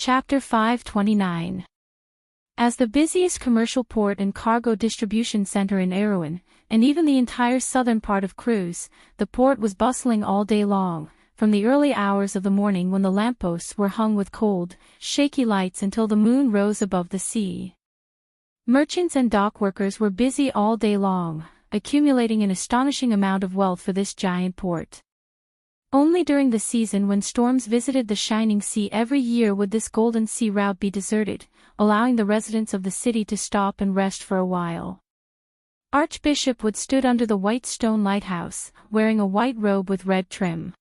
Chapter 529. As the busiest commercial port and cargo distribution center in Erewhon, and even the entire southern part of Cruz, the port was bustling all day long, from the early hours of the morning when the lampposts were hung with cold, shaky lights until the moon rose above the sea. Merchants and dock workers were busy all day long, accumulating an astonishing amount of wealth for this giant port. Only during the season when storms visited the shining sea every year would this golden sea route be deserted, allowing the residents of the city to stop and rest for a while. Archbishop Wood stood under the white stone lighthouse, wearing a white robe with red trim.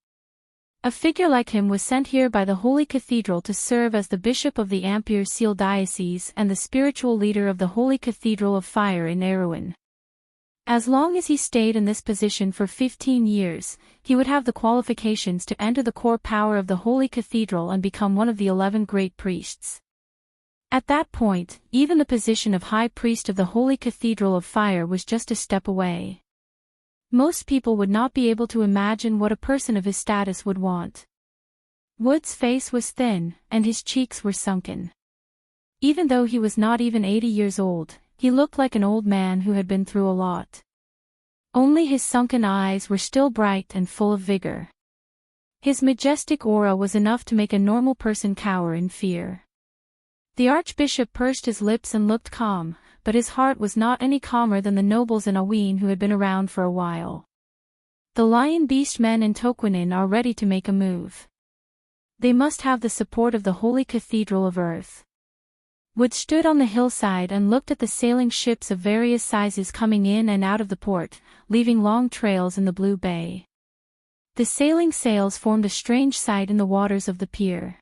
A figure like him was sent here by the Holy Cathedral to serve as the bishop of the Ampere Seal Diocese and the spiritual leader of the Holy Cathedral of Fire in Erewhon. As long as he stayed in this position for 15 years, he would have the qualifications to enter the core power of the Holy Cathedral and become one of the 11 great priests. At that point, even the position of High Priest of the Holy Cathedral of Fire was just a step away. Most people would not be able to imagine what a person of his status would want. Wood's face was thin, and his cheeks were sunken. Even though he was not even 80 years old, he looked like an old man who had been through a lot. Only his sunken eyes were still bright and full of vigor. His majestic aura was enough to make a normal person cower in fear. The archbishop pursed his lips and looked calm, but his heart was not any calmer than the nobles in Aween who had been around for a while. The lion beast men in Toquinin are ready to make a move. They must have the support of the Holy Cathedral of Earth. Wood stood on the hillside and looked at the sailing ships of various sizes coming in and out of the port, leaving long trails in the blue bay. The sailing sails formed a strange sight in the waters of the pier.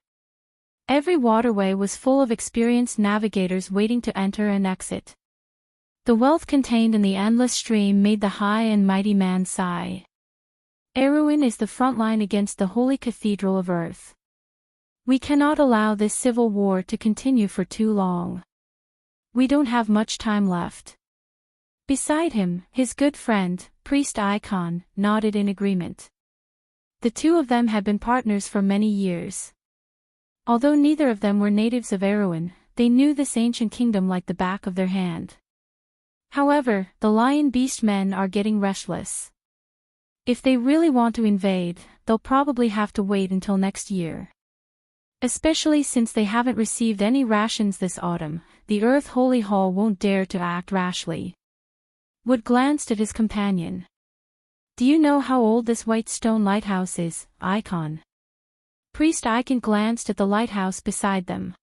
Every waterway was full of experienced navigators waiting to enter and exit. The wealth contained in the endless stream made the high and mighty man sigh. Erewhon is the front line against the Holy Cathedral of Earth. We cannot allow this civil war to continue for too long. We don't have much time left. Beside him, his good friend, Priest Icon, nodded in agreement. The two of them had been partners for many years. Although neither of them were natives of Erewhon, they knew this ancient kingdom like the back of their hand. However, the lion beast men are getting restless. If they really want to invade, they'll probably have to wait until next year. Especially since they haven't received any rations this autumn, the Earth Holy Hall won't dare to act rashly. Wood glanced at his companion. Do you know how old this white stone lighthouse is, Icon? Priest Icon glanced at the lighthouse beside them.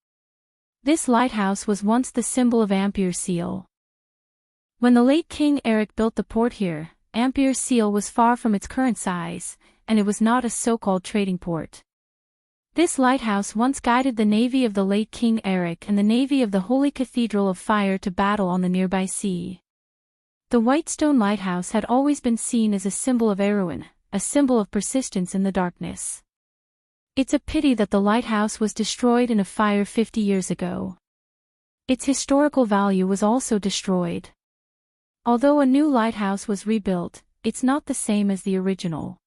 This lighthouse was once the symbol of Ampere Seal. When the late King Eric built the port here, Ampere Seal was far from its current size, and it was not a so-called trading port. This lighthouse once guided the navy of the late King Eric and the navy of the Holy Cathedral of Fire to battle on the nearby sea. The Whitestone Lighthouse had always been seen as a symbol of Erewhon, a symbol of persistence in the darkness. It's a pity that the lighthouse was destroyed in a fire 50 years ago. Its historical value was also destroyed. Although a new lighthouse was rebuilt, it's not the same as the original.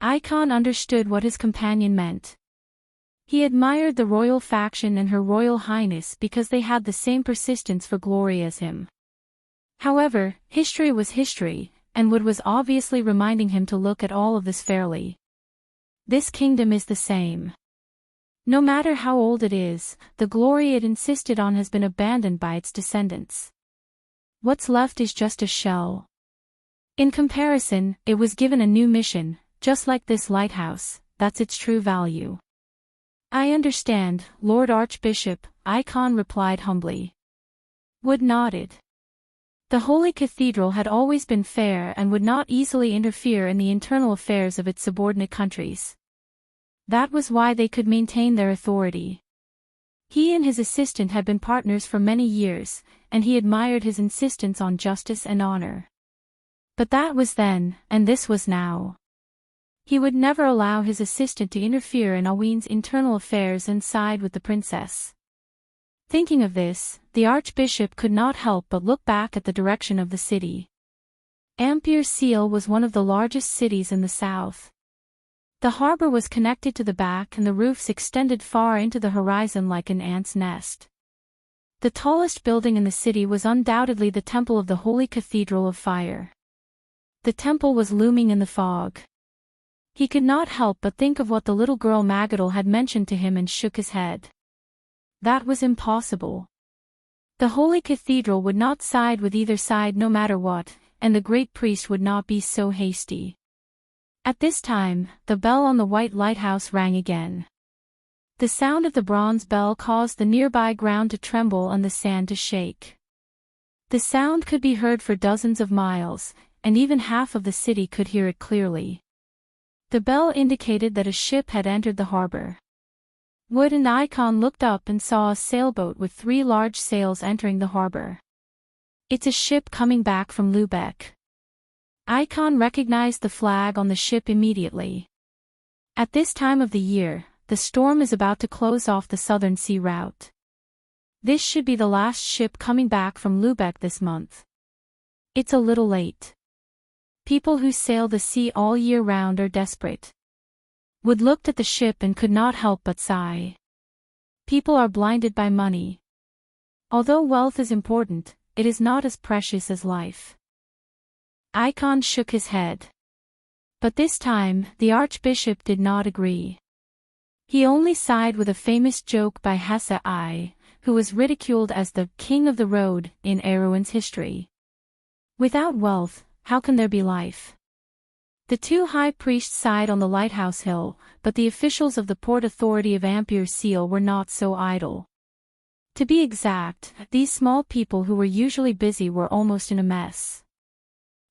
Icon understood what his companion meant. He admired the royal faction and Her Royal Highness because they had the same persistence for glory as him. However, history was history, and Wood was obviously reminding him to look at all of this fairly. This kingdom is the same. No matter how old it is, the glory it insisted on has been abandoned by its descendants. What's left is just a shell. In comparison, it was given a new mission, just like this lighthouse, that's its true value. I understand, Lord Archbishop, Icon replied humbly. Wood nodded. The Holy Cathedral had always been fair and would not easily interfere in the internal affairs of its subordinate countries. That was why they could maintain their authority. He and his assistant had been partners for many years, and he admired his insistence on justice and honor. But that was then, and this was now. He would never allow his assistant to interfere in Aween's internal affairs and side with the princess. Thinking of this, the archbishop could not help but look back at the direction of the city. Ampere Seal was one of the largest cities in the south. The harbor was connected to the back and the roofs extended far into the horizon like an ant's nest. The tallest building in the city was undoubtedly the temple of the Holy Cathedral of Fire. The temple was looming in the fog. He could not help but think of what the little girl Magadal had mentioned to him and shook his head. That was impossible. The Holy Cathedral would not side with either side no matter what, and the great priest would not be so hasty. At this time, the bell on the white lighthouse rang again. The sound of the bronze bell caused the nearby ground to tremble and the sand to shake. The sound could be heard for dozens of miles, and even half of the city could hear it clearly. The bell indicated that a ship had entered the harbor. Wood and Icon looked up and saw a sailboat with 3 large sails entering the harbor. "It's a ship coming back from Lubeck." Icon recognized the flag on the ship immediately. At this time of the year, the storm is about to close off the southern sea route. This should be the last ship coming back from Lubeck this month. It's a little late. People who sail the sea all year round are desperate. Wood looked at the ship and could not help but sigh. People are blinded by money. Although wealth is important, it is not as precious as life. Icon shook his head. But this time, the Archbishop did not agree. He only sighed with a famous joke by Hesse I, who was ridiculed as the king of the road in Erewhon's history. Without wealth, how can there be life? The 2 high priests sighed on the lighthouse hill, but the officials of the Port Authority of Ampere Seal were not so idle. To be exact, these small people who were usually busy were almost in a mess.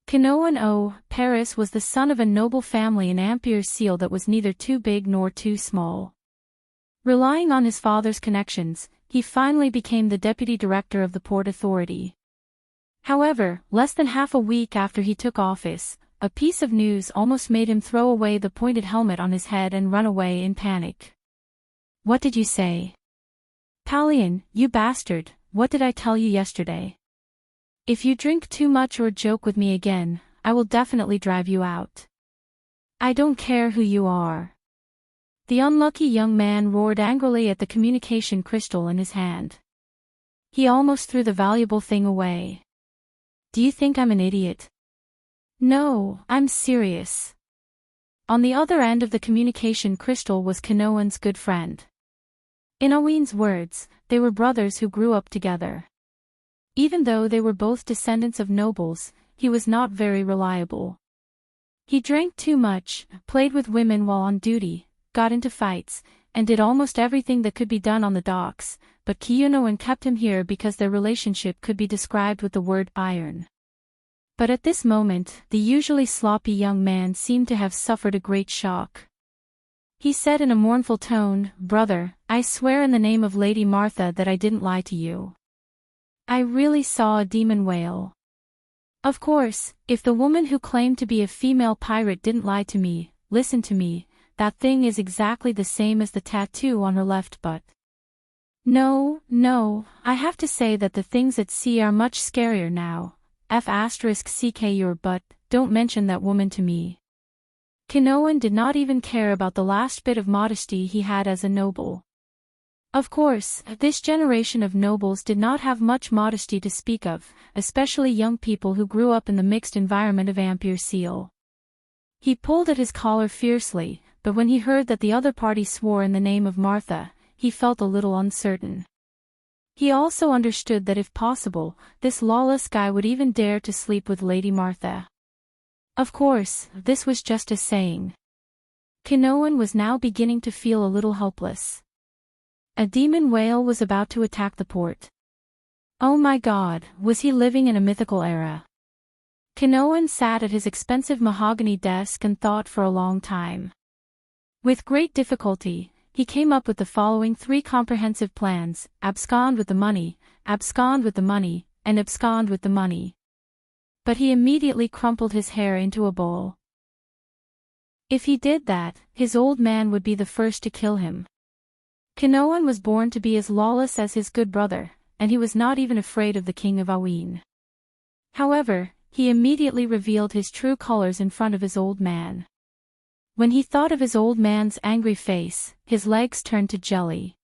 Kinoan O. Paris was the son of a noble family in Ampere Seal that was neither too big nor too small. Relying on his father's connections, he finally became the deputy director of the Port Authority. However, less than half a week after he took office, a piece of news almost made him throw away the pointed helmet on his head and run away in panic. "What did you say?" "Pallian, you bastard, what did I tell you yesterday? If you drink too much or joke with me again, I will definitely drive you out. I don't care who you are." The unlucky young man roared angrily at the communication crystal in his hand. He almost threw the valuable thing away. "Do you think I'm an idiot?" "No, I'm serious." On the other end of the communication crystal was Kinoan's good friend. In Owen's words, they were brothers who grew up together. Even though they were both descendants of nobles, he was not very reliable. He drank too much, played with women while on duty, got into fights, and did almost everything that could be done on the docks, but Kinoan kept him here because their relationship could be described with the word iron. But at this moment, the usually sloppy young man seemed to have suffered a great shock. He said in a mournful tone, "Brother, I swear in the name of Lady Martha that I didn't lie to you. I really saw a demon whale. Of course, if the woman who claimed to be a female pirate didn't lie to me, listen to me, that thing is exactly the same as the tattoo on her left butt. No, I have to say that the things at sea are much scarier now. F*ck your butt, don't mention that woman to me." Kinoan did not even care about the last bit of modesty he had as a noble. Of course, this generation of nobles did not have much modesty to speak of, especially young people who grew up in the mixed environment of Ampere Seal. He pulled at his collar fiercely, but when he heard that the other party swore in the name of Martha, he felt a little uncertain. He also understood that if possible, this lawless guy would even dare to sleep with Lady Martha. Of course, this was just a saying. Kinoan was now beginning to feel a little helpless. A demon whale was about to attack the port. Oh my God, was he living in a mythical era? Kinoan sat at his expensive mahogany desk and thought for a long time. With great difficulty, he came up with the following 3 comprehensive plans: abscond with the money, abscond with the money, and abscond with the money. But he immediately crumpled his hair into a bowl. If he did that, his old man would be the first to kill him. Kinoan was born to be as lawless as his good brother, and he was not even afraid of the king of Awen. However, he immediately revealed his true colors in front of his old man. When he thought of his old man's angry face, his legs turned to jelly.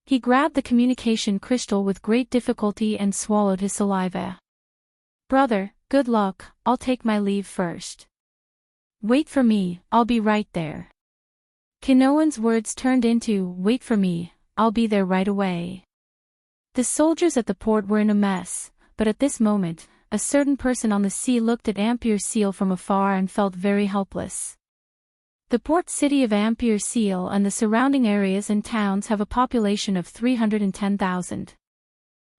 He grabbed the communication crystal with great difficulty and swallowed his saliva. "Brother, good luck, I'll take my leave first." "Wait for me, I'll be right there." Kinoan's words turned into, "Wait for me, I'll be there right away." The soldiers at the port were in a mess, but at this moment, a certain person on the sea looked at Ampere Seal from afar and felt very helpless. The port city of Ampere Seal and the surrounding areas and towns have a population of 310,000.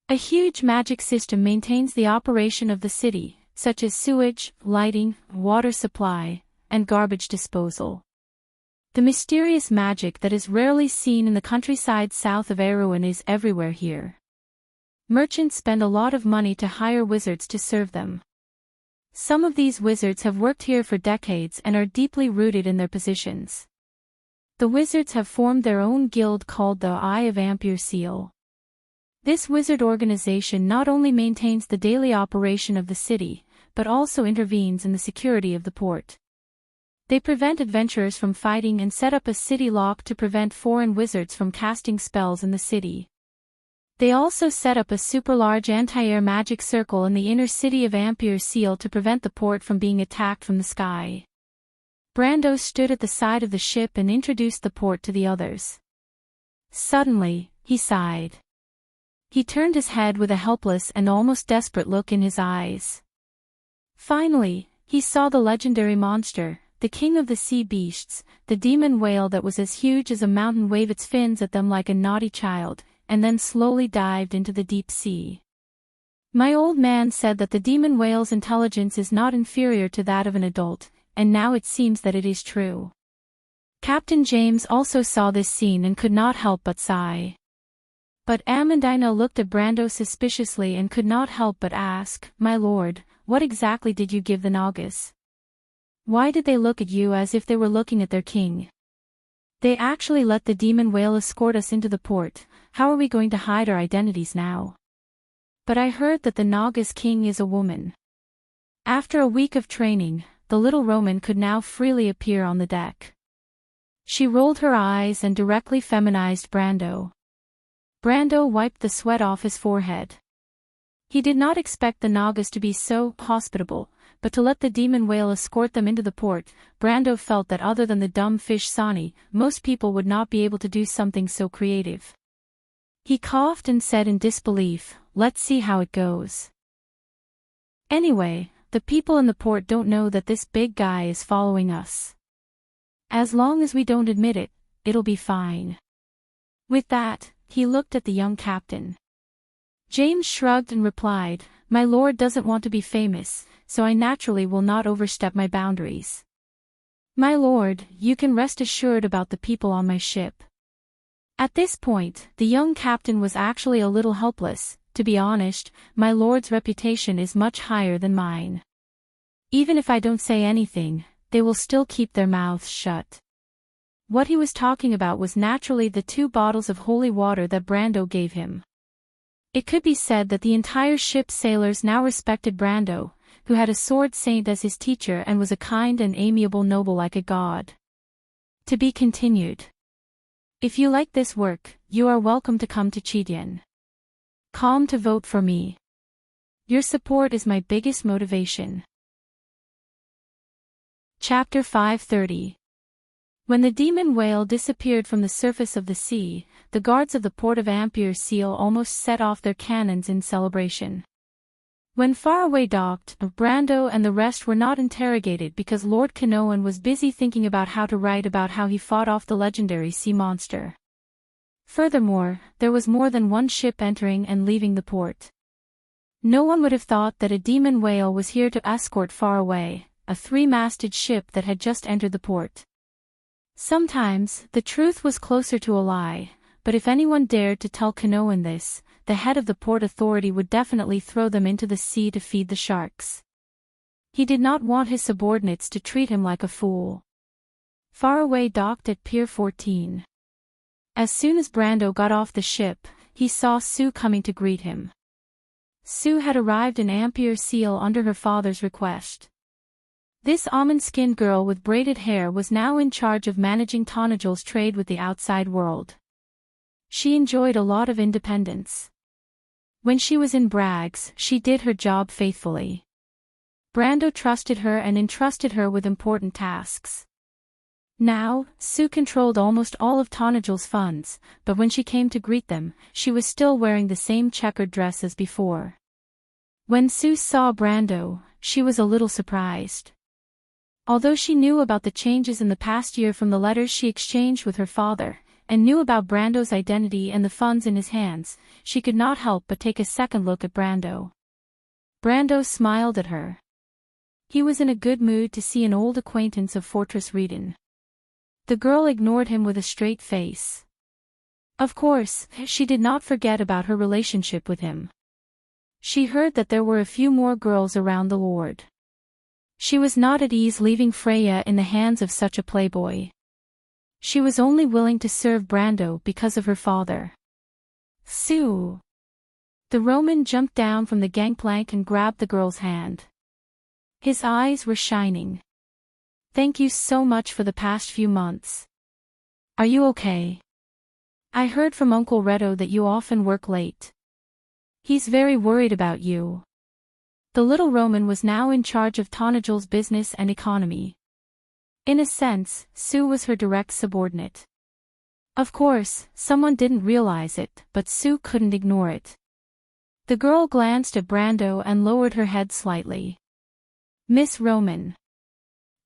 A huge magic system maintains the operation of the city, such as sewage, lighting, water supply, and garbage disposal. The mysterious magic that is rarely seen in the countryside south of Erewhon is everywhere here. Merchants spend a lot of money to hire wizards to serve them. Some of these wizards have worked here for decades and are deeply rooted in their positions. The wizards have formed their own guild called the Eye of Ampere Seal. This wizard organization not only maintains the daily operation of the city, but also intervenes in the security of the port. They prevent adventurers from fighting and set up a city lock to prevent foreign wizards from casting spells in the city. They also set up a super-large anti-air magic circle in the inner city of Ampere Seal to prevent the port from being attacked from the sky. Brando stood at the side of the ship and introduced the port to the others. Suddenly, he sighed. He turned his head with a helpless and almost desperate look in his eyes. Finally, he saw the legendary monster, the king of the sea beasts, the demon whale that was as huge as a mountain, wave its fins at them like a naughty child, and then slowly dived into the deep sea. My old man said that the demon whale's intelligence is not inferior to that of an adult, and now it seems that it is true. Captain James also saw this scene and could not help but sigh. But Amandina looked at Brando suspiciously and could not help but ask, "My lord, what exactly did you give the Nagas? Why did they look at you as if they were looking at their king? They actually let the demon whale escort us into the port. How are we going to hide our identities now?" "But I heard that the Nagas king is a woman." After a week of training, the little Roman could now freely appear on the deck. She rolled her eyes and directly feminized Brando. Brando wiped the sweat off his forehead. He did not expect the Nagas to be so hospitable, but to let the demon whale escort them into the port, Brando felt that other than the dumb fish Sani, most people would not be able to do something so creative. He coughed and said in disbelief, "Let's see how it goes. Anyway, the people in the port don't know that this big guy is following us. As long as we don't admit it, it'll be fine." With that, he looked at the young captain. James shrugged and replied, "My lord doesn't want to be famous, so I naturally will not overstep my boundaries. My lord, you can rest assured about the people on my ship." At this point, the young captain was actually a little helpless. To be honest, my lord's reputation is much higher than mine. Even if I don't say anything, they will still keep their mouths shut. What he was talking about was naturally the 2 bottles of holy water that Brando gave him. It could be said that the entire ship's sailors now respected Brando, who had a sword saint as his teacher and was a kind and amiable noble like a god. To be continued. If you like this work, you are welcome to come to Chidian. Calm to vote for me. Your support is my biggest motivation. Chapter 530. When the demon whale disappeared from the surface of the sea, the guards of the port of Ampere Seal almost set off their cannons in celebration. When Faraway docked, Brando and the rest were not interrogated because Lord Kinoan was busy thinking about how to write about how he fought off the legendary sea monster. Furthermore, there was more than one ship entering and leaving the port. No one would have thought that a demon whale was here to escort Faraway, a 3-masted ship that had just entered the port. Sometimes, the truth was closer to a lie, but if anyone dared to tell Kinoan this, the head of the port authority would definitely throw them into the sea to feed the sharks. He did not want his subordinates to treat him like a fool. Faraway docked at Pier 14. As soon as Brando got off the ship, he saw Sue coming to greet him. Sue had arrived in Ampere Seal under her father's request. This almond-skinned girl with braided hair was now in charge of managing Tanagel's trade with the outside world. She enjoyed a lot of independence. When she was in Bragg's, she did her job faithfully. Brando trusted her and entrusted her with important tasks. Now, Sue controlled almost all of Tanagel's funds, but when she came to greet them, she was still wearing the same checkered dress as before. When Sue saw Brando, she was a little surprised. Although she knew about the changes in the past year from the letters she exchanged with her father, and knew about Brando's identity and the funds in his hands, she could not help but take a second look at Brando. Brando smiled at her. He was in a good mood to see an old acquaintance of Fortress Reden. The girl ignored him with a straight face. Of course, she did not forget about her relationship with him. She heard that there were a few more girls around the Lord. She was not at ease leaving Freya in the hands of such a playboy. She was only willing to serve Brando because of her father. Sue! The Roman jumped down from the gangplank and grabbed the girl's hand. His eyes were shining. Thank you so much for the past few months. Are you okay? I heard from Uncle Reto that you often work late. He's very worried about you. The little Roman was now in charge of Tanagel's business and economy. In a sense, Sue was her direct subordinate. Of course, someone didn't realize it, but Sue couldn't ignore it. The girl glanced at Brando and lowered her head slightly. Miss Roman.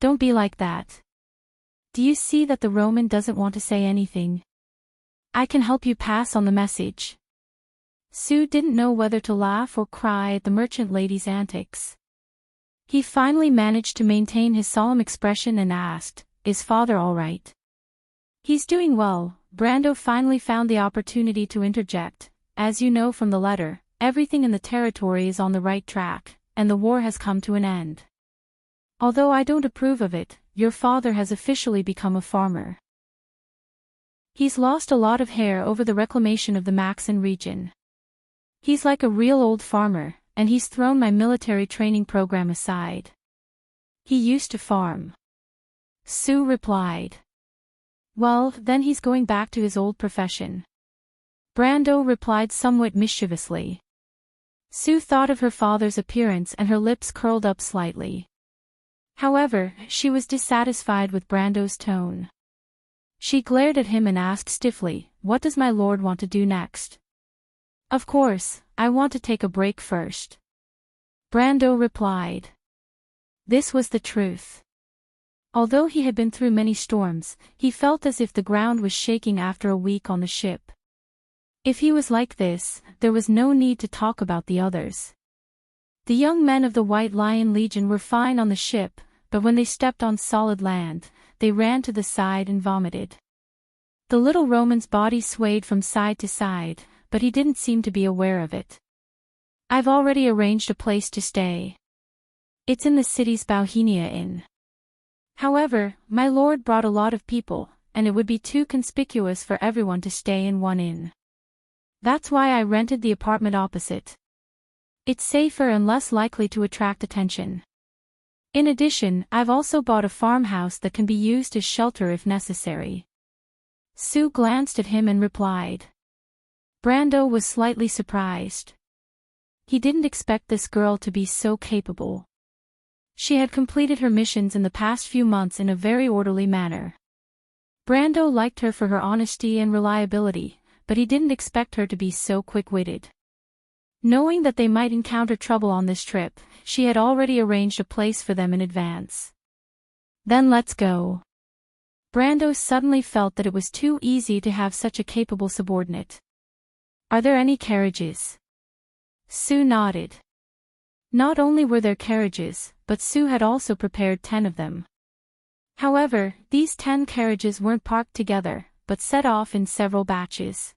Don't be like that. Do you see that the Roman doesn't want to say anything? I can help you pass on the message. Sue didn't know whether to laugh or cry at the merchant lady's antics. He finally managed to maintain his solemn expression and asked, "Is father all right?" "He's doing well." Brando finally found the opportunity to interject. "As you know from the letter, everything in the territory is on the right track, and the war has come to an end. Although I don't approve of it, your father has officially become a farmer. He's lost a lot of hair over the reclamation of the Maxon region. He's like a real old farmer, and he's thrown my military training program aside. He used to farm." Sue replied. "Well, then he's going back to his old profession." Brando replied somewhat mischievously. Sue thought of her father's appearance and her lips curled up slightly. However, she was dissatisfied with Brando's tone. She glared at him and asked stiffly, "What does my lord want to do next?" "Of course, I want to take a break first," Brando replied. This was the truth. Although he had been through many storms, he felt as if the ground was shaking after a week on the ship. If he was like this, there was no need to talk about the others. The young men of the White Lion Legion were fine on the ship, but when they stepped on solid land, they ran to the side and vomited. The little Roman's body swayed from side to side, but he didn't seem to be aware of it. "I've already arranged a place to stay. It's in the city's Bauhinia Inn. However, my lord brought a lot of people, and it would be too conspicuous for everyone to stay in one inn. That's why I rented the apartment opposite. It's safer and less likely to attract attention. In addition, I've also bought a farmhouse that can be used as shelter if necessary." Sue glanced at him and replied. Brando was slightly surprised. He didn't expect this girl to be so capable. She had completed her missions in the past few months in a very orderly manner. Brando liked her for her honesty and reliability, but he didn't expect her to be so quick-witted. Knowing that they might encounter trouble on this trip, she had already arranged a place for them in advance. "Then let's go." Brando suddenly felt that it was too easy to have such a capable subordinate. "Are there any carriages?" Sue nodded. Not only were there carriages, but Sue had also prepared 10 of them. However, these 10 carriages weren't parked together, but set off in several batches.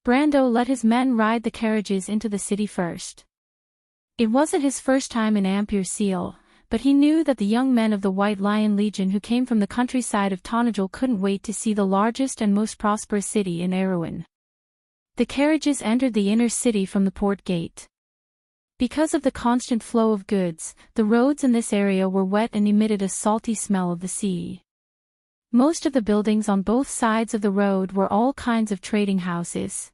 Brando let his men ride the carriages into the city first. It wasn't his first time in Ampere Seal, but he knew that the young men of the White Lion Legion who came from the countryside of Tonagel couldn't wait to see the largest and most prosperous city in Erewhon. The carriages entered the inner city from the port gate. Because of the constant flow of goods, the roads in this area were wet and emitted a salty smell of the sea. Most of the buildings on both sides of the road were all kinds of trading houses.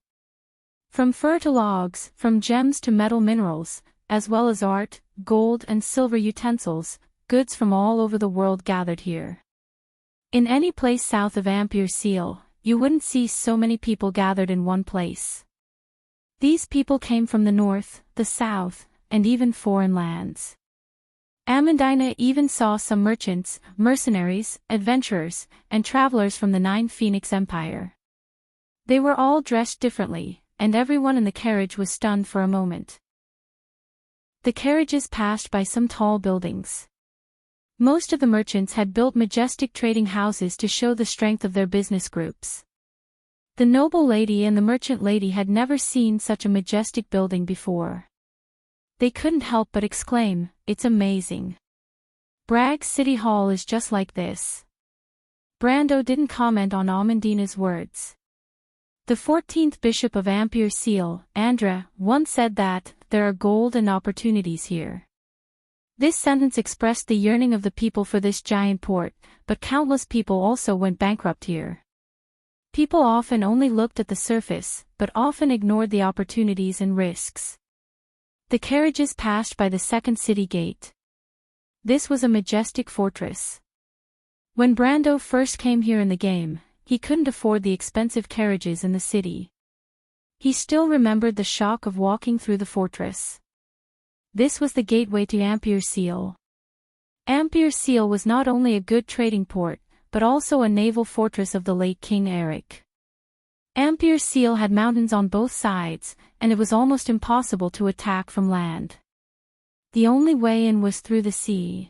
From fur to logs, from gems to metal minerals, as well as art, gold and silver utensils, goods from all over the world gathered here. In any place south of Ampere Seal, you wouldn't see so many people gathered in one place. These people came from the north, the south, and even foreign lands. Amandina even saw some merchants, mercenaries, adventurers, and travelers from the Nine Phoenix Empire. They were all dressed differently, and everyone in the carriage was stunned for a moment. The carriages passed by some tall buildings. Most of the merchants had built majestic trading houses to show the strength of their business groups. The noble lady and the merchant lady had never seen such a majestic building before. They couldn't help but exclaim, "It's amazing. Bragg's City Hall is just like this." Brando didn't comment on Amandina's words. The 14th Bishop of Ampere Seal, Andra, once said that, "There are gold and opportunities here." This sentence expressed the yearning of the people for this giant port, but countless people also went bankrupt here. People often only looked at the surface, but often ignored the opportunities and risks. The carriages passed by the second city gate. This was a majestic fortress. When Brando first came here in the game, he couldn't afford the expensive carriages in the city. He still remembered the shock of walking through the fortress. This was the gateway to Ampere Seal. Ampere Seal was not only a good trading port, but also a naval fortress of the late King Eric. Ampere Seal had mountains on both sides, and it was almost impossible to attack from land. The only way in was through the sea.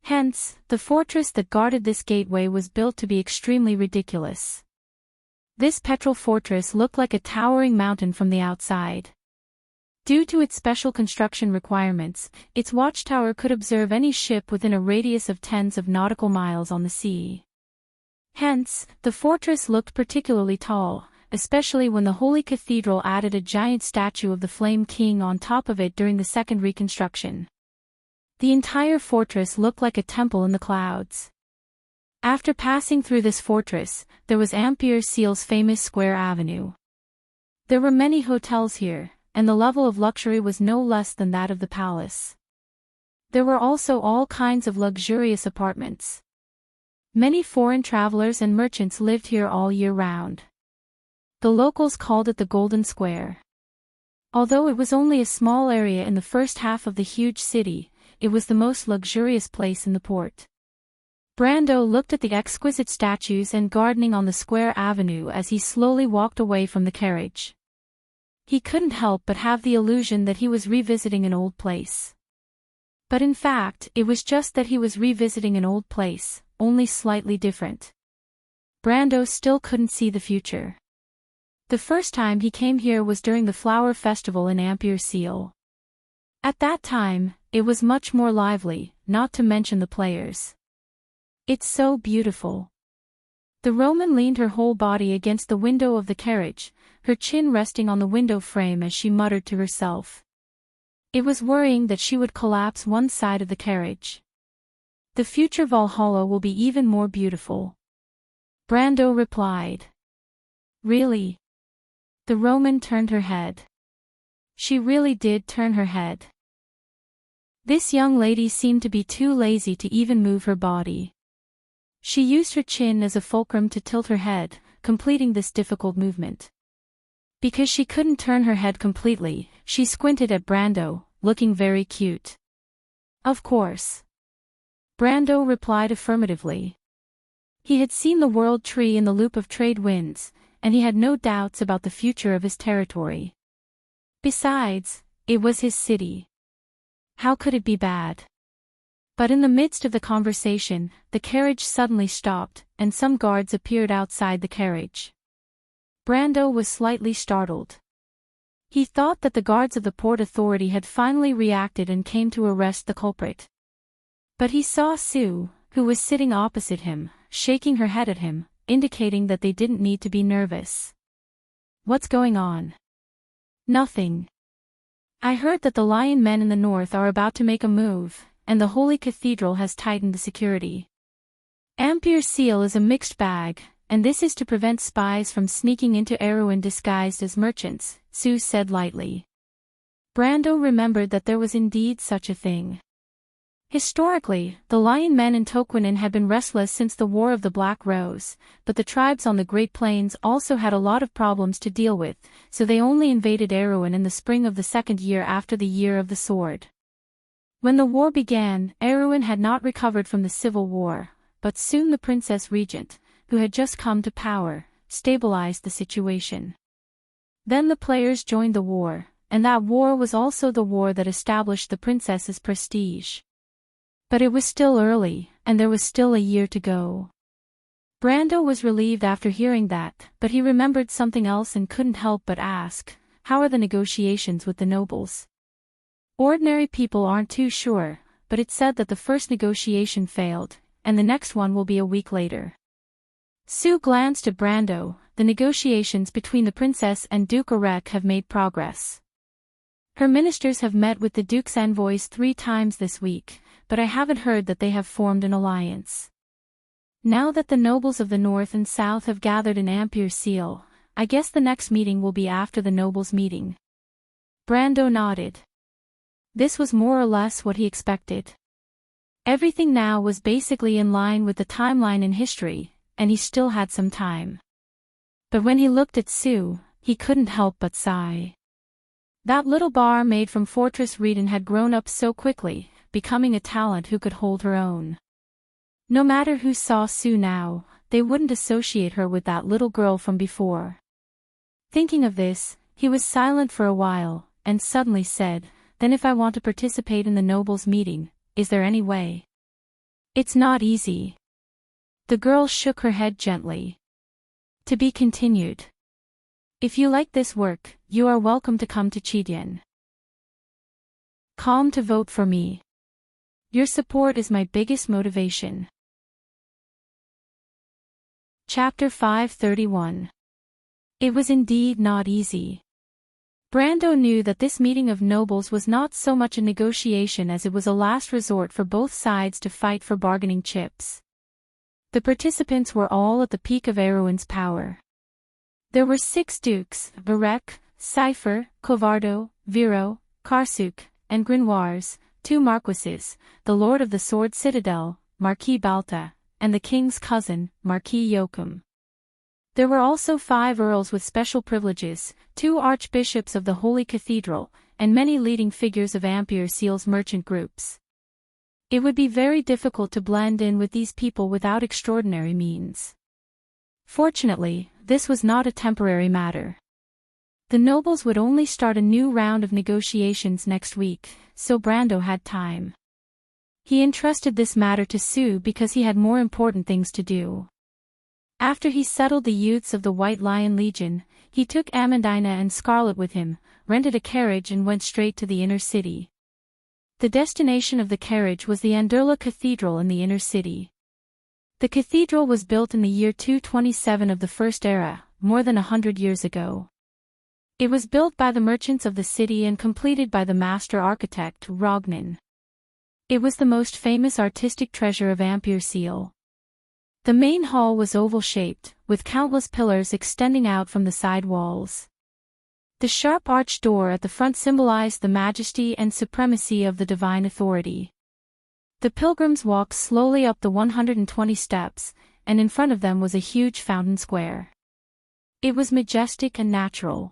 Hence, the fortress that guarded this gateway was built to be extremely ridiculous. This petrol fortress looked like a towering mountain from the outside. Due to its special construction requirements, its watchtower could observe any ship within a radius of tens of nautical miles on the sea. Hence, the fortress looked particularly tall, especially when the Holy Cathedral added a giant statue of the Flame King on top of it during the second reconstruction. The entire fortress looked like a temple in the clouds. After passing through this fortress, there was Ampere Seal's famous Square Avenue. There were many hotels here, and the level of luxury was no less than that of the palace. There were also all kinds of luxurious apartments. Many foreign travelers and merchants lived here all year round. The locals called it the Golden Square. Although it was only a small area in the first half of the huge city, it was the most luxurious place in the port. Brando looked at the exquisite statues and gardening on the Square Avenue as he slowly walked away from the carriage. He couldn't help but have the illusion that he was revisiting an old place. But in fact, it was just that he was revisiting an old place, only slightly different. Brando still couldn't see the future. The first time he came here was during the Flower Festival in Ampere Seal. At that time, it was much more lively, not to mention the players. "It's so beautiful." The Roman leaned her whole body against the window of the carriage, her chin resting on the window frame as she muttered to herself. It was worrying that she would collapse one side of the carriage. "The future Valhalla will be even more beautiful." Brando replied. "Really?" The Roman turned her head. She really did turn her head. This young lady seemed to be too lazy to even move her body. She used her chin as a fulcrum to tilt her head, completing this difficult movement. Because she couldn't turn her head completely, she squinted at Brando, looking very cute. "Of course." Brando replied affirmatively. He had seen the world tree in the loop of trade winds, and he had no doubts about the future of his territory. Besides, it was his city. How could it be bad? But in the midst of the conversation, the carriage suddenly stopped, and some guards appeared outside the carriage. Brando was slightly startled. He thought that the guards of the Port Authority had finally reacted and came to arrest the culprit. But he saw Sue, who was sitting opposite him, shaking her head at him, indicating that they didn't need to be nervous. "What's going on?" "Nothing." I heard that the Lion Men in the north are about to make a move, and the Holy Cathedral has tightened the security. Ampere Seal is a mixed bag, and this is to prevent spies from sneaking into Erewhon disguised as merchants, Sue said lightly. Brando remembered that there was indeed such a thing. Historically, the Lion Men in Toquinen had been restless since the War of the Black Rose, but the tribes on the Great Plains also had a lot of problems to deal with, so they only invaded Erewhon in the spring of the second year after the Year of the Sword. When the war began, Erewhon had not recovered from the civil war, but soon the Princess Regent, who had just come to power, stabilized the situation. Then the players joined the war, and that war was also the war that established the princess's prestige. But it was still early, and there was still a year to go. Brando was relieved after hearing that, but he remembered something else and couldn't help but ask, how are the negotiations with the nobles? Ordinary people aren't too sure, but it's said that the first negotiation failed, and the next one will be a week later. Sue glanced at Brando. The negotiations between the princess and Duke Aurek have made progress. Her ministers have met with the Duke's envoys 3 times this week, but I haven't heard that they have formed an alliance. Now that the nobles of the north and south have gathered in Ampere Seal, I guess the next meeting will be after the nobles' meeting. Brando nodded. This was more or less what he expected. Everything now was basically in line with the timeline in history, and he still had some time. But when he looked at Sue, he couldn't help but sigh. That little bar made from Fortress Reden had grown up so quickly, becoming a talent who could hold her own. No matter who saw Sue now, they wouldn't associate her with that little girl from before. Thinking of this, he was silent for a while, and suddenly said, "Then if I want to participate in the nobles' meeting, is there any way?" "It's not easy." The girl shook her head gently. To be continued. If you like this work, you are welcome to come to Chidien. Calm to vote for me. Your support is my biggest motivation. Chapter 531. It was indeed not easy. Brando knew that this meeting of nobles was not so much a negotiation as it was a last resort for both sides to fight for bargaining chips. The participants were all at the peak of Erewhon's power. There were 6 dukes, Aurek, Cypher, Covardo, Viro, Karsuk, and Grinoires, 2 marquises, the Lord of the Sword Citadel, Marquis Balta, and the king's cousin, Marquis Joachim. There were also 5 earls with special privileges, 2 archbishops of the Holy Cathedral, and many leading figures of Ampere Seal's merchant groups. It would be very difficult to blend in with these people without extraordinary means. Fortunately, this was not a temporary matter. The nobles would only start a new round of negotiations next week, so Brando had time. He entrusted this matter to Sue because he had more important things to do. After he settled the youths of the White Lion Legion, he took Amandina and Scarlet with him, rented a carriage and went straight to the inner city. The destination of the carriage was the Anderla Cathedral in the inner city. The cathedral was built in the year 227 of the First Era, more than 100 years ago. It was built by the merchants of the city and completed by the master architect, Rognin. It was the most famous artistic treasure of Ampere Seal. The main hall was oval-shaped, with countless pillars extending out from the side walls. The sharp arched door at the front symbolized the majesty and supremacy of the divine authority. The pilgrims walked slowly up the 120 steps, and in front of them was a huge fountain square. It was majestic and natural.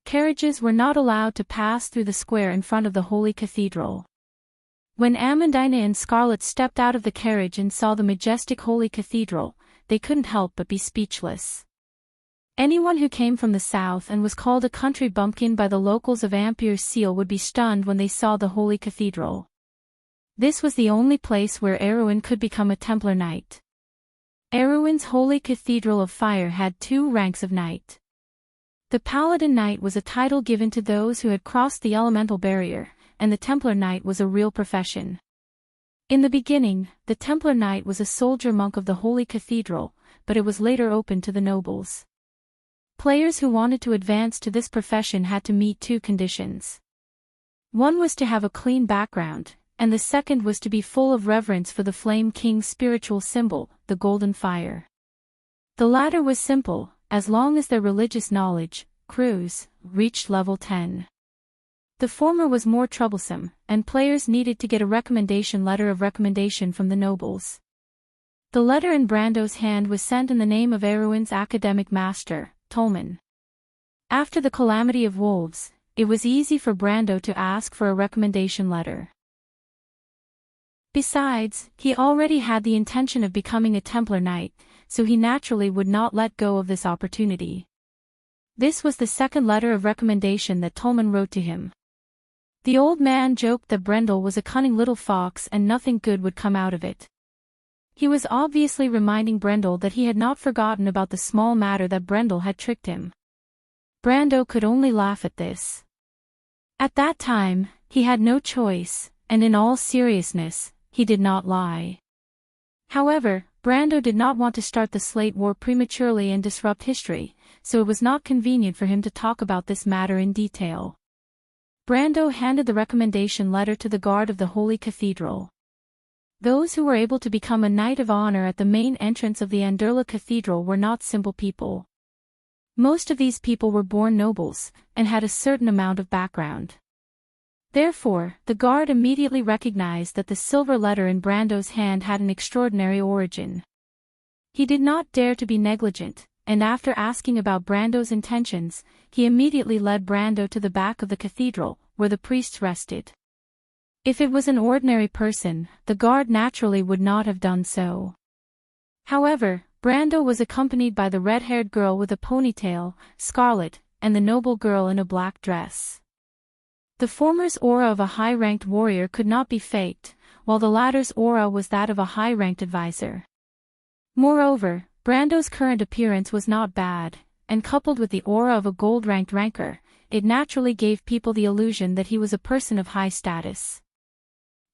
Carriages were not allowed to pass through the square in front of the Holy Cathedral. When Amandina and Scarlet stepped out of the carriage and saw the majestic Holy Cathedral, they couldn't help but be speechless. Anyone who came from the south and was called a country bumpkin by the locals of Ampere Seal would be stunned when they saw the Holy Cathedral. This was the only place where Erewhon could become a Templar Knight. Erewhon's Holy Cathedral of Fire had 2 ranks of knight. The Paladin Knight was a title given to those who had crossed the elemental barrier, and the Templar Knight was a real profession. In the beginning, the Templar Knight was a soldier monk of the Holy Cathedral, but it was later open to the nobles. Players who wanted to advance to this profession had to meet 2 conditions. One was to have a clean background, and the second was to be full of reverence for the Flame King's spiritual symbol, the golden fire. The latter was simple, as long as their religious knowledge, crews, reached level 10. The former was more troublesome, and players needed to get a letter of recommendation from the nobles. The letter in Brando's hand was sent in the name of Erwin's academic master, Tolman. After the calamity of wolves, it was easy for Brando to ask for a recommendation letter. Besides, he already had the intention of becoming a Templar Knight, so he naturally would not let go of this opportunity. This was the second letter of recommendation that Tolman wrote to him. The old man joked that Brendel was a cunning little fox and nothing good would come out of it. He was obviously reminding Brendel that he had not forgotten about the small matter that Brendel had tricked him. Brando could only laugh at this. At that time, he had no choice, and in all seriousness, he did not lie. However, Brando did not want to start the Slate War prematurely and disrupt history, so it was not convenient for him to talk about this matter in detail. Brando handed the recommendation letter to the guard of the Holy Cathedral. Those who were able to become a Knight of Honor at the main entrance of the Anderla Cathedral were not simple people. Most of these people were born nobles, and had a certain amount of background. Therefore, the guard immediately recognized that the silver letter in Brando's hand had an extraordinary origin. He did not dare to be negligent, and after asking about Brando's intentions, he immediately led Brando to the back of the cathedral, where the priests rested. If it was an ordinary person, the guard naturally would not have done so. However, Brando was accompanied by the red-haired girl with a ponytail, Scarlet, and the noble girl in a black dress. The former's aura of a high-ranked warrior could not be faked, while the latter's aura was that of a high-ranked advisor. Moreover, Brando's current appearance was not bad, and coupled with the aura of a gold-ranked ranker, it naturally gave people the illusion that he was a person of high status.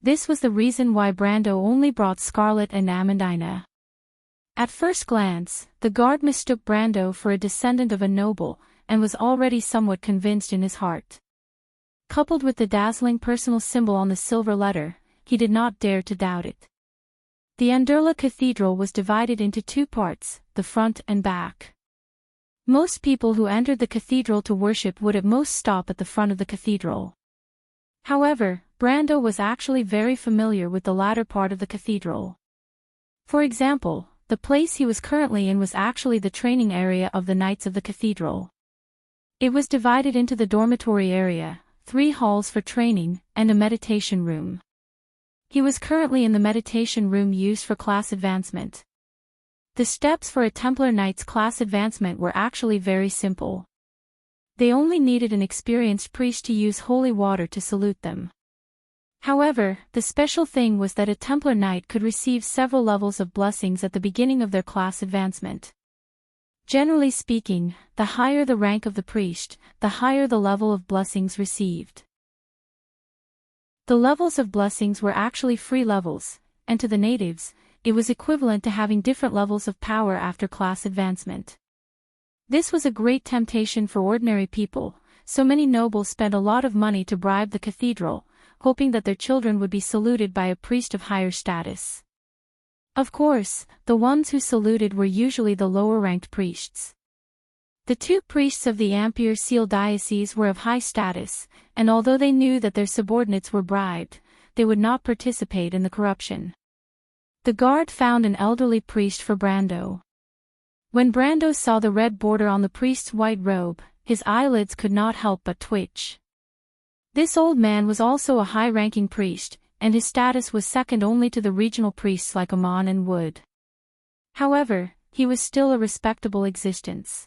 This was the reason why Brando only brought Scarlet and Amandina. At first glance, the guard mistook Brando for a descendant of a noble, and was already somewhat convinced in his heart. Coupled with the dazzling personal symbol on the silver letter, he did not dare to doubt it. The Anderla Cathedral was divided into two parts, the front and back. Most people who entered the cathedral to worship would at most stop at the front of the cathedral. However, Brando was actually very familiar with the latter part of the cathedral. For example, the place he was currently in was actually the training area of the Knights of the Cathedral. It was divided into the dormitory area, 3 halls for training, and a meditation room. He was currently in the meditation room used for class advancement. The steps for a Templar Knight's class advancement were actually very simple. They only needed an experienced priest to use holy water to salute them. However, the special thing was that a Templar Knight could receive several levels of blessings at the beginning of their class advancement. Generally speaking, the higher the rank of the priest, the higher the level of blessings received. The levels of blessings were actually free levels, and to the natives, it was equivalent to having different levels of power after class advancement. This was a great temptation for ordinary people, so many nobles spent a lot of money to bribe the cathedral, hoping that their children would be saluted by a priest of higher status. Of course, the ones who saluted were usually the lower-ranked priests. The 2 priests of the Ampere Seal diocese were of high status, and although they knew that their subordinates were bribed, they would not participate in the corruption. The guard found an elderly priest for Brando. When Brando saw the red border on the priest's white robe, his eyelids could not help but twitch. This old man was also a high-ranking priest, and his status was second only to the regional priests like Amon and Wood. However, he was still a respectable existence.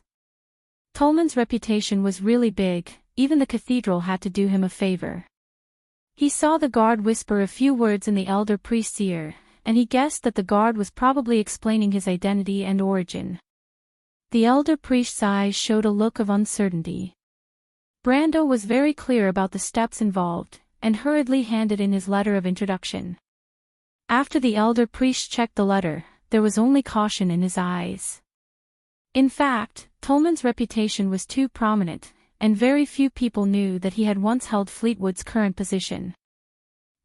Tolman's reputation was really big, even the cathedral had to do him a favor. He saw the guard whisper a few words in the elder priest's ear, and he guessed that the guard was probably explaining his identity and origin. The elder priest's eyes showed a look of uncertainty. Brando was very clear about the steps involved, and hurriedly handed in his letter of introduction. After the elder priest checked the letter, there was only caution in his eyes. In fact, Tolman's reputation was too prominent, and very few people knew that he had once held Fleetwood's current position.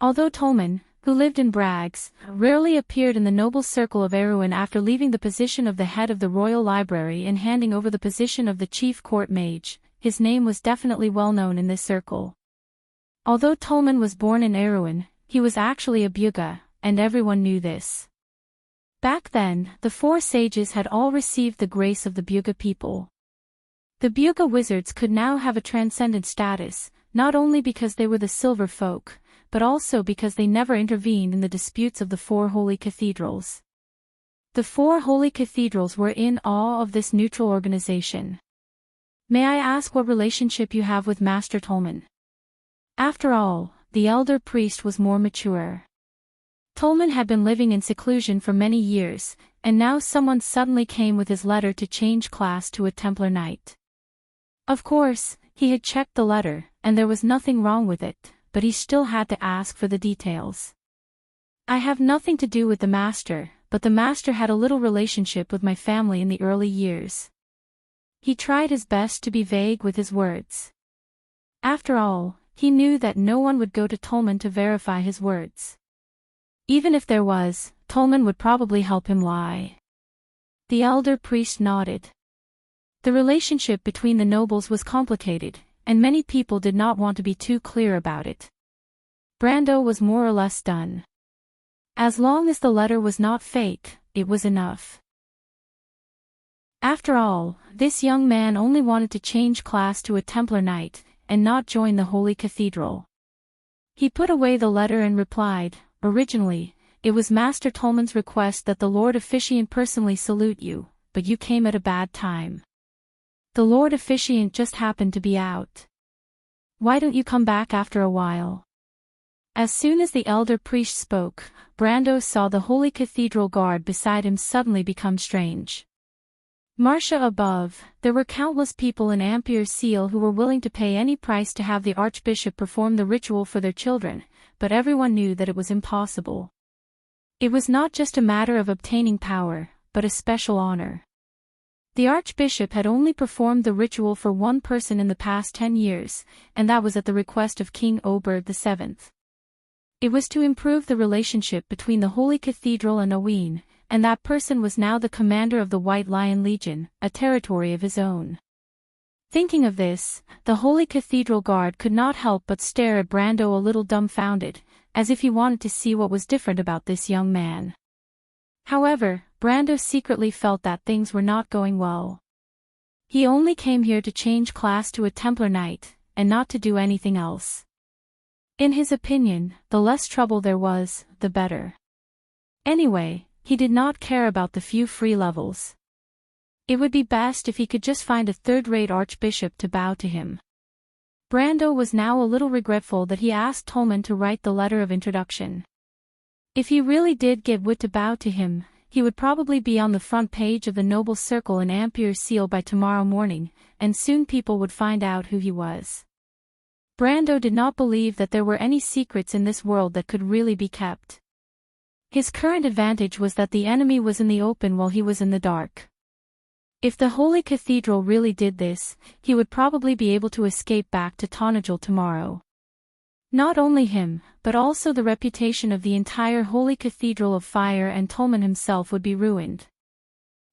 Although Tolman, who lived in Braggs, rarely appeared in the noble circle of Erewhon after leaving the position of the head of the Royal Library and handing over the position of the chief court mage, his name was definitely well known in this circle. Although Tolman was born in Erewhon, he was actually a Bugha, and everyone knew this. Back then, the four sages had all received the grace of the Bugha people. The Bugha wizards could now have a transcendent status, not only because they were the Silver Folk, but also because they never intervened in the disputes of the four holy cathedrals. The four holy cathedrals were in awe of this neutral organization. May I ask what relationship you have with Master Tolman? After all, the elder priest was more mature. Tolman had been living in seclusion for many years, and now someone suddenly came with his letter to change class to a Templar Knight. Of course, he had checked the letter, and there was nothing wrong with it, but he still had to ask for the details. I have nothing to do with the master, but the master had a little relationship with my family in the early years. He tried his best to be vague with his words. After all, he knew that no one would go to Tolman to verify his words. Even if there was, Tolman would probably help him lie. The elder priest nodded. The relationship between the nobles was complicated, and many people did not want to be too clear about it. Brando was more or less done. As long as the letter was not fake, it was enough. After all, this young man only wanted to change class to a Templar Knight, and not join the Holy Cathedral. He put away the letter and replied, "Originally, it was Master Tolman's request that the Lord Officiant personally salute you, but you came at a bad time. The Lord Officiant just happened to be out. Why don't you come back after a while?" As soon as the elder priest spoke, Brando saw the Holy Cathedral guard beside him suddenly become strange. Marcia above, there were countless people in Ampere Seal who were willing to pay any price to have the Archbishop perform the ritual for their children, but everyone knew that it was impossible. It was not just a matter of obtaining power, but a special honor. The Archbishop had only performed the ritual for one person in the past 10 years, and that was at the request of King Oberg VII. It was to improve the relationship between the Holy Cathedral and Owain, and that person was now the commander of the White Lion Legion, a territory of his own. Thinking of this, the Holy Cathedral guard could not help but stare at Brando a little dumbfounded, as if he wanted to see what was different about this young man. However, Brando secretly felt that things were not going well. He only came here to change class to a Templar Knight, and not to do anything else. In his opinion, the less trouble there was, the better. Anyway, he did not care about the few free levels. It would be best if he could just find a third-rate archbishop to bow to him. Brando was now a little regretful that he asked Tolman to write the letter of introduction. If he really did get Wood to bow to him, he would probably be on the front page of the Noble Circle in Ampere Seal by tomorrow morning, and soon people would find out who he was. Brando did not believe that there were any secrets in this world that could really be kept. His current advantage was that the enemy was in the open while he was in the dark. If the Holy Cathedral really did this, he would probably be able to escape back to Tonagel tomorrow. Not only him, but also the reputation of the entire Holy Cathedral of Fire and Tolman himself would be ruined.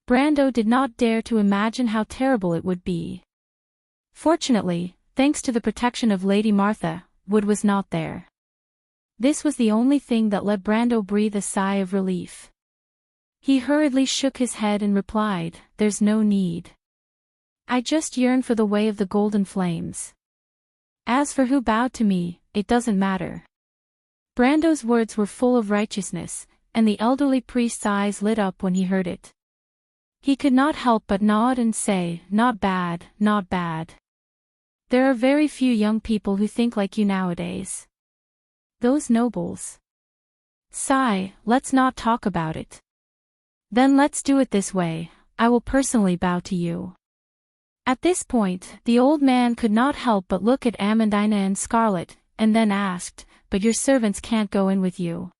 Brando did not dare to imagine how terrible it would be. Fortunately, thanks to the protection of Lady Martha, Wood was not there. This was the only thing that let Brando breathe a sigh of relief. He hurriedly shook his head and replied, "There's no need. I just yearn for the way of the golden flames. As for who bowed to me, it doesn't matter." Brando's words were full of righteousness, and the elderly priest's eyes lit up when he heard it. He could not help but nod and say, "Not bad, not bad. There are very few young people who think like you nowadays. Those nobles. Sigh, let's not talk about it. Then let's do it this way, I will personally bow to you." At this point, the old man could not help but look at Amandina and Scarlet, and then asked, "But your servants can't go in with you.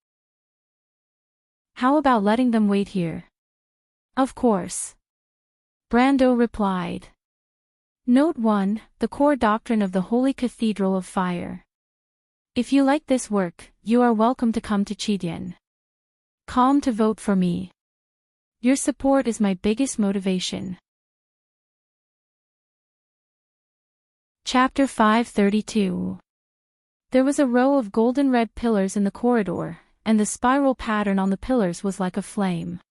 How about letting them wait here?" "Of course," Brando replied. Note 1, the core doctrine of the Holy Cathedral of Fire. If you like this work, you are welcome to come to Chidian. Calm to vote for me. Your support is my biggest motivation. Chapter 532. There was a row of golden red pillars in the corridor, and the spiral pattern on the pillars was like a flame.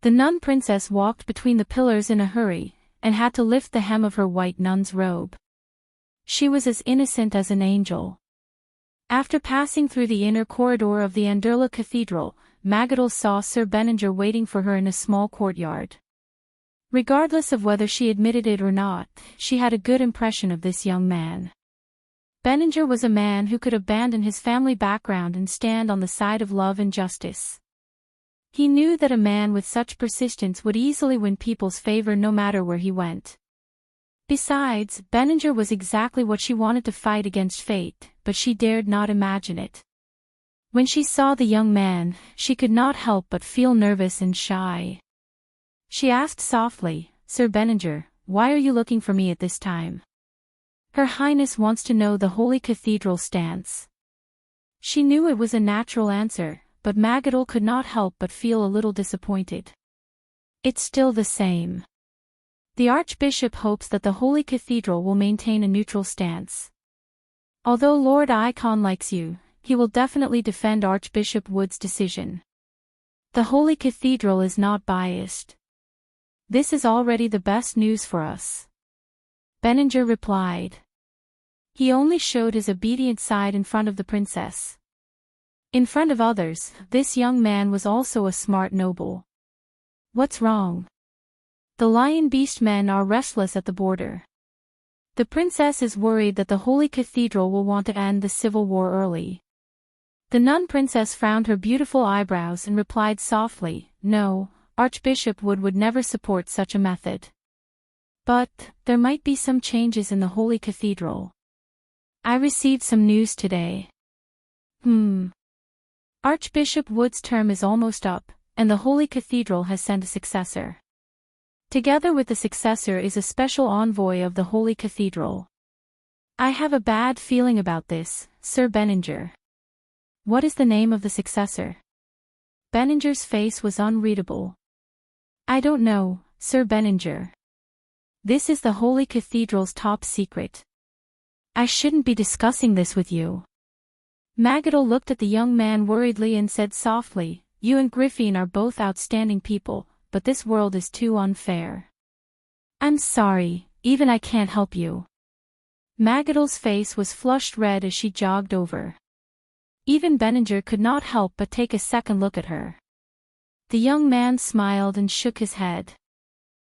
The nun princess walked between the pillars in a hurry, and had to lift the hem of her white nun's robe. She was as innocent as an angel. After passing through the inner corridor of the Anderla Cathedral, Magadal saw Sir Benninger waiting for her in a small courtyard. Regardless of whether she admitted it or not, she had a good impression of this young man. Benninger was a man who could abandon his family background and stand on the side of love and justice. He knew that a man with such persistence would easily win people's favor no matter where he went. Besides, Benninger was exactly what she wanted to fight against fate, but she dared not imagine it. When she saw the young man, she could not help but feel nervous and shy. She asked softly, "Sir Benninger, why are you looking for me at this time?" "Her Highness wants to know the Holy Cathedral stance." She knew it was a natural answer, but Magadal could not help but feel a little disappointed. "It's still the same. The Archbishop hopes that the Holy Cathedral will maintain a neutral stance. Although Lord Icon likes you, he will definitely defend Archbishop Wood's decision. The Holy Cathedral is not biased. This is already the best news for us." Benninger replied. He only showed his obedient side in front of the princess. In front of others, this young man was also a smart noble. "What's wrong?" "The lion beast men are restless at the border. The princess is worried that the Holy Cathedral will want to end the civil war early." The nun princess frowned her beautiful eyebrows and replied softly, "No, Archbishop Wood would never support such a method. But, there might be some changes in the Holy Cathedral. I received some news today." Archbishop Wood's term is almost up, and the Holy Cathedral has sent a successor. Together with the successor is a special envoy of the Holy Cathedral. I have a bad feeling about this, Sir Benninger. What is the name of the successor? Benninger's face was unreadable. I don't know, Sir Benninger. This is the Holy Cathedral's top secret. I shouldn't be discussing this with you. Magadal looked at the young man worriedly and said softly, "You and Griffin are both outstanding people, but this world is too unfair. I'm sorry, even I can't help you." Magadal's face was flushed red as she jogged over. Even Benninger could not help but take a second look at her. The young man smiled and shook his head.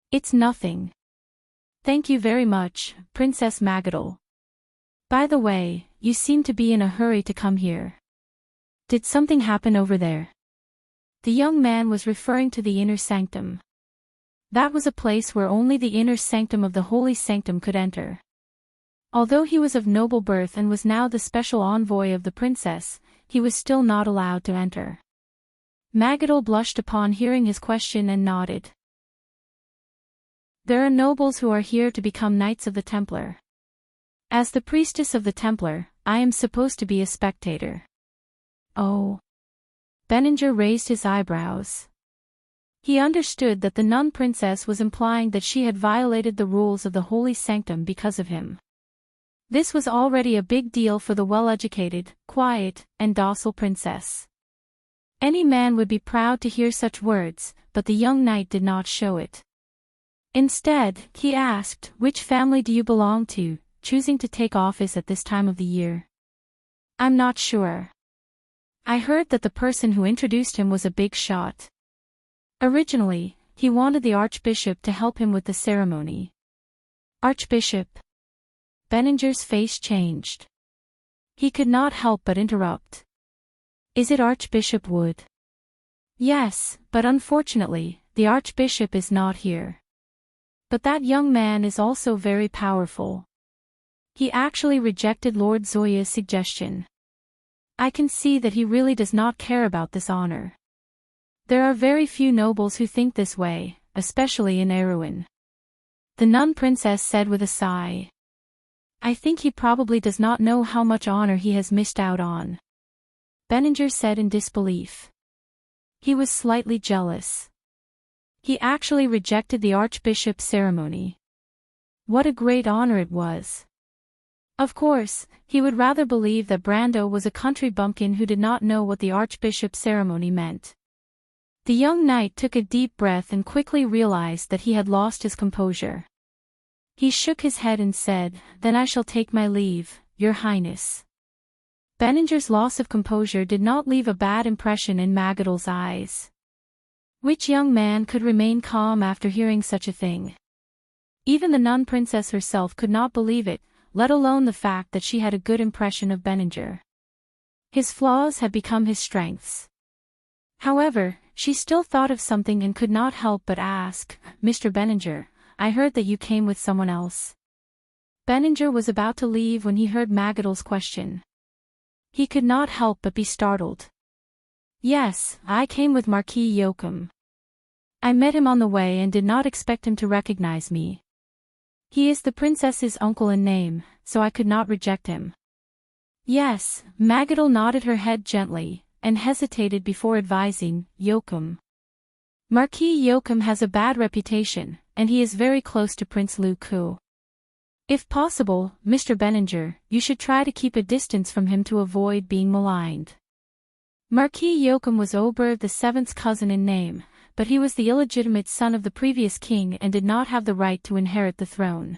"It's nothing. Thank you very much, Princess Magadal. By the way, you seem to be in a hurry to come here. Did something happen over there?" The young man was referring to the inner sanctum. That was a place where only the inner sanctum of the holy sanctum could enter. Although he was of noble birth and was now the special envoy of the princess, he was still not allowed to enter. Magadal blushed upon hearing his question and nodded. "There are nobles who are here to become Knights of the Templar. As the priestess of the Templar, I am supposed to be a spectator." "Oh." Benninger raised his eyebrows. He understood that the nun princess was implying that she had violated the rules of the holy sanctum because of him. This was already a big deal for the well-educated, quiet, and docile princess. Any man would be proud to hear such words, but the young knight did not show it. Instead, he asked, "Which family do you belong to, choosing to take office at this time of the year?" "I'm not sure. I heard that the person who introduced him was a big shot. Originally, he wanted the Archbishop to help him with the ceremony." "Archbishop?" Benninger's face changed. He could not help but interrupt. "Is it Archbishop Wood?" "Yes, but unfortunately, the Archbishop is not here. But that young man is also very powerful. He actually rejected Lord Zoya's suggestion. I can see that he really does not care about this honor. There are very few nobles who think this way, especially in Erewhon. the nun princess said with a sigh. I think he probably does not know how much honor he has missed out on. Benninger said in disbelief. He was slightly jealous. He actually rejected the archbishop's ceremony. What a great honor it was. Of course, he would rather believe that Brando was a country bumpkin who did not know what the archbishop's ceremony meant. The young knight took a deep breath and quickly realized that he had lost his composure. He shook his head and said, Then I shall take my leave, Your Highness. Benninger's loss of composure did not leave a bad impression in Magadal's eyes. Which young man could remain calm after hearing such a thing? Even the nun princess herself could not believe it, let alone the fact that she had a good impression of Benninger. His flaws had become his strengths. However, she still thought of something and could not help but ask, Mr. Benninger, I heard that you came with someone else. Benninger was about to leave when he heard Magadal's question. He could not help but be startled. Yes, I came with Marquis Joachim. I met him on the way and did not expect him to recognize me. He is the princess's uncle in name, so I could not reject him. Yes, Magadal nodded her head gently, and hesitated before advising, Joachim. Marquis Joachim has a bad reputation, and he is very close to Prince Lu Ku. If possible, Mr. Benninger, you should try to keep a distance from him to avoid being maligned. Marquis Joachim was Oberg VII's cousin in name, but he was the illegitimate son of the previous king and did not have the right to inherit the throne.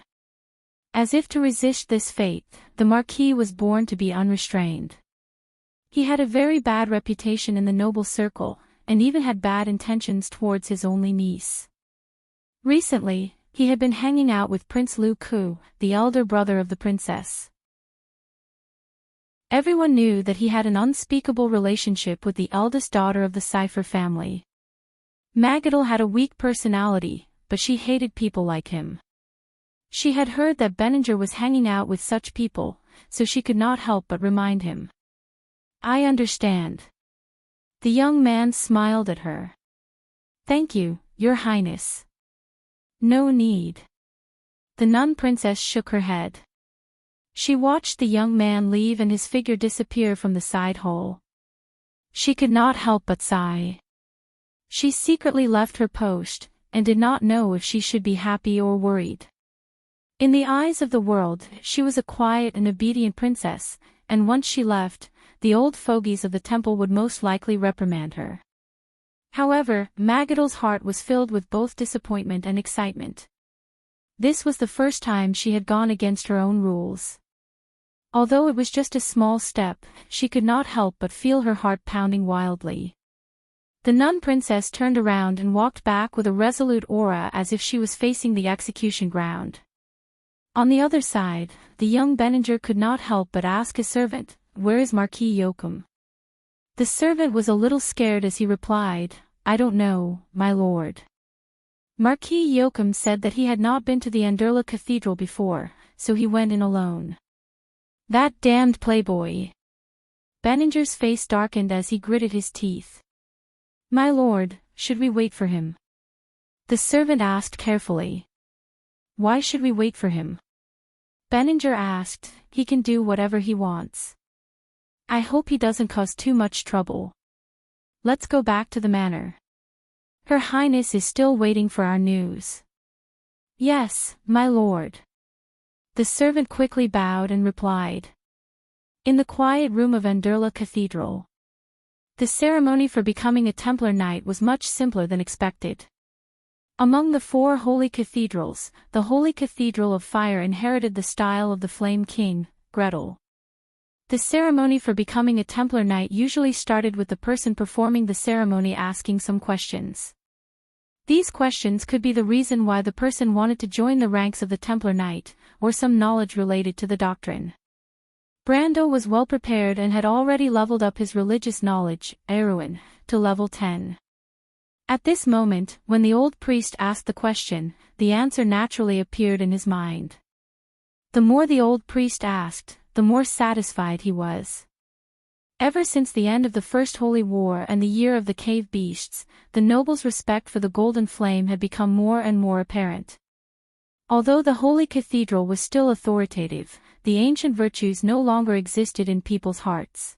As if to resist this fate, the Marquis was born to be unrestrained. He had a very bad reputation in the noble circle, and even had bad intentions towards his only niece. Recently, he had been hanging out with Prince Lu Ku, the elder brother of the princess. Everyone knew that he had an unspeakable relationship with the eldest daughter of the Cipher family. Magadal had a weak personality, but she hated people like him. She had heard that Benninger was hanging out with such people, so she could not help but remind him. I understand. The young man smiled at her. Thank you, Your Highness. No need. The nun princess shook her head. She watched the young man leave and his figure disappear from the side hole. She could not help but sigh. She secretly left her post, and did not know if she should be happy or worried. In the eyes of the world, she was a quiet and obedient princess, and once she left, the old fogies of the temple would most likely reprimand her. However, Magadal's heart was filled with both disappointment and excitement. This was the first time she had gone against her own rules. Although it was just a small step, she could not help but feel her heart pounding wildly. The nun princess turned around and walked back with a resolute aura as if she was facing the execution ground. On the other side, the young Benninger could not help but ask his servant, Where is Marquis Joachim? The servant was a little scared as he replied, I don't know, my lord. Marquis Joachim said that he had not been to the Anderla Cathedral before, so he went in alone. That damned playboy. Benninger's face darkened as he gritted his teeth. My lord, should we wait for him? The servant asked carefully. Why should we wait for him? Benninger asked, He can do whatever he wants. I hope he doesn't cause too much trouble. Let's go back to the manor. Her Highness is still waiting for our news. Yes, my lord. The servant quickly bowed and replied. In the quiet room of Anderla Cathedral. The ceremony for becoming a Templar Knight was much simpler than expected. Among the 4 holy cathedrals, the Holy Cathedral of Fire inherited the style of the Flame King, Gretel. The ceremony for becoming a Templar Knight usually started with the person performing the ceremony asking some questions. These questions could be the reason why the person wanted to join the ranks of the Templar Knight, or some knowledge related to the doctrine. Brando was well prepared and had already leveled up his religious knowledge, Erwin, to level 10. At this moment, when the old priest asked the question, the answer naturally appeared in his mind. The more the old priest asked, the more satisfied he was. Ever since the end of the First Holy War and the Year of the Cave Beasts, the nobles' respect for the Golden Flame had become more and more apparent. Although the Holy Cathedral was still authoritative, the ancient virtues no longer existed in people's hearts.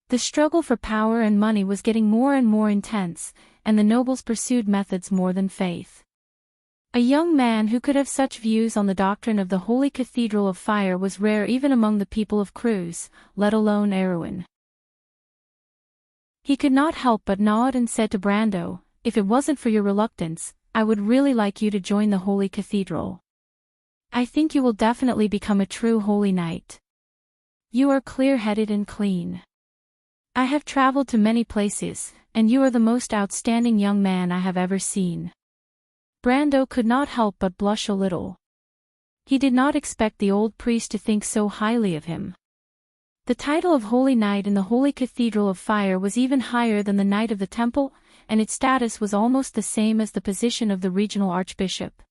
The struggle for power and money was getting more and more intense, and the nobles pursued methods more than faith. A young man who could have such views on the doctrine of the Holy Cathedral of Fire was rare even among the people of Cruz, let alone Erewhon. He could not help but nod and said to Brando, "If it wasn't for your reluctance, I would really like you to join the Holy Cathedral. I think you will definitely become a true holy knight. You are clear-headed and clean. I have traveled to many places, and you are the most outstanding young man I have ever seen." Brando could not help but blush a little. He did not expect the old priest to think so highly of him. The title of Holy Knight in the Holy Cathedral of Fire was even higher than the Knight of the Temple, and its status was almost the same as the position of the regional archbishop.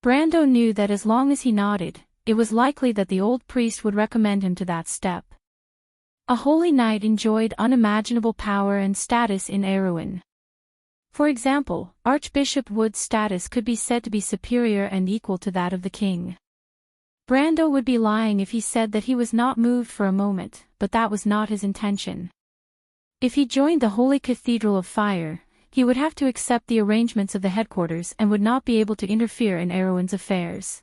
Brando knew that as long as he nodded, it was likely that the old priest would recommend him to that step. A holy knight enjoyed unimaginable power and status in Erewhon. For example, Archbishop Wood's status could be said to be superior and equal to that of the king. Brando would be lying if he said that he was not moved for a moment, but that was not his intention. If he joined the Holy Cathedral of Fire, he would have to accept the arrangements of the headquarters and would not be able to interfere in Erewhon's affairs.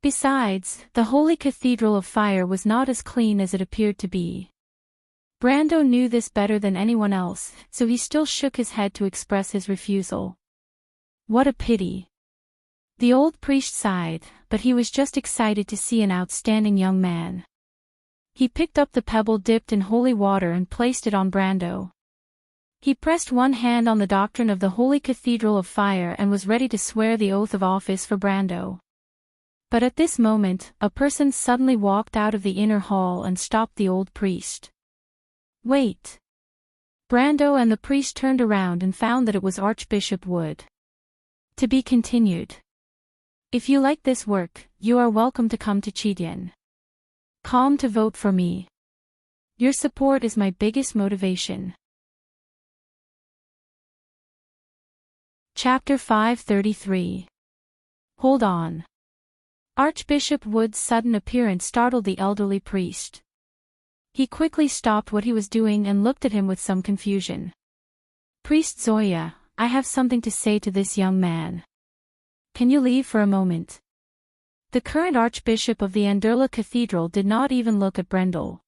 Besides, the Holy Cathedral of Fire was not as clean as it appeared to be. Brando knew this better than anyone else, so he still shook his head to express his refusal. What a pity. The old priest sighed, but he was just excited to see an outstanding young man. He picked up the pebble dipped in holy water and placed it on Brando. He pressed one hand on the doctrine of the Holy Cathedral of Fire and was ready to swear the oath of office for Brando. But at this moment, a person suddenly walked out of the inner hall and stopped the old priest. Wait. Brando and the priest turned around and found that it was Archbishop Wood. To be continued. If you like this work, you are welcome to come to Chidien. Come to vote for me. Your support is my biggest motivation. Chapter 533. Hold on. Archbishop Wood's sudden appearance startled the elderly priest. He quickly stopped what he was doing and looked at him with some confusion. Priest Zoya, I have something to say to this young man. Can you leave for a moment? The current archbishop of the Anderla Cathedral did not even look at Brendel.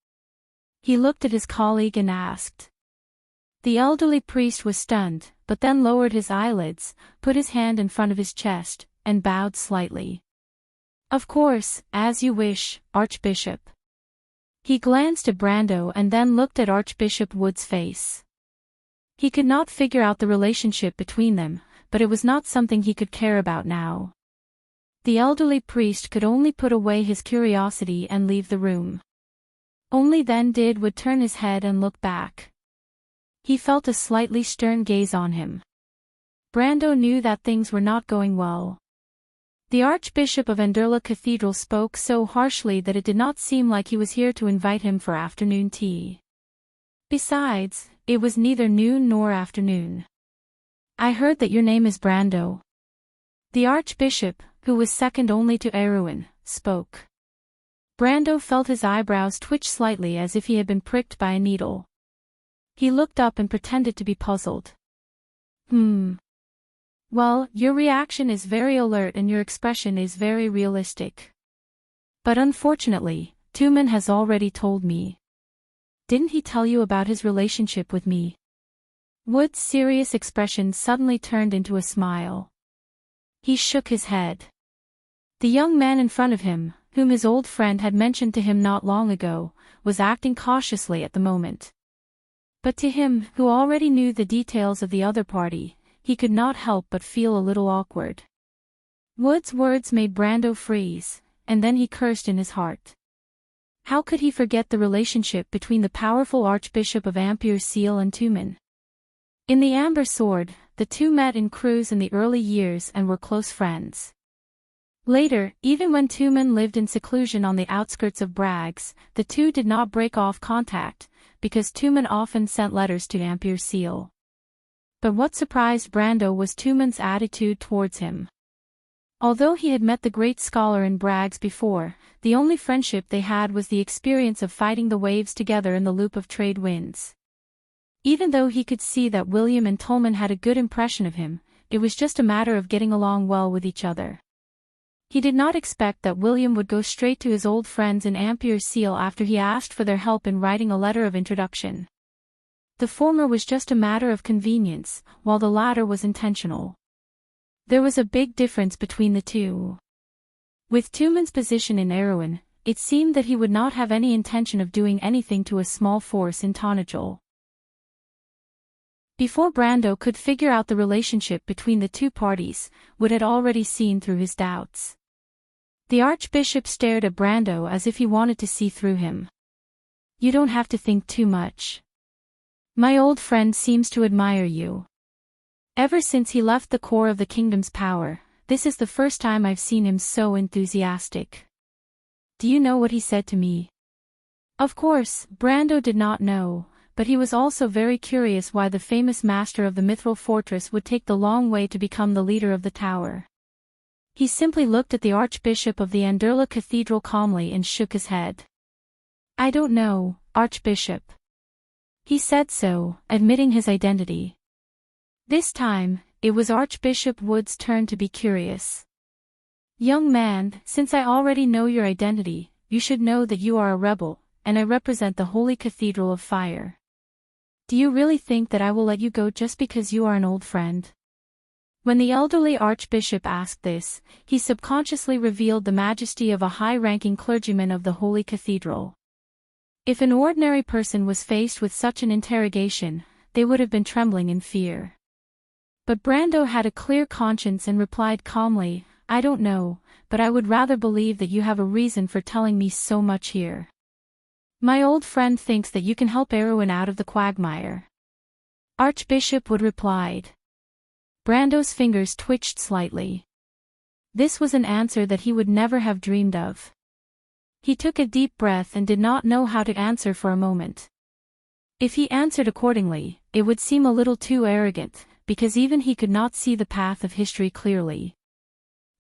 He looked at his colleague and asked. The elderly priest was stunned, but then lowered his eyelids, put his hand in front of his chest, and bowed slightly. Of course, as you wish, Archbishop. He glanced at Brando and then looked at Archbishop Wood's face. He could not figure out the relationship between them, but it was not something he could care about now. The elderly priest could only put away his curiosity and leave the room. Only then did Wood turn his head and look back. He felt a slightly stern gaze on him. Brando knew that things were not going well. The Archbishop of Anderla Cathedral spoke so harshly that it did not seem like he was here to invite him for afternoon tea. Besides, it was neither noon nor afternoon. I heard that your name is Brando. The Archbishop, who was second only to Erewhon, spoke. Brando felt his eyebrows twitch slightly as if he had been pricked by a needle. He looked up and pretended to be puzzled. Well, your reaction is very alert and your expression is very realistic. But unfortunately, Tumen has already told me. Didn't he tell you about his relationship with me? Wood's serious expression suddenly turned into a smile. He shook his head. The young man in front of him, whom his old friend had mentioned to him not long ago, was acting cautiously at the moment. But to him, who already knew the details of the other party, he could not help but feel a little awkward. Wood's words made Brando freeze, and then he cursed in his heart. How could he forget the relationship between the powerful Archbishop of Ampere-Seal and Tumen? In the Amber Sword, the two met in Cruz in the early years and were close friends. Later, even when Tumen lived in seclusion on the outskirts of Brags, the two did not break off contact, because Tumen often sent letters to Ampere-Seal. But what surprised Brando was Tumen's attitude towards him. Although he had met the great scholar in Brags before, the only friendship they had was the experience of fighting the waves together in the loop of trade winds. Even though he could see that William and Tolman had a good impression of him, it was just a matter of getting along well with each other. He did not expect that William would go straight to his old friends in Ampere Seal after he asked for their help in writing a letter of introduction. The former was just a matter of convenience, while the latter was intentional. There was a big difference between the two. With Tuman's position in Erewhon, it seemed that he would not have any intention of doing anything to a small force in Tonajol. Before Brando could figure out the relationship between the two parties, Wood had already seen through his doubts. The Archbishop stared at Brando as if he wanted to see through him. "You don't have to think too much. My old friend seems to admire you. Ever since he left the core of the kingdom's power, this is the first time I've seen him so enthusiastic. Do you know what he said to me?" Of course, Brando did not know, but he was also very curious why the famous master of the Mithril Fortress would take the long way to become the leader of the tower. He simply looked at the Archbishop of the Anderla Cathedral calmly and shook his head. "I don't know, Archbishop." He said so, admitting his identity. This time, it was Archbishop Wood's turn to be curious. "Young man, since I already know your identity, you should know that you are a rebel, and I represent the Holy Cathedral of Fire. Do you really think that I will let you go just because you are an old friend?" When the elderly archbishop asked this, he subconsciously revealed the majesty of a high-ranking clergyman of the Holy Cathedral. If an ordinary person was faced with such an interrogation, they would have been trembling in fear. But Brando had a clear conscience and replied calmly, "I don't know, but I would rather believe that you have a reason for telling me so much here. My old friend thinks that you can help Erewhon out of the quagmire." Archbishop Wood replied. Brando's fingers twitched slightly. This was an answer that he would never have dreamed of. He took a deep breath and did not know how to answer for a moment. If he answered accordingly, it would seem a little too arrogant, because even he could not see the path of history clearly.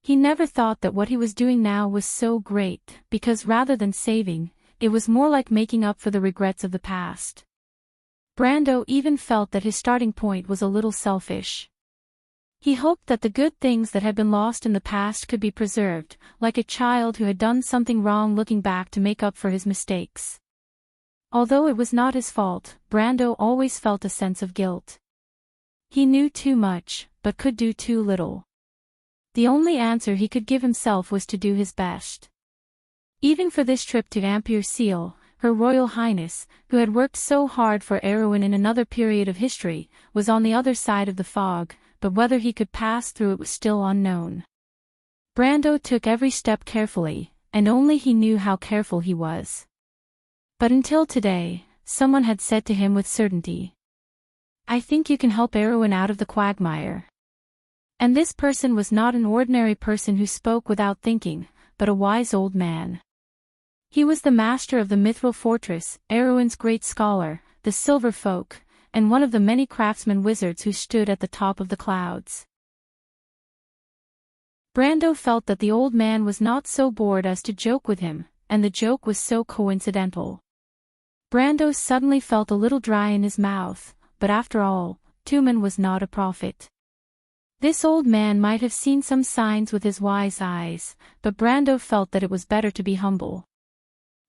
He never thought that what he was doing now was so great, because rather than saving, it was more like making up for the regrets of the past. Brando even felt that his starting point was a little selfish. He hoped that the good things that had been lost in the past could be preserved, like a child who had done something wrong looking back to make up for his mistakes. Although it was not his fault, Brando always felt a sense of guilt. He knew too much, but could do too little. The only answer he could give himself was to do his best. Even for this trip to Ampere Seal, Her Royal Highness, who had worked so hard for Erewhon in another period of history, was on the other side of the fog, but whether he could pass through it was still unknown. Brando took every step carefully, and only he knew how careful he was. But until today, someone had said to him with certainty, "I think you can help Erewhon out of the quagmire." And this person was not an ordinary person who spoke without thinking, but a wise old man. He was the master of the Mithril Fortress, Erewhon's great scholar, the Silver Folk, and one of the many craftsmen wizards who stood at the top of the clouds. Brando felt that the old man was not so bored as to joke with him, and the joke was so coincidental. Brando suddenly felt a little dry in his mouth, but after all, Tuman was not a prophet. This old man might have seen some signs with his wise eyes, but Brando felt that it was better to be humble.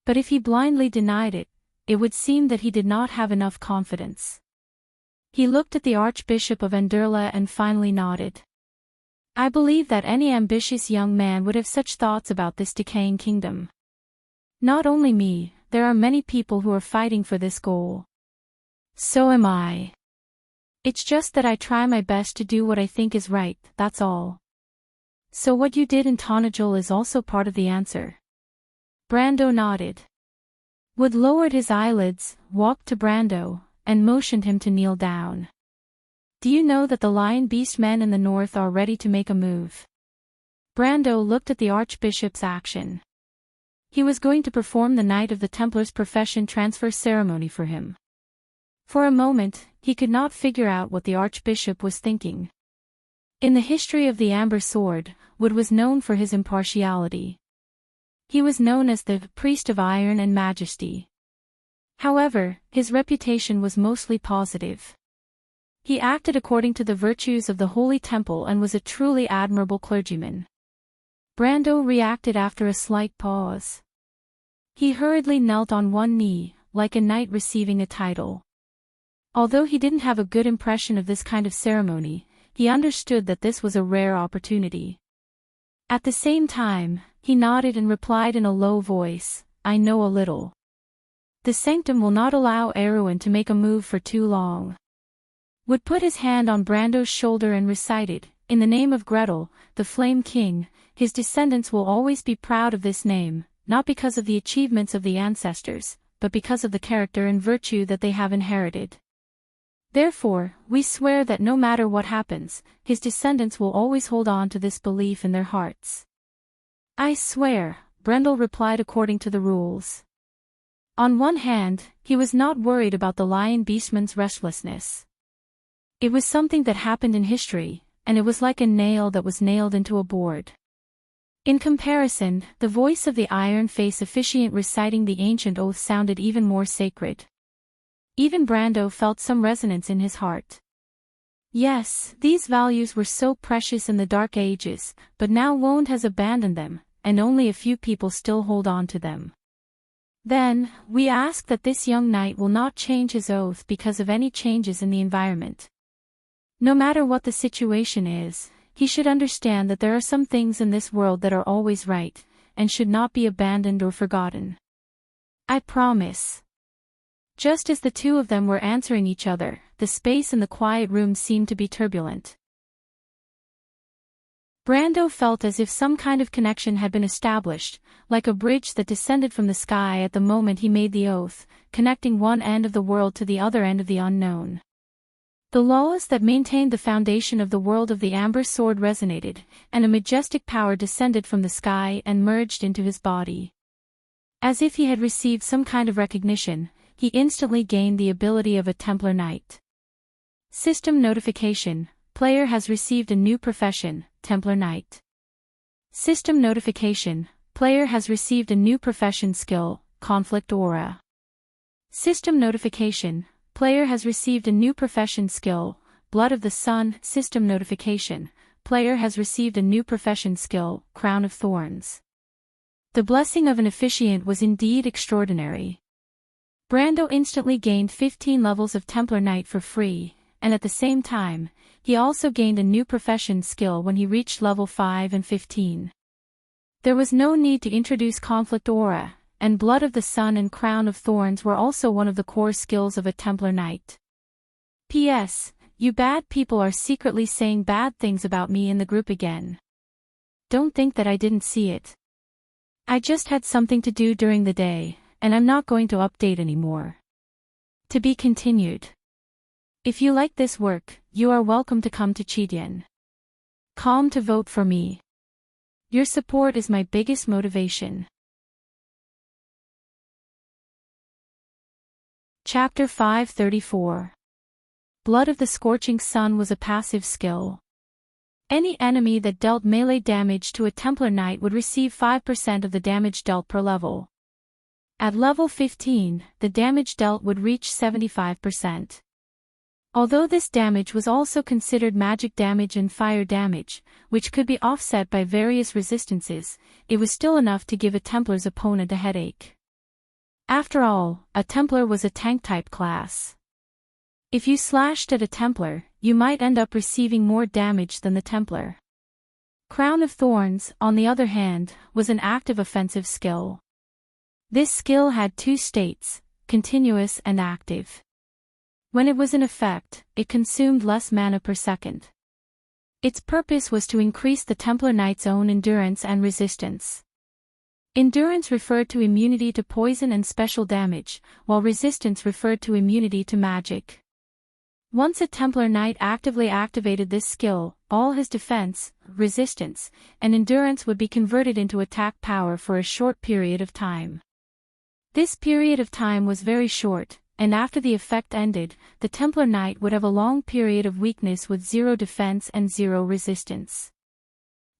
But if he blindly denied it, it would seem that he did not have enough confidence. He looked at the Archbishop of Anderla and finally nodded. "I believe that any ambitious young man would have such thoughts about this decaying kingdom. Not only me, there are many people who are fighting for this goal. So am I. It's just that I try my best to do what I think is right, that's all." "So what you did in Tonajol is also part of the answer?" Brando nodded. Wood lowered his eyelids, walked to Brando, and motioned him to kneel down. "Do you know that the Lion Beast men in the north are ready to make a move?" Brando looked at the Archbishop's action. He was going to perform the Knight of the Templar's profession transfer ceremony for him. For a moment, he could not figure out what the Archbishop was thinking. In the history of the Amber Sword, Wood was known for his impartiality. He was known as the Priest of Iron and Majesty. However, his reputation was mostly positive. He acted according to the virtues of the Holy Temple and was a truly admirable clergyman. Brando reacted after a slight pause. He hurriedly knelt on one knee, like a knight receiving a title. Although he didn't have a good impression of this kind of ceremony, he understood that this was a rare opportunity. At the same time, he nodded and replied in a low voice, "I know a little. The sanctum will not allow Erwin to make a move for too long." Wood put his hand on Brando's shoulder and recited, "In the name of Gretel, the Flame King, his descendants will always be proud of this name, not because of the achievements of the ancestors, but because of the character and virtue that they have inherited. Therefore, we swear that no matter what happens, his descendants will always hold on to this belief in their hearts." "I swear," Brendel replied according to the rules. On one hand, he was not worried about the lion beastman's restlessness. It was something that happened in history, and it was like a nail that was nailed into a board. In comparison, the voice of the Iron Face officiant reciting the ancient oath sounded even more sacred. Even Brando felt some resonance in his heart. Yes, these values were so precious in the Dark Ages, but now Wond has abandoned them, and only a few people still hold on to them. Then, we ask that this young knight will not change his oath because of any changes in the environment. No matter what the situation is, he should understand that there are some things in this world that are always right, and should not be abandoned or forgotten. "I promise." Just as the two of them were answering each other, the space in the quiet room seemed to be turbulent. Brando felt as if some kind of connection had been established, like a bridge that descended from the sky at the moment he made the oath, connecting one end of the world to the other end of the unknown. The laws that maintained the foundation of the world of the Amber Sword resonated, and a majestic power descended from the sky and merged into his body. As if he had received some kind of recognition, he instantly gained the ability of a Templar Knight. System notification: player has received a new profession, Templar Knight. System notification: player has received a new profession skill, Conflict Aura. System notification: player has received a new profession skill, Blood of the Sun. System notification: player has received a new profession skill, Crown of Thorns. The blessing of an officiant was indeed extraordinary. Brando instantly gained 15 levels of Templar Knight for free, and at the same time, he also gained a new profession skill when he reached level 5 and 15. There was no need to introduce Conflict Aura, and Blood of the Sun and Crown of Thorns were also one of the core skills of a Templar Knight. P.S. You bad people are secretly saying bad things about me in the group again. Don't think that I didn't see it. I just had something to do during the day, and I'm not going to update anymore. To be continued. If you like this work, you are welcome to come to Chidien.com to vote for me. Your support is my biggest motivation. Chapter 534. Blood of the Scorching Sun was a passive skill. Any enemy that dealt melee damage to a Templar Knight would receive 5% of the damage dealt per level. At level 15, the damage dealt would reach 75%. Although this damage was also considered magic damage and fire damage, which could be offset by various resistances, it was still enough to give a Templar's opponent a headache. After all, a Templar was a tank-type class. If you slashed at a Templar, you might end up receiving more damage than the Templar. Crown of Thorns, on the other hand, was an active offensive skill. This skill had two states, continuous and active. When it was in effect, it consumed less mana per second. Its purpose was to increase the Templar Knight's own endurance and resistance. Endurance referred to immunity to poison and special damage, while resistance referred to immunity to magic. Once a Templar Knight actively activated this skill, all his defense, resistance, and endurance would be converted into attack power for a short period of time. This period of time was very short, and after the effect ended, the Templar Knight would have a long period of weakness with 0 defense and 0 resistance.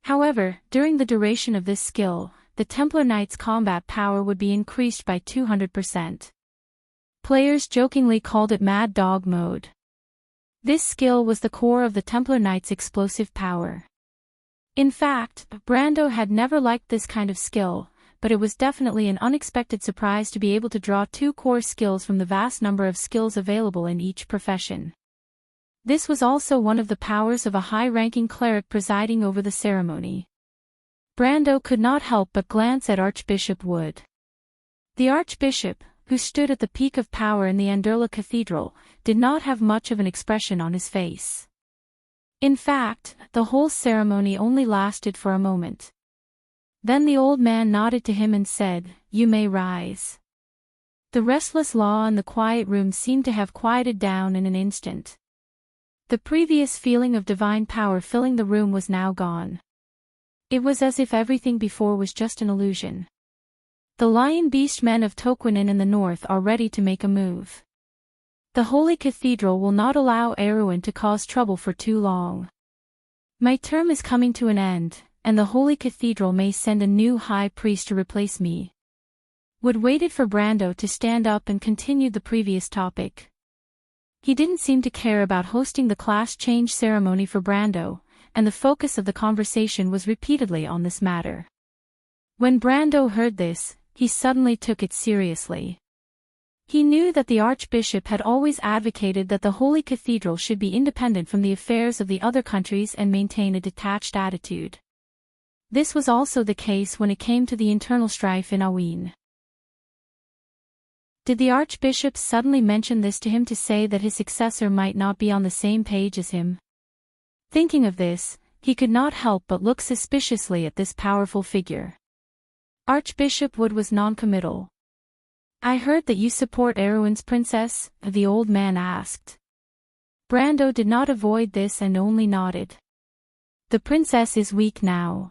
However, during the duration of this skill, the Templar Knight's combat power would be increased by 200%. Players jokingly called it Mad Dog Mode. This skill was the core of the Templar Knight's explosive power. In fact, Brando had never liked this kind of skill, but it was definitely an unexpected surprise to be able to draw 2 core skills from the vast number of skills available in each profession. This was also one of the powers of a high-ranking cleric presiding over the ceremony. Brando could not help but glance at Archbishop Wood. The Archbishop, who stood at the peak of power in the Anderla Cathedral, did not have much of an expression on his face. In fact, the whole ceremony only lasted for a moment. Then the old man nodded to him and said, "You may rise." The restless law in the quiet room seemed to have quieted down in an instant. The previous feeling of divine power filling the room was now gone. It was as if everything before was just an illusion. The lion beast men of Toquinen in the north are ready to make a move. The Holy Cathedral will not allow Erewhon to cause trouble for too long. My term is coming to an end, and the Holy Cathedral may send a new high priest to replace me. Wood waited for Brando to stand up and continued the previous topic. He didn't seem to care about hosting the class change ceremony for Brando, and the focus of the conversation was repeatedly on this matter. When Brando heard this, he suddenly took it seriously. He knew that the Archbishop had always advocated that the Holy Cathedral should be independent from the affairs of the other countries and maintain a detached attitude. This was also the case when it came to the internal strife in Aween. Did the Archbishop suddenly mention this to him to say that his successor might not be on the same page as him? Thinking of this, he could not help but look suspiciously at this powerful figure. Archbishop Wood was non-committal. "I heard that you support Erewhon's princess?" the old man asked. Brando did not avoid this and only nodded. "The princess is weak now.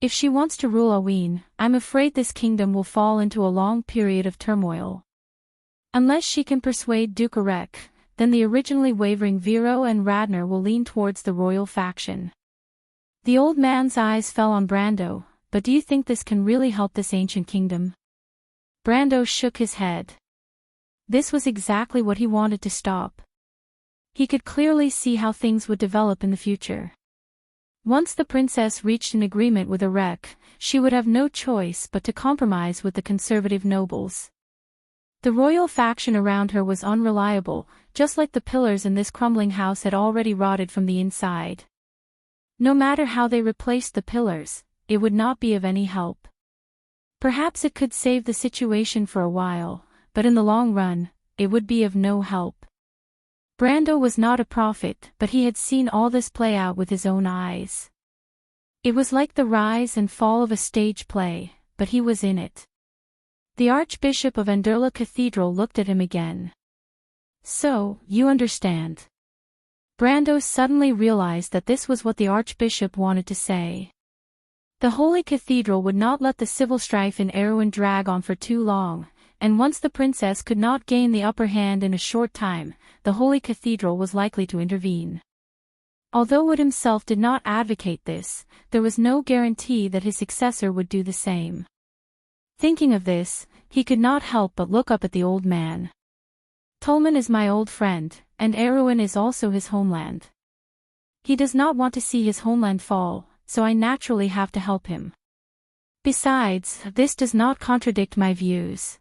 If she wants to rule Aween, I'm afraid this kingdom will fall into a long period of turmoil. Unless she can persuade Duke Arek, then the originally wavering Vero and Radner will lean towards the royal faction." The old man's eyes fell on Brando. "But do you think this can really help this ancient kingdom?" Brando shook his head. This was exactly what he wanted to stop. He could clearly see how things would develop in the future. Once the princess reached an agreement with Arek, she would have no choice but to compromise with the conservative nobles. The royal faction around her was unreliable, just like the pillars in this crumbling house had already rotted from the inside. No matter how they replaced the pillars, it would not be of any help. Perhaps it could save the situation for a while, but in the long run, it would be of no help. Brando was not a prophet, but he had seen all this play out with his own eyes. It was like the rise and fall of a stage play, but he was in it. The Archbishop of Anderla Cathedral looked at him again. "So, you understand." Brando suddenly realized that this was what the Archbishop wanted to say. The Holy Cathedral would not let the civil strife in Erewhon drag on for too long, and once the princess could not gain the upper hand in a short time, the Holy Cathedral was likely to intervene. Although Wood himself did not advocate this, there was no guarantee that his successor would do the same. Thinking of this, he could not help but look up at the old man. "Tolman is my old friend, and Erewhon is also his homeland. He does not want to see his homeland fall, so I naturally have to help him. Besides, this does not contradict my views.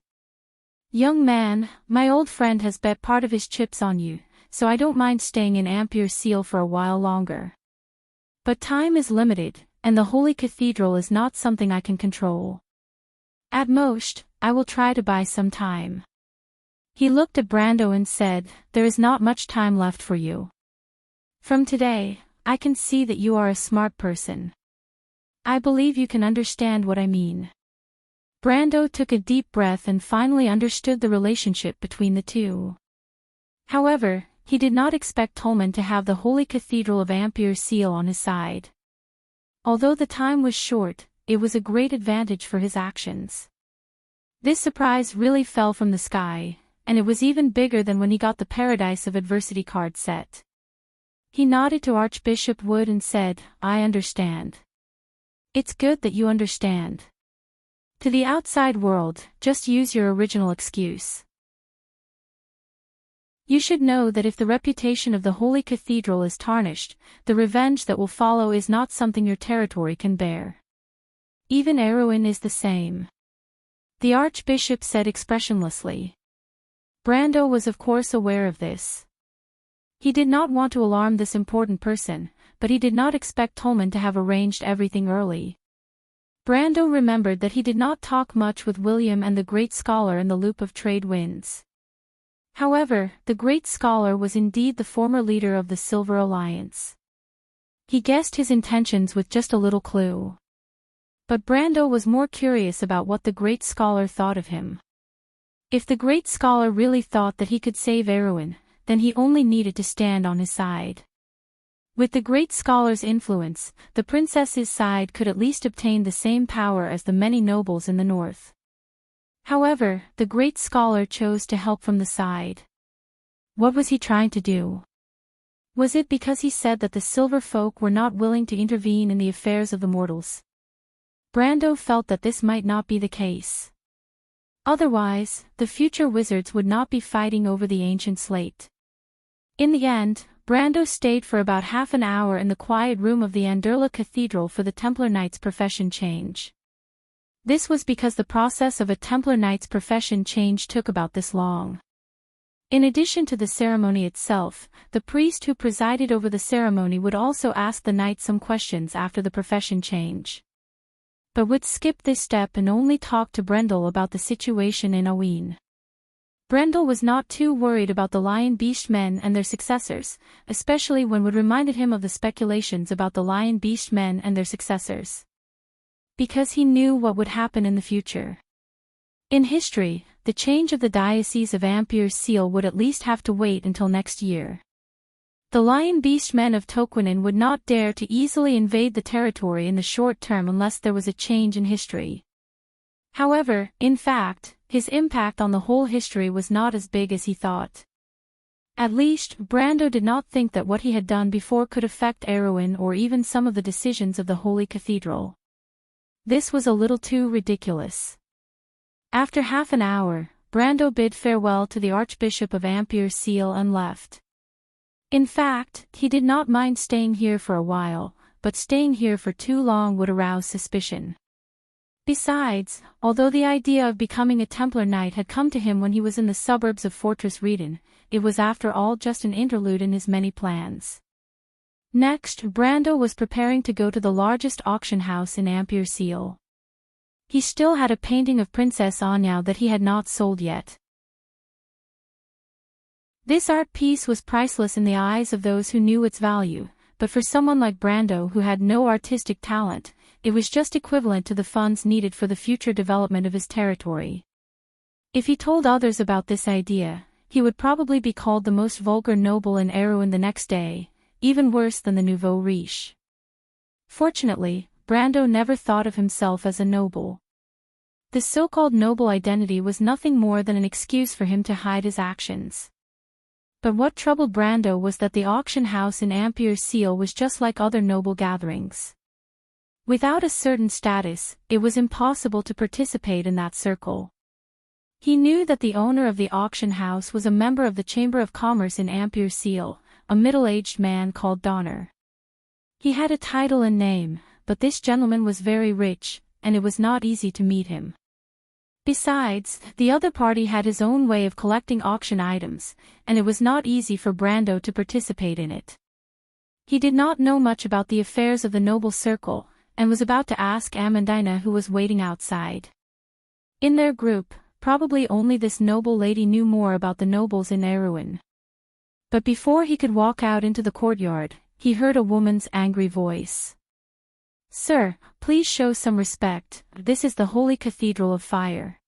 Young man, my old friend has bet part of his chips on you, so I don't mind staying in Ampere Seal for a while longer. But time is limited, and the Holy Cathedral is not something I can control. At most, I will try to buy some time." He looked at Brando and said, "There is not much time left for you. From today, I can see that you are a smart person. I believe you can understand what I mean." Brando took a deep breath and finally understood the relationship between the two. However, he did not expect Tolman to have the Holy Cathedral of Ampere Seal on his side. Although the time was short, it was a great advantage for his actions. This surprise really fell from the sky, and it was even bigger than when he got the Paradise of Adversity card set. He nodded to Archbishop Wood and said, "I understand." "It's good that you understand. To the outside world, just use your original excuse. You should know that if the reputation of the Holy Cathedral is tarnished, the revenge that will follow is not something your territory can bear. Even Erwin is the same," the Archbishop said expressionlessly. Brando was of course aware of this. He did not want to alarm this important person, but he did not expect Tolman to have arranged everything early. Brando remembered that he did not talk much with William and the great scholar in the loop of trade winds. However, the great scholar was indeed the former leader of the Silver Alliance. He guessed his intentions with just a little clue. But Brando was more curious about what the great scholar thought of him. If the great scholar really thought that he could save Erwin, then he only needed to stand on his side. With the great scholar's influence, the princess's side could at least obtain the same power as the many nobles in the north. However, the great scholar chose to help from the side. What was he trying to do? Was it because he said that the silver folk were not willing to intervene in the affairs of the mortals? Brando felt that this might not be the case. Otherwise, the future wizards would not be fighting over the ancient slate. In the end, Brando stayed for about half an hour in the quiet room of the Anderla Cathedral for the Templar Knight's profession change. This was because the process of a Templar Knight's profession change took about this long. In addition to the ceremony itself, the priest who presided over the ceremony would also ask the knight some questions after the profession change. But would skip this step and only talk to Brendel about the situation in Awen. Brendel was not too worried about the Lion Beast men and their successors, especially when Wood reminded him of the speculations about the Lion Beast men and their successors. Because he knew what would happen in the future. In history, the change of the Diocese of Ampier's seal would at least have to wait until next year. The Lion Beast men of Toquinen would not dare to easily invade the territory in the short term unless there was a change in history. However, in fact, his impact on the whole history was not as big as he thought. At least, Brando did not think that what he had done before could affect Erwin or even some of the decisions of the Holy Cathedral. This was a little too ridiculous. After half an hour, Brando bid farewell to the Archbishop of Ampier's seal and left. In fact, he did not mind staying here for a while, but staying here for too long would arouse suspicion. Besides, although the idea of becoming a Templar Knight had come to him when he was in the suburbs of Fortress Reden, it was after all just an interlude in his many plans. Next, Brando was preparing to go to the largest auction house in Ampere Seal. He still had a painting of Princess Anya that he had not sold yet. This art piece was priceless in the eyes of those who knew its value, but for someone like Brando who had no artistic talent, it was just equivalent to the funds needed for the future development of his territory. If he told others about this idea, he would probably be called the most vulgar noble in Erwin the next day, even worse than the nouveau riche. Fortunately, Brando never thought of himself as a noble. The so-called noble identity was nothing more than an excuse for him to hide his actions. But what troubled Brando was that the auction house in Ampere Seal was just like other noble gatherings. Without a certain status, it was impossible to participate in that circle. He knew that the owner of the auction house was a member of the Chamber of Commerce in Ampere Seal, a middle-aged man called Donner. He had a title and name, but this gentleman was very rich, and it was not easy to meet him. Besides, the other party had his own way of collecting auction items, and it was not easy for Brando to participate in it. He did not know much about the affairs of the noble circle, and was about to ask Amandina who was waiting outside. In their group, probably only this noble lady knew more about the nobles in Erwin. But before he could walk out into the courtyard, he heard a woman's angry voice. "Sir, please show some respect, this is the Holy Cathedral of Fire."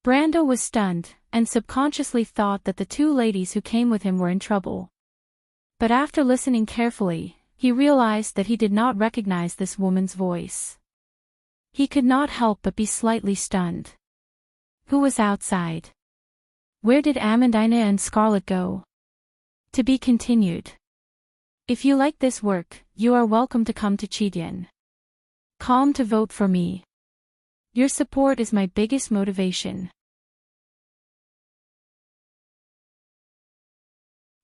Brando was stunned, and subconsciously thought that the two ladies who came with him were in trouble. But after listening carefully, he realized that he did not recognize this woman's voice. He could not help but be slightly stunned. Who was outside? Where did Amandina and Scarlet go? To be continued. If you like this work, you are welcome to come to Chidian. Calm to vote for me. Your support is my biggest motivation.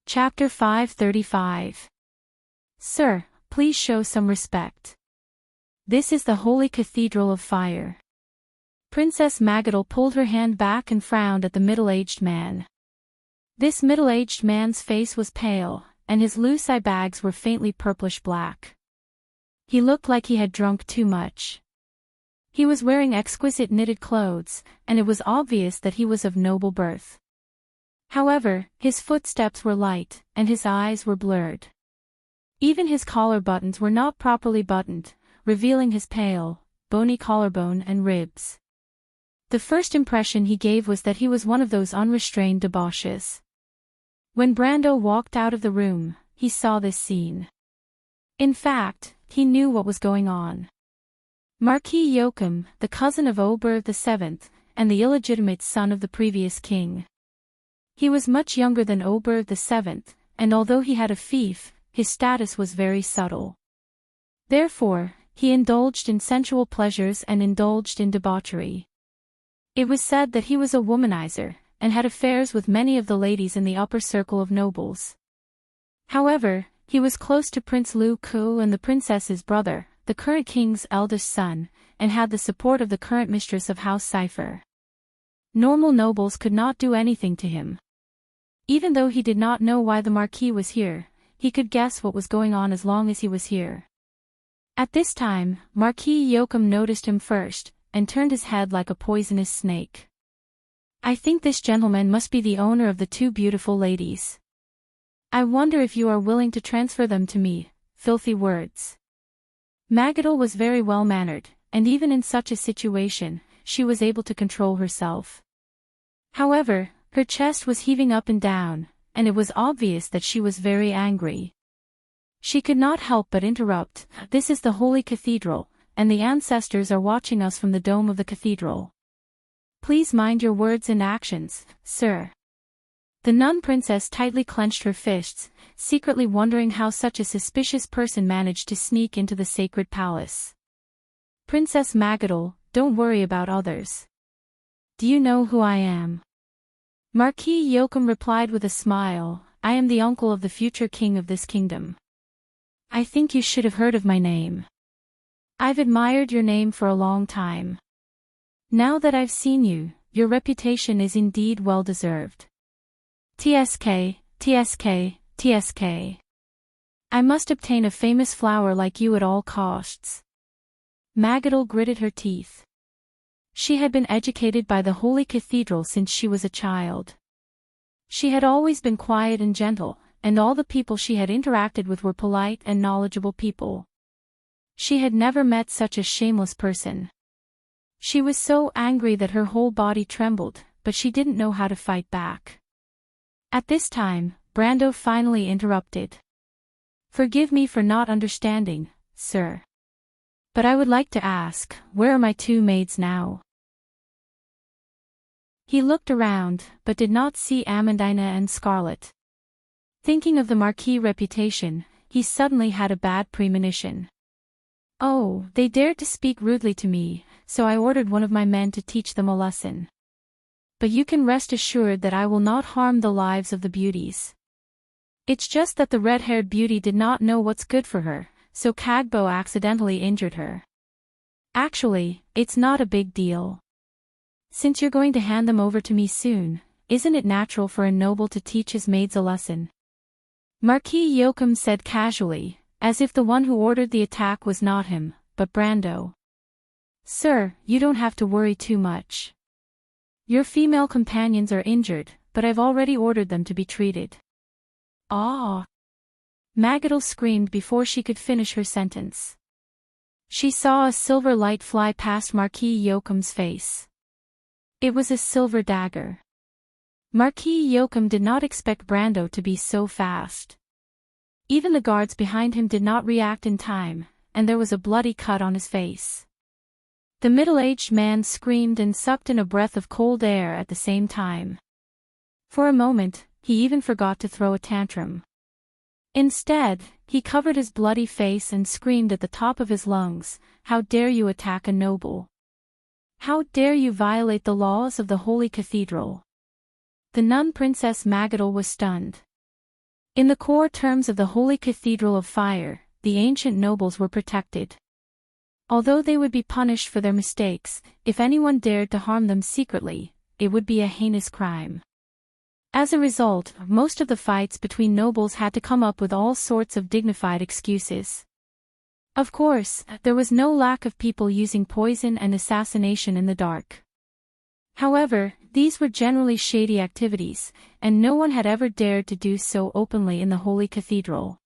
Chapter 535. Sir, please show some respect. This is the Holy Cathedral of Fire. Princess Magadal pulled her hand back and frowned at the middle-aged man. This middle-aged man's face was pale, and his loose eye bags were faintly purplish-black. He looked like he had drunk too much. He was wearing exquisite knitted clothes, and it was obvious that he was of noble birth. However, his footsteps were light, and his eyes were blurred. Even his collar buttons were not properly buttoned, revealing his pale, bony collarbone and ribs. The first impression he gave was that he was one of those unrestrained debauches. When Brando walked out of the room, he saw this scene. In fact, he knew what was going on. Marquis Joachim, the cousin of Oberth VII, and the illegitimate son of the previous king. He was much younger than Oberth VII, and although he had a fief, his status was very subtle. Therefore, he indulged in sensual pleasures and indulged in debauchery. It was said that he was a womanizer, and had affairs with many of the ladies in the upper circle of nobles. However, he was close to Prince Lu Ku and the princess's brother, the current king's eldest son, and had the support of the current mistress of House Cipher. Normal nobles could not do anything to him. Even though he did not know why the Marquis was here, he could guess what was going on as long as he was here. At this time, Marquis Joachim noticed him first, and turned his head like a poisonous snake. I think this gentleman must be the owner of the two beautiful ladies. I wonder if you are willing to transfer them to me, filthy words. Magadal was very well-mannered, and even in such a situation, she was able to control herself. However, her chest was heaving up and down, and it was obvious that she was very angry. She could not help but interrupt, "This is the Holy Cathedral, and the ancestors are watching us from the dome of the cathedral. Please mind your words and actions, sir." The nun princess tightly clenched her fists, secretly wondering how such a suspicious person managed to sneak into the sacred palace. "Princess Magadal, don't worry about others. Do you know who I am?" Marquis Joachim replied with a smile, "I am the uncle of the future king of this kingdom. I think you should have heard of my name. I've admired your name for a long time. Now that I've seen you, your reputation is indeed well-deserved. TSK, TSK, TSK. I must obtain a famous flower like you at all costs." Magadal gritted her teeth. She had been educated by the Holy Cathedral since she was a child. She had always been quiet and gentle, and all the people she had interacted with were polite and knowledgeable people. She had never met such a shameless person. She was so angry that her whole body trembled, but she didn't know how to fight back. At this time, Brando finally interrupted. "Forgive me for not understanding, sir. But I would like to ask, where are my two maids now?" He looked around, but did not see Amandina and Scarlet. Thinking of the Marquis' reputation, he suddenly had a bad premonition. "Oh, they dared to speak rudely to me, so I ordered one of my men to teach them a lesson. But you can rest assured that I will not harm the lives of the beauties. It's just that the red-haired beauty did not know what's good for her, so Kagbo accidentally injured her. Actually, it's not a big deal. Since you're going to hand them over to me soon, isn't it natural for a noble to teach his maids a lesson?" Marquis Joachim said casually, as if the one who ordered the attack was not him, but Brando. "Sir, you don't have to worry too much. Your female companions are injured, but I've already ordered them to be treated." "Ah!" Magadal screamed before she could finish her sentence. She saw a silver light fly past Marquis Joachim's face. It was a silver dagger. Marquis Joachim did not expect Brando to be so fast. Even the guards behind him did not react in time, and there was a bloody cut on his face. The middle-aged man screamed and sucked in a breath of cold air at the same time. For a moment, he even forgot to throw a tantrum. Instead, he covered his bloody face and screamed at the top of his lungs, "How dare you attack a noble? How dare you violate the laws of the Holy Cathedral?" The nun Princess Magadal was stunned. In the core terms of the Holy Cathedral of Fire, the ancient nobles were protected. Although they would be punished for their mistakes, if anyone dared to harm them secretly, it would be a heinous crime. As a result, most of the fights between nobles had to come up with all sorts of dignified excuses. Of course, there was no lack of people using poison and assassination in the dark. However, these were generally shady activities, and no one had ever dared to do so openly in the Holy Cathedral.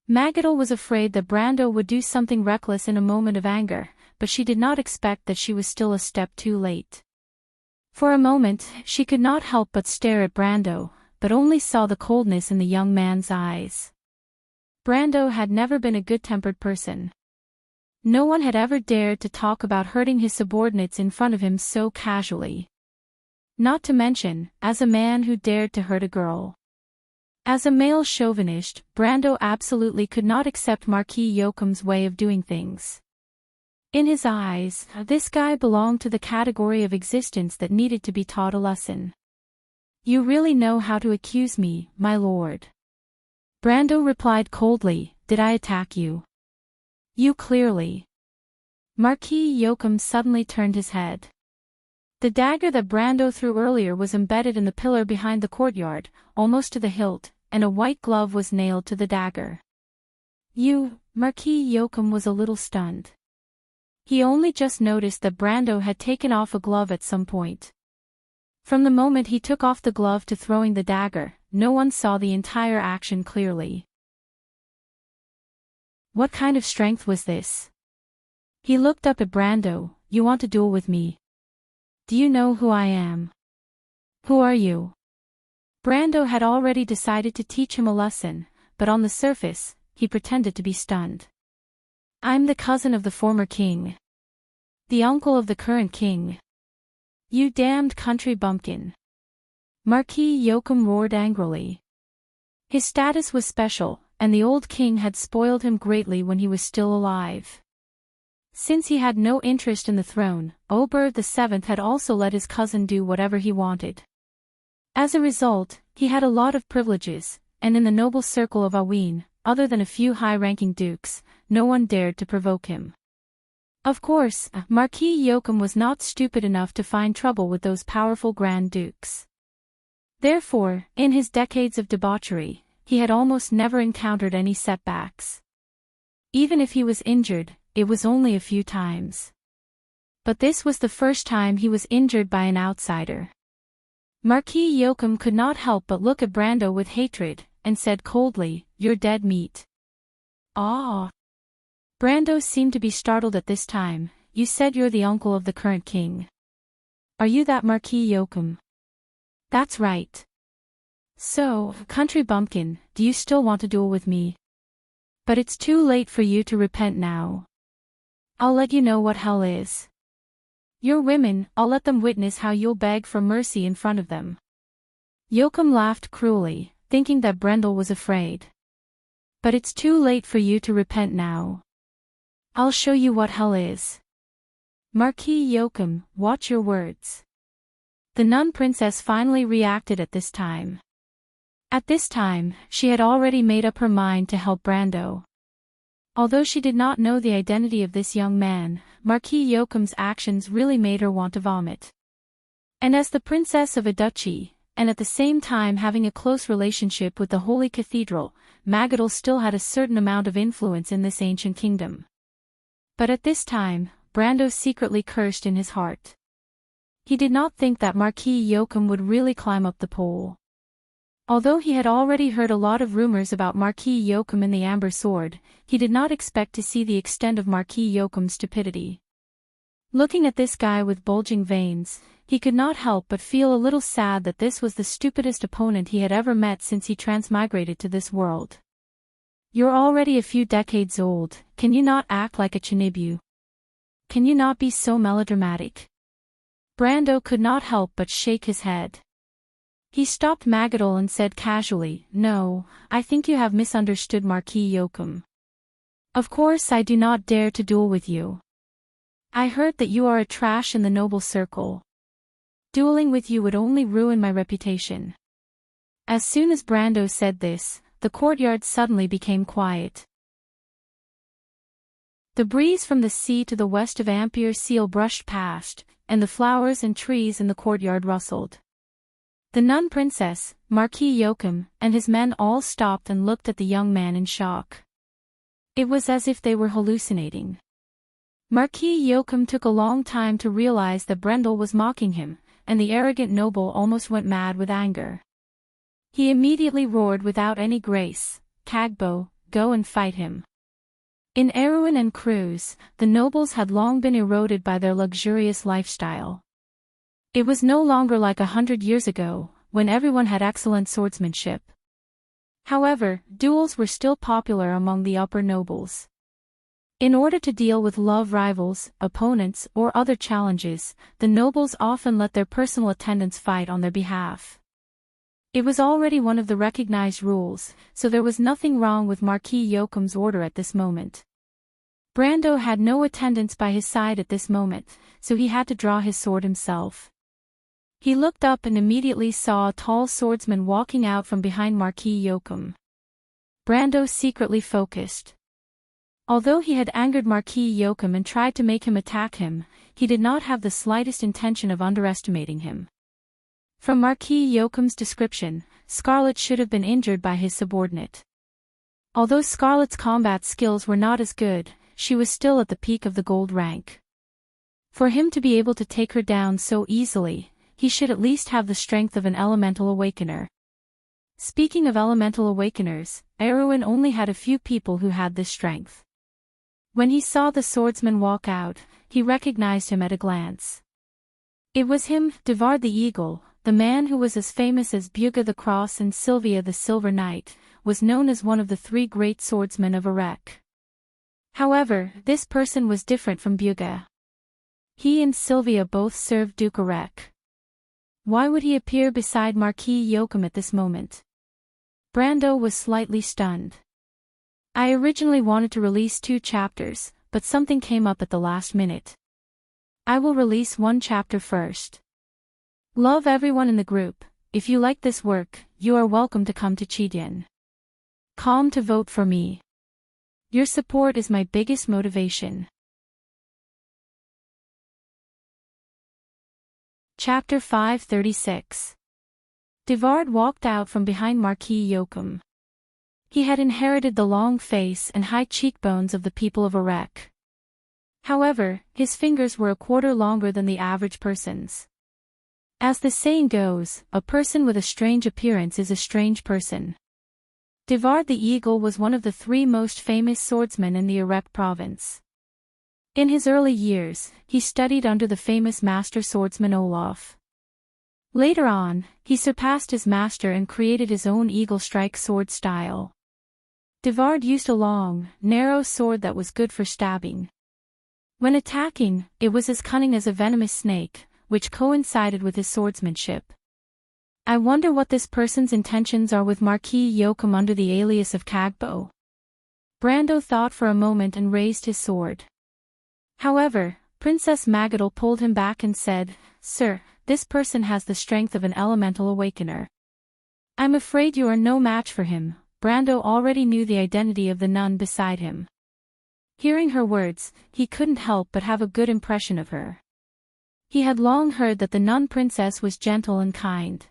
Magadal was afraid that Brando would do something reckless in a moment of anger, but she did not expect that she was still a step too late. For a moment, she could not help but stare at Brando, but only saw the coldness in the young man's eyes. Brando had never been a good-tempered person. No one had ever dared to talk about hurting his subordinates in front of him so casually. Not to mention, as a man who dared to hurt a girl. As a male chauvinist, Brando absolutely could not accept Marquis Yoakum's way of doing things. In his eyes, this guy belonged to the category of existence that needed to be taught a lesson. "You really know how to accuse me, my lord." Brando replied coldly, "Did I attack you?" "You clearly." Marquis Yoakum suddenly turned his head. The dagger that Brando threw earlier was embedded in the pillar behind the courtyard, almost to the hilt, and a white glove was nailed to the dagger. Marquis Yoakum was a little stunned. He only just noticed that Brando had taken off a glove at some point. From the moment he took off the glove to throwing the dagger, no one saw the entire action clearly. What kind of strength was this? He looked up at Brando. "You want to duel with me? Do you know who I am?" "Who are you?" Brando had already decided to teach him a lesson, but on the surface, he pretended to be stunned. "I'm the cousin of the former king. The uncle of the current king. You damned country bumpkin." Marquis Yoakum roared angrily. His status was special, and the old king had spoiled him greatly when he was still alive. Since he had no interest in the throne, Oberth VII had also let his cousin do whatever he wanted. As a result, he had a lot of privileges, and in the noble circle of Awin, other than a few high-ranking dukes, no one dared to provoke him. Of course, Marquis Yoakum was not stupid enough to find trouble with those powerful Grand Dukes. Therefore, in his decades of debauchery, he had almost never encountered any setbacks. Even if he was injured, it was only a few times. But this was the first time he was injured by an outsider. Marquis Yoakum could not help but look at Brando with hatred, and said coldly, "You're dead meat." "Ah." Brando seemed to be startled at this time. "You said you're the uncle of the current king. Are you that Marquis Yoakum?" "That's right." "So, country bumpkin, do you still want to duel with me? But it's too late for you to repent now. I'll let you know what hell is. Your women, I'll let them witness how you'll beg for mercy in front of them." Yoakum laughed cruelly, thinking that Brando was afraid. "But it's too late for you to repent now. I'll show you what hell is." "Marquis Yoakum, watch your words." The nun princess finally reacted at this time. At this time, she had already made up her mind to help Brando. Although she did not know the identity of this young man, Marquis Yoakum's actions really made her want to vomit. And as the princess of a duchy, and at the same time having a close relationship with the Holy Cathedral, Magadal still had a certain amount of influence in this ancient kingdom. But at this time, Brando secretly cursed in his heart. He did not think that Marquis Yoakum would really climb up the pole. Although he had already heard a lot of rumors about Marquis Yoakum and the Amber Sword, he did not expect to see the extent of Marquis Yoakum's stupidity. Looking at this guy with bulging veins, he could not help but feel a little sad that this was the stupidest opponent he had ever met since he transmigrated to this world. "You're already a few decades old, can you not act like a Chinibu? Can you not be so melodramatic?" Brando could not help but shake his head. He stopped Magadol and said casually, "No, I think you have misunderstood Marquis Joachim. Of course I do not dare to duel with you. I heard that you are a trash in the noble circle. Dueling with you would only ruin my reputation." As soon as Brando said this, the courtyard suddenly became quiet. The breeze from the sea to the west of Ampere Seal brushed past, and the flowers and trees in the courtyard rustled. The nun princess, Marquis Joachim, and his men all stopped and looked at the young man in shock. It was as if they were hallucinating. Marquis Joachim took a long time to realize that Brendel was mocking him, and the arrogant noble almost went mad with anger. He immediately roared without any grace, "Cagbo, go and fight him." In Erewhon and Creuse, the nobles had long been eroded by their luxurious lifestyle. It was no longer like 100 years ago, when everyone had excellent swordsmanship. However, duels were still popular among the upper nobles. In order to deal with love rivals, opponents, or other challenges, the nobles often let their personal attendants fight on their behalf. It was already one of the recognized rules, so there was nothing wrong with Marquis Joachim's order at this moment. Brando had no attendants by his side at this moment, so he had to draw his sword himself. He looked up and immediately saw a tall swordsman walking out from behind Marquis Joachim. Brando secretly focused. Although he had angered Marquis Joachim and tried to make him attack him, he did not have the slightest intention of underestimating him. From Marquis Joachim's description, Scarlet should have been injured by his subordinate. Although Scarlet's combat skills were not as good, she was still at the peak of the gold rank. For him to be able to take her down so easily, he should at least have the strength of an elemental awakener. Speaking of elemental awakeners, Erewhon only had a few people who had this strength. When he saw the swordsman walk out, he recognized him at a glance. It was him, Devard the Eagle, the man who was as famous as Bugha the Cross and Sylvia the Silver Knight, was known as one of the three great swordsmen of Erech. However, this person was different from Bugha. He and Sylvia both served Duke Erech. Why would he appear beside Marquis Joachim at this moment? Brando was slightly stunned. I originally wanted to release 2 chapters, but something came up at the last minute. I will release 1 chapter first. Love everyone in the group. If you like this work, you are welcome to come to Chidian. Calm to vote for me. Your support is my biggest motivation. Chapter 536. Devard walked out from behind Marquis Joachim. He had inherited the long face and high cheekbones of the people of Erech. However, his fingers were a quarter longer than the average person's. As the saying goes, a person with a strange appearance is a strange person. Devard the Eagle was one of the 3 most famous swordsmen in the Erech province. In his early years, he studied under the famous master swordsman Olaf. Later on, he surpassed his master and created his own eagle strike sword style. Devard used a long, narrow sword that was good for stabbing. When attacking, it was as cunning as a venomous snake, which coincided with his swordsmanship. I wonder what this person's intentions are with Marquis Joachim under the alias of Cagbo. Brando thought for a moment and raised his sword. However, Princess Magadol pulled him back and said, "Sir, this person has the strength of an elemental awakener. I'm afraid you are no match for him." Brando already knew the identity of the nun beside him. Hearing her words, he couldn't help but have a good impression of her. He had long heard that the nun princess was gentle and kind.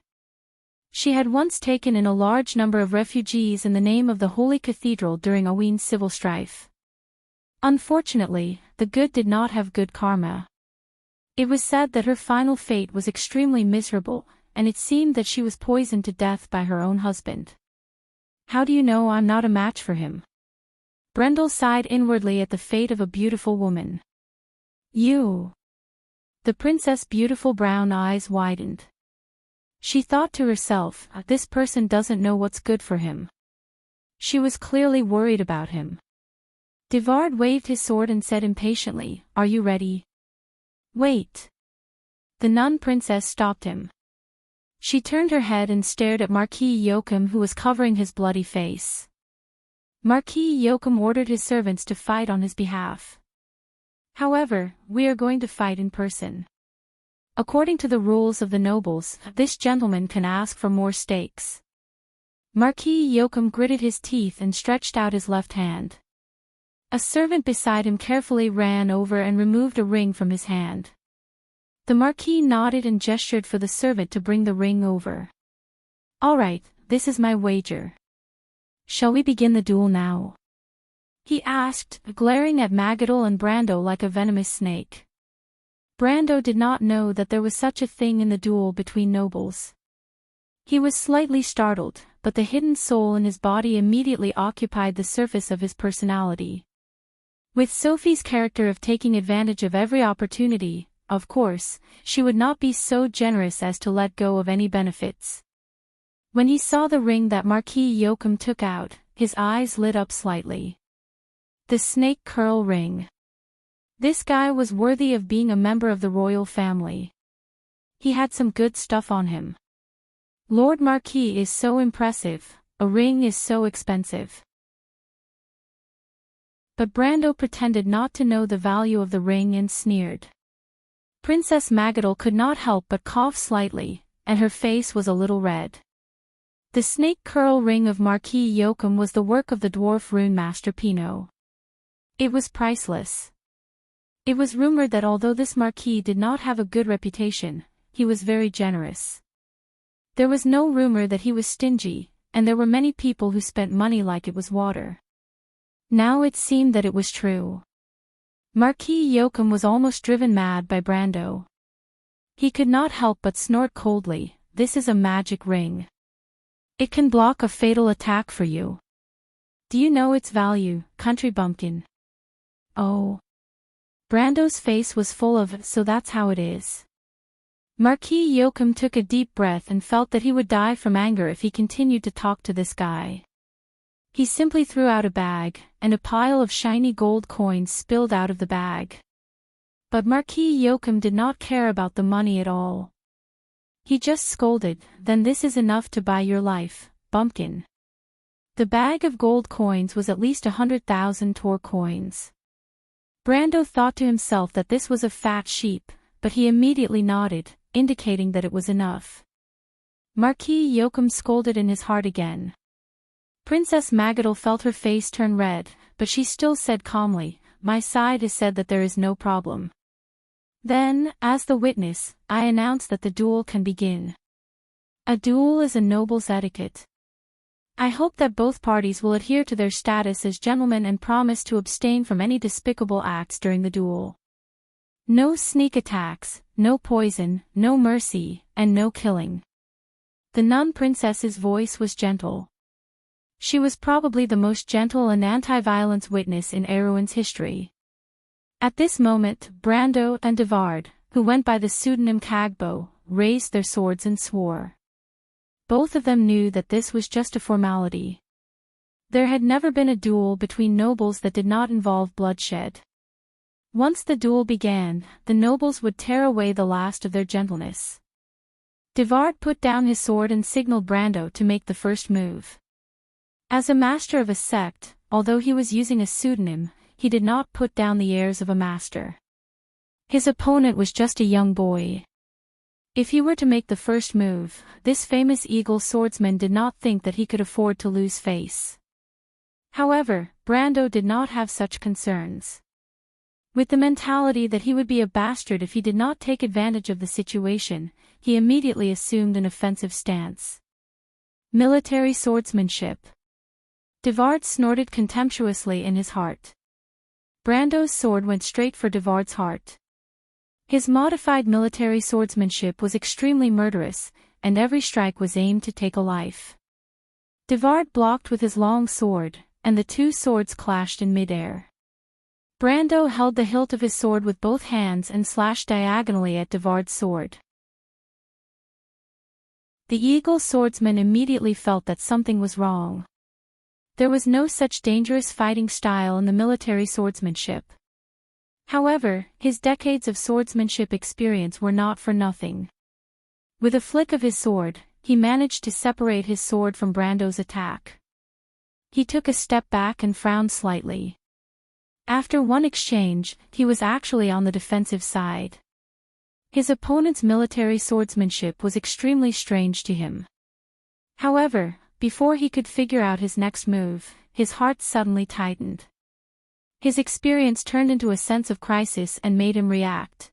She had once taken in a large number of refugees in the name of the Holy Cathedral during Oween's civil strife. Unfortunately, the good did not have good karma. It was said that her final fate was extremely miserable, and it seemed that she was poisoned to death by her own husband. How do you know I'm not a match for him? Brendel sighed inwardly at the fate of a beautiful woman. You. The princess' beautiful brown eyes widened. She thought to herself, this person doesn't know what's good for him. She was clearly worried about him. Devard waved his sword and said impatiently, "Are you ready?" "Wait." The nun princess stopped him. She turned her head and stared at Marquis Joachim, who was covering his bloody face. Marquis Joachim ordered his servants to fight on his behalf. However, we are going to fight in person. According to the rules of the nobles, this gentleman can ask for more stakes. Marquis Joachim gritted his teeth and stretched out his left hand. A servant beside him carefully ran over and removed a ring from his hand. The Marquis nodded and gestured for the servant to bring the ring over. "All right, this is my wager. Shall we begin the duel now?" he asked, glaring at Magadol and Brando like a venomous snake. Brando did not know that there was such a thing in the duel between nobles. He was slightly startled, but the hidden soul in his body immediately occupied the surface of his personality. With Sophie's character of taking advantage of every opportunity, of course, she would not be so generous as to let go of any benefits. When he saw the ring that Marquis Joachim took out, his eyes lit up slightly. The snake curl ring. This guy was worthy of being a member of the royal family. He had some good stuff on him. Lord Marquis is so impressive, a ring is so expensive. But Brando pretended not to know the value of the ring and sneered. Princess Magadol could not help but cough slightly, and her face was a little red. The snake curl ring of Marquis Joachim was the work of the dwarf rune master Pinot. It was priceless. It was rumored that although this marquis did not have a good reputation, he was very generous. There was no rumor that he was stingy, and there were many people who spent money like it was water. Now it seemed that it was true. Marquis Joachim was almost driven mad by Brando. He could not help but snort coldly, "This is a magic ring. It can block a fatal attack for you. Do you know its value, country bumpkin?" "Oh." Brando's face was full of, "So that's how it is." Marquis Joachim took a deep breath and felt that he would die from anger if he continued to talk to this guy. He simply threw out a bag, and a pile of shiny gold coins spilled out of the bag. But Marquis Joachim did not care about the money at all. He just scolded, "Then this is enough to buy your life, bumpkin." The bag of gold coins was at least 100,000 Tor coins. Brando thought to himself that this was a fat sheep, but he immediately nodded, indicating that it was enough. Marquis Joachim scolded in his heart again. Princess Magadol felt her face turn red, but she still said calmly, "My side has said that there is no problem." Then, as the witness, I announce that the duel can begin. A duel is a noble's etiquette. I hope that both parties will adhere to their status as gentlemen and promise to abstain from any despicable acts during the duel. No sneak attacks, no poison, no mercy, and no killing. The nun princess's voice was gentle. She was probably the most gentle and anti-violence witness in Erewhon's history. At this moment, Brando and Devard, who went by the pseudonym Cagbo, raised their swords and swore. Both of them knew that this was just a formality. There had never been a duel between nobles that did not involve bloodshed. Once the duel began, the nobles would tear away the last of their gentleness. Devard put down his sword and signaled Brando to make the first move. As a master of a sect, although he was using a pseudonym, he did not put down the airs of a master. His opponent was just a young boy. If he were to make the first move, this famous eagle swordsman did not think that he could afford to lose face. However, Brando did not have such concerns. With the mentality that he would be a bastard if he did not take advantage of the situation, he immediately assumed an offensive stance. Military swordsmanship. Devard snorted contemptuously in his heart. Brando's sword went straight for Devard's heart. His modified military swordsmanship was extremely murderous, and every strike was aimed to take a life. Devard blocked with his long sword, and the two swords clashed in midair. Brando held the hilt of his sword with both hands and slashed diagonally at Devard's sword. The eagle swordsman immediately felt that something was wrong. There was no such dangerous fighting style in the military swordsmanship. However, his decades of swordsmanship experience were not for nothing. With a flick of his sword, he managed to separate his sword from Brando's attack. He took a step back and frowned slightly. After one exchange, he was actually on the defensive side. His opponent's military swordsmanship was extremely strange to him. However, before he could figure out his next move, his heart suddenly tightened. His experience turned into a sense of crisis and made him react.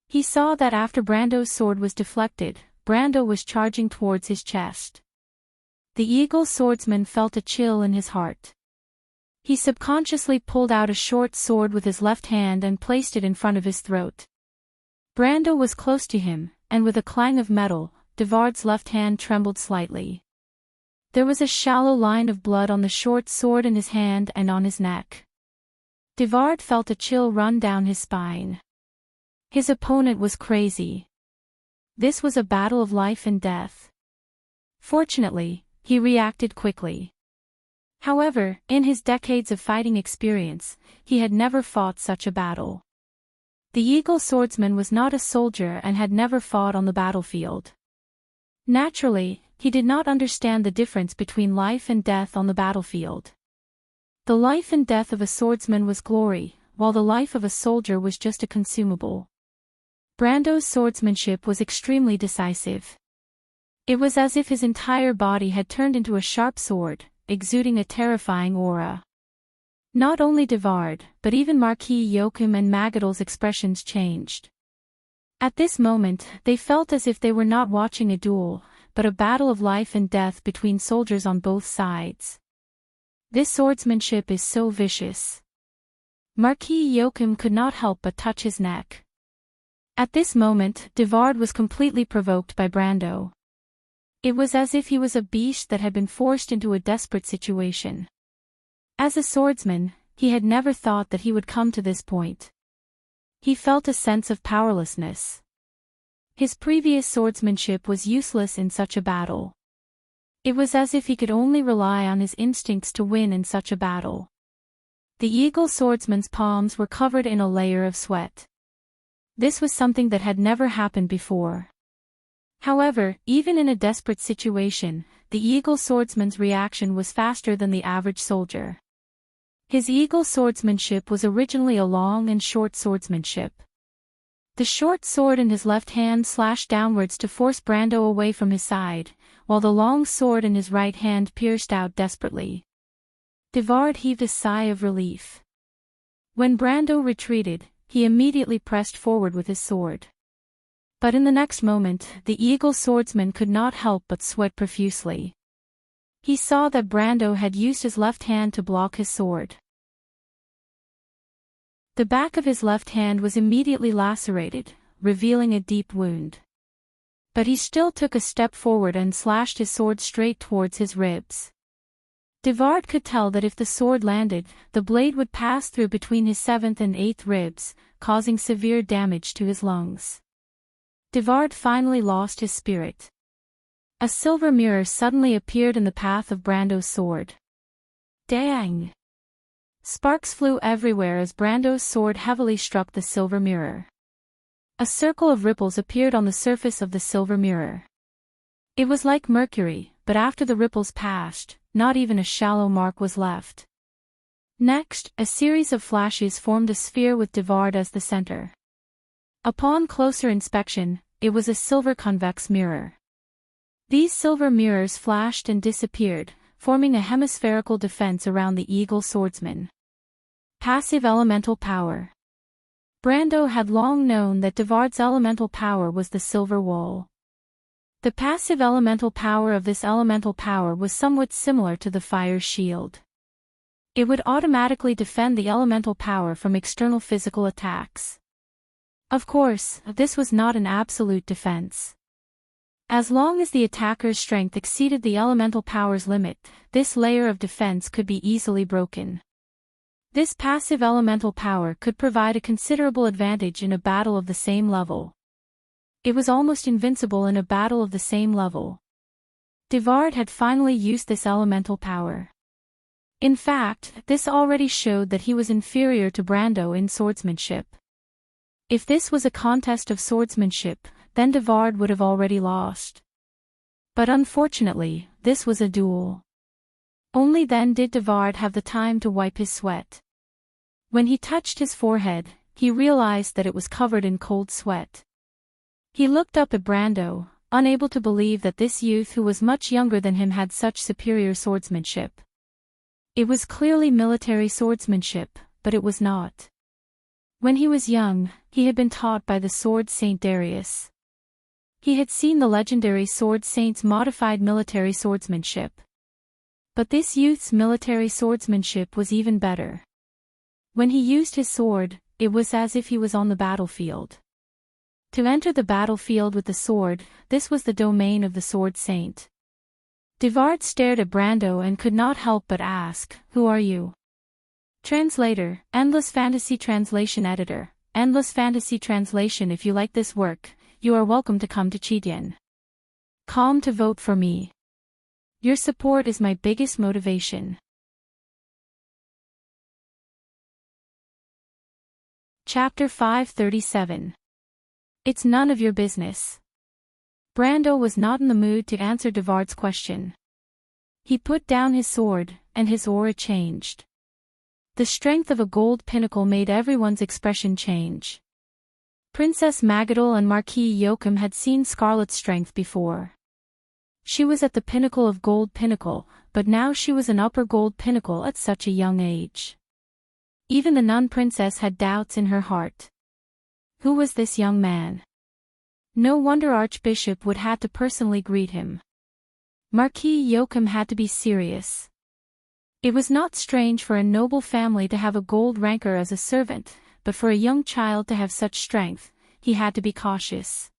He saw that after Brando's sword was deflected, Brando was charging towards his chest. The eagle swordsman felt a chill in his heart. He subconsciously pulled out a short sword with his left hand and placed it in front of his throat. Brando was close to him, and with a clang of metal, Devard's left hand trembled slightly. There was a shallow line of blood on the short sword in his hand and on his neck. Devard felt a chill run down his spine. His opponent was crazy. This was a battle of life and death. Fortunately, he reacted quickly. However, in his decades of fighting experience, he had never fought such a battle. The eagle swordsman was not a soldier and had never fought on the battlefield. Naturally, he did not understand the difference between life and death on the battlefield. The life and death of a swordsman was glory, while the life of a soldier was just a consumable. Brando's swordsmanship was extremely decisive. It was as if his entire body had turned into a sharp sword, exuding a terrifying aura. Not only Devard, but even Marquis Joachim and Magadol's expressions changed. At this moment, they felt as if they were not watching a duel, but a battle of life and death between soldiers on both sides. This swordsmanship is so vicious. Marquis Joachim could not help but touch his neck. At this moment, Devard was completely provoked by Brando. It was as if he was a beast that had been forced into a desperate situation. As a swordsman, he had never thought that he would come to this point. He felt a sense of powerlessness. His previous swordsmanship was useless in such a battle. It was as if he could only rely on his instincts to win in such a battle. The eagle swordsman's palms were covered in a layer of sweat. This was something that had never happened before. However, even in a desperate situation, the eagle swordsman's reaction was faster than the average soldier. His eagle swordsmanship was originally a long and short swordsmanship. The short sword in his left hand slashed downwards to force Brando away from his side, while the long sword in his right hand pierced out desperately. Devard heaved a sigh of relief. When Brando retreated, he immediately pressed forward with his sword. But in the next moment, the eagle swordsman could not help but sweat profusely. He saw that Brando had used his left hand to block his sword. The back of his left hand was immediately lacerated, revealing a deep wound. But he still took a step forward and slashed his sword straight towards his ribs. Devard could tell that if the sword landed, the blade would pass through between his 7th and 8th ribs, causing severe damage to his lungs. Devard finally lost his spirit. A silver mirror suddenly appeared in the path of Brando's sword. Dang! Sparks flew everywhere as Brando's sword heavily struck the silver mirror. A circle of ripples appeared on the surface of the silver mirror. It was like mercury, but after the ripples passed, not even a shallow mark was left. Next, a series of flashes formed a sphere with Devard as the center. Upon closer inspection, it was a silver convex mirror. These silver mirrors flashed and disappeared, forming a hemispherical defense around the eagle swordsman. Passive elemental power. Brando had long known that Devard's elemental power was the silver wall. The passive elemental power of this elemental power was somewhat similar to the fire shield. It would automatically defend the elemental power from external physical attacks. Of course, this was not an absolute defense. As long as the attacker's strength exceeded the elemental power's limit, this layer of defense could be easily broken. This passive elemental power could provide a considerable advantage in a battle of the same level. It was almost invincible in a battle of the same level. Devard had finally used this elemental power. In fact, this already showed that he was inferior to Brando in swordsmanship. If this was a contest of swordsmanship, then Devard would have already lost. But unfortunately, this was a duel. Only then did Devard have the time to wipe his sweat. When he touched his forehead, he realized that it was covered in cold sweat. He looked up at Brando, unable to believe that this youth who was much younger than him had such superior swordsmanship. It was clearly military swordsmanship, but it was not. When he was young, he had been taught by the sword Saint Darius. He had seen the legendary sword saint's modified military swordsmanship. But this youth's military swordsmanship was even better. When he used his sword, it was as if he was on the battlefield. To enter the battlefield with the sword, this was the domain of the sword saint. Devard stared at Brando and could not help but ask, "Who are you?" Translator, Endless Fantasy Translation Editor, Endless Fantasy Translation. If you like this work, you are welcome to come to Cheetian.com to vote for me. Your support is my biggest motivation. Chapter 537. It's none of your business. Brando was not in the mood to answer Devard's question. He put down his sword, and his aura changed. The strength of a gold pinnacle made everyone's expression change. Princess Magadol and Marquis Joachim had seen Scarlet's strength before. She was at the pinnacle of gold pinnacle, but now she was an upper gold pinnacle at such a young age. Even the nun princess had doubts in her heart. Who was this young man? No wonder Archbishop would have to personally greet him. Marquis Joachim had to be serious. It was not strange for a noble family to have a gold ranker as a servant, but for a young child to have such strength, he had to be cautious.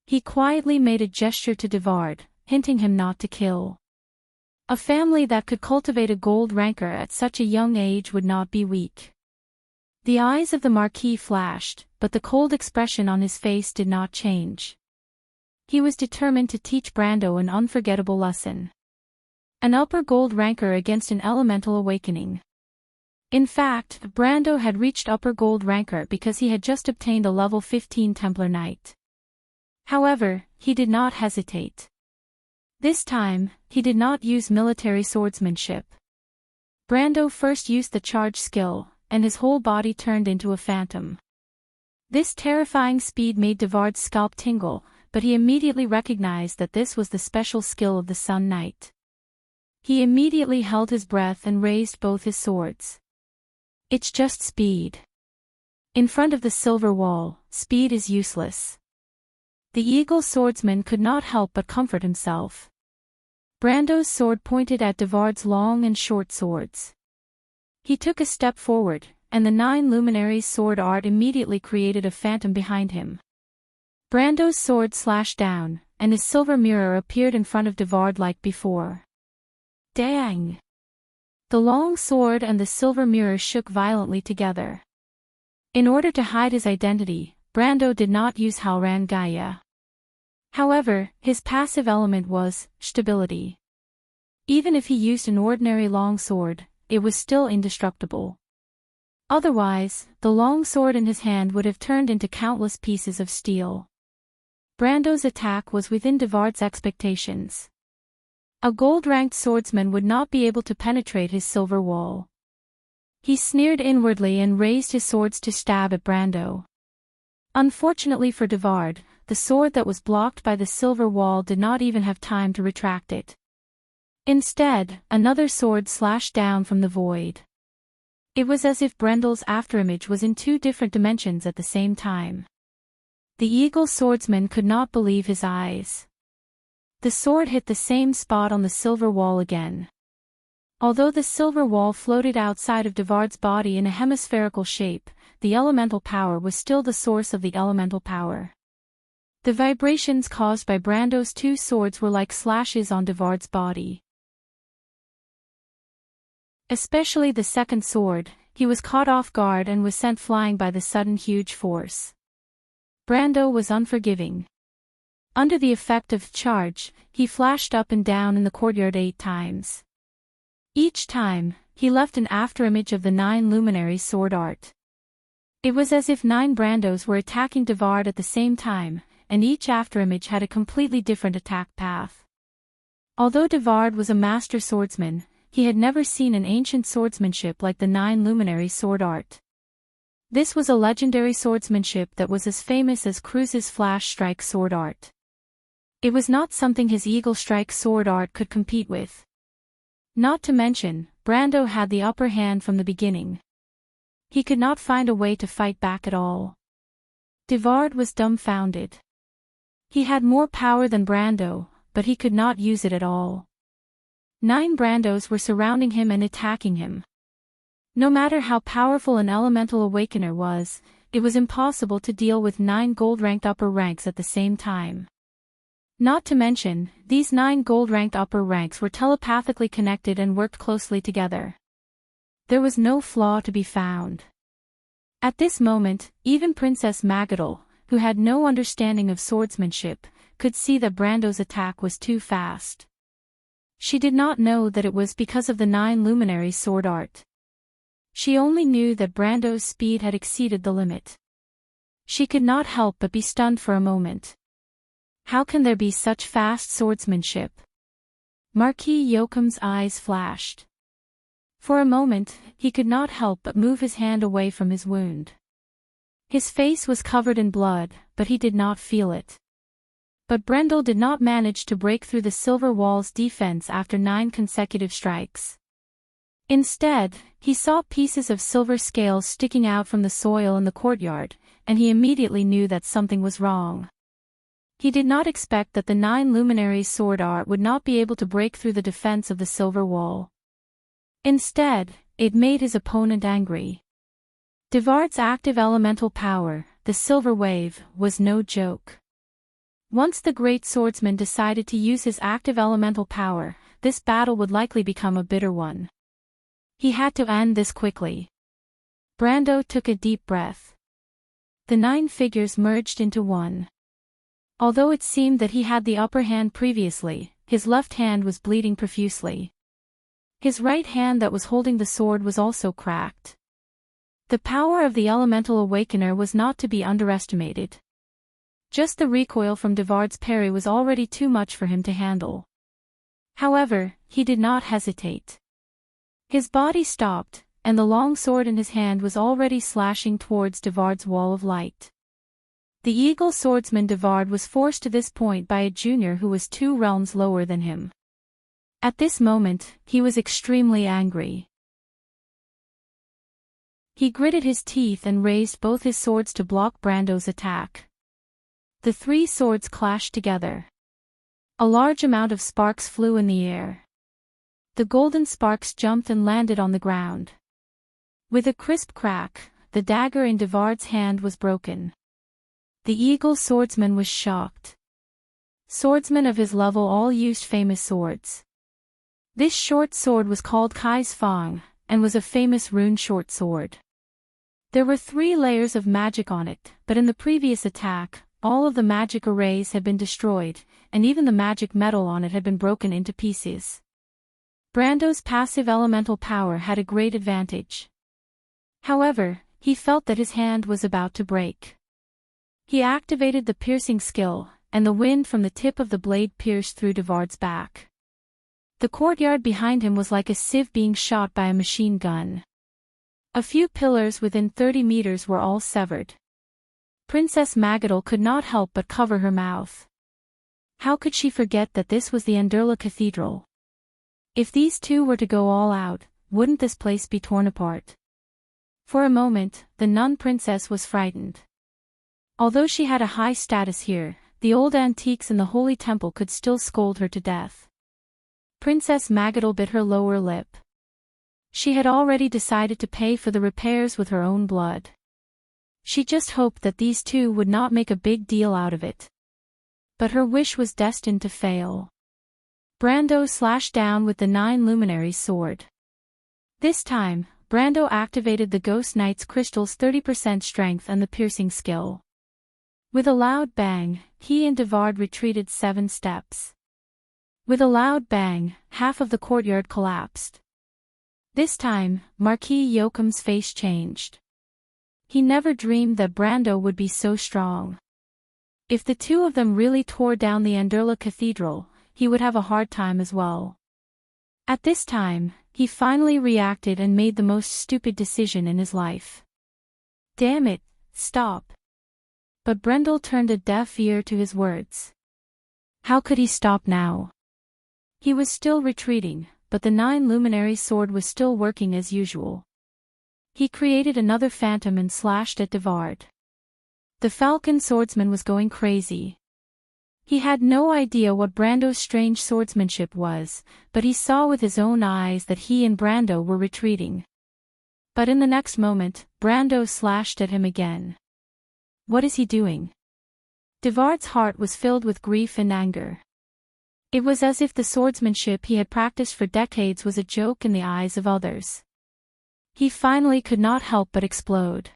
He quietly made a gesture to Devard, hinting him not to kill. A family that could cultivate a gold ranker at such a young age would not be weak. The eyes of the Marquis flashed, but the cold expression on his face did not change. He was determined to teach Brando an unforgettable lesson. An upper gold ranker against an elemental awakening. In fact, Brando had reached upper gold ranker because he had just obtained a level 15 Templar Knight. However, he did not hesitate. This time, he did not use military swordsmanship. Brando first used the charge skill, and his whole body turned into a phantom. This terrifying speed made Devard's scalp tingle, but he immediately recognized that this was the special skill of the Sun Knight. He immediately held his breath and raised both his swords. It's just speed. In front of the silver wall, speed is useless. The eagle swordsman could not help but comfort himself. Brando's sword pointed at Devard's long and short swords. He took a step forward, and the 9 luminaries' sword art immediately created a phantom behind him. Brando's sword slashed down, and his silver mirror appeared in front of Devard like before. Dang! The long sword and the silver mirror shook violently together. In order to hide his identity, Brando did not use Halran Gaia. However, his passive element was stability. Even if he used an ordinary long sword, it was still indestructible. Otherwise, the long sword in his hand would have turned into countless pieces of steel. Brando's attack was within Devard's expectations. A gold-ranked swordsman would not be able to penetrate his silver wall. He sneered inwardly and raised his swords to stab at Brando. Unfortunately for Devard, the sword that was blocked by the silver wall did not even have time to retract it. Instead, another sword slashed down from the void. It was as if Brendel's afterimage was in 2 different dimensions at the same time. The eagle swordsman could not believe his eyes. The sword hit the same spot on the silver wall again. Although the silver wall floated outside of Devard's body in a hemispherical shape, the elemental power was still the source of the elemental power. The vibrations caused by Brando's 2 swords were like slashes on Devard's body. Especially the second sword, he was caught off guard and was sent flying by the sudden huge force. Brando was unforgiving. Under the effect of charge, he flashed up and down in the courtyard 8 times. Each time, he left an afterimage of the 9 luminaries' sword art. It was as if 9 Brandos were attacking Devard at the same time, and each afterimage had a completely different attack path. Although Devard was a master swordsman, he had never seen an ancient swordsmanship like the 9 luminary sword art. This was a legendary swordsmanship that was as famous as Cruz's flash strike sword art. It was not something his eagle strike sword art could compete with. Not to mention, Brando had the upper hand from the beginning. He could not find a way to fight back at all. Devard was dumbfounded. He had more power than Brando, but he could not use it at all. 9 Brandos were surrounding him and attacking him. No matter how powerful an elemental awakener was, it was impossible to deal with 9 gold-ranked upper ranks at the same time. Not to mention, these 9 gold-ranked upper ranks were telepathically connected and worked closely together. There was no flaw to be found. At this moment, even Princess Magadol, who had no understanding of swordsmanship, could see that Brando's attack was too fast. She did not know that it was because of the 9 luminary sword art. She only knew that Brando's speed had exceeded the limit. She could not help but be stunned for a moment. How can there be such fast swordsmanship? Marquis Yoakum's eyes flashed. For a moment, he could not help but move his hand away from his wound. His face was covered in blood, but he did not feel it. But Brendel did not manage to break through the silver wall's defense after 9 consecutive strikes. Instead, he saw pieces of silver scales sticking out from the soil in the courtyard, and he immediately knew that something was wrong. He did not expect that the 9 luminaries' sword art would not be able to break through the defense of the silver wall. Instead, it made his opponent angry. Devard's active elemental power, the silver wave, was no joke. Once the great swordsman decided to use his active elemental power, this battle would likely become a bitter one. He had to end this quickly. Brando took a deep breath. The 9 figures merged into one. Although it seemed that he had the upper hand previously, his left hand was bleeding profusely. His right hand that was holding the sword was also cracked. The power of the elemental awakener was not to be underestimated. Just the recoil from Devard's parry was already too much for him to handle. However, he did not hesitate. His body stopped, and the long sword in his hand was already slashing towards Devard's wall of light. The eagle swordsman Devard was forced to this point by a junior who was 2 realms lower than him. At this moment, he was extremely angry. He gritted his teeth and raised both his swords to block Brando's attack. The 3 swords clashed together. A large amount of sparks flew in the air. The golden sparks jumped and landed on the ground. With a crisp crack, the dagger in Devard's hand was broken. The eagle swordsman was shocked. Swordsmen of his level all used famous swords. This short sword was called Kai's Fang, and was a famous rune short sword. There were 3 layers of magic on it, but in the previous attack, all of the magic arrays had been destroyed, and even the magic metal on it had been broken into pieces. Brando's passive elemental power had a great advantage. However, he felt that his hand was about to break. He activated the piercing skill, and the wind from the tip of the blade pierced through Devard's back. The courtyard behind him was like a sieve being shot by a machine gun. A few pillars within 30 meters were all severed. Princess Magadol could not help but cover her mouth. How could she forget that this was the Anderla Cathedral? If these 2 were to go all out, wouldn't this place be torn apart? For a moment, the nun princess was frightened. Although she had a high status here, the old antiques in the Holy Temple could still scold her to death. Princess Magadol bit her lower lip. She had already decided to pay for the repairs with her own blood. She just hoped that these 2 would not make a big deal out of it. But her wish was destined to fail. Brando slashed down with the 9 luminary sword. This time, Brando activated the Ghost Knight's crystal's 30% strength and the piercing skill. With a loud bang, he and Devard retreated 7 steps. With a loud bang, half of the courtyard collapsed. This time, Marquis Yoakum's face changed. He never dreamed that Brando would be so strong. If the two of them really tore down the Anderla Cathedral, he would have a hard time as well. At this time, he finally reacted and made the most stupid decision in his life. Damn it, stop. But Brendel turned a deaf ear to his words. How could he stop now? He was still retreating, but the 9 luminary sword was still working as usual. He created another phantom and slashed at Devard. The falcon swordsman was going crazy. He had no idea what Brando's strange swordsmanship was, but he saw with his own eyes that he and Brando were retreating. But in the next moment, Brando slashed at him again. What is he doing? Devard's heart was filled with grief and anger. It was as if the swordsmanship he had practiced for decades was a joke in the eyes of others. He finally could not help but explode.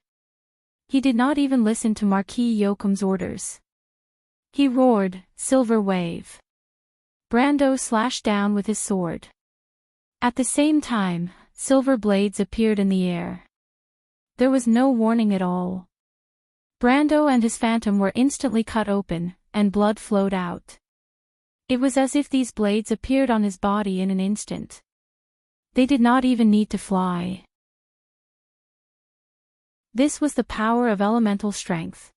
He did not even listen to Marquis Yoakum's orders. He roared, "Silver Wave!" Brando slashed down with his sword. At the same time, silver blades appeared in the air. There was no warning at all. Brando and his phantom were instantly cut open, and blood flowed out. It was as if these blades appeared on his body in an instant. They did not even need to fly. This was the power of elemental strength.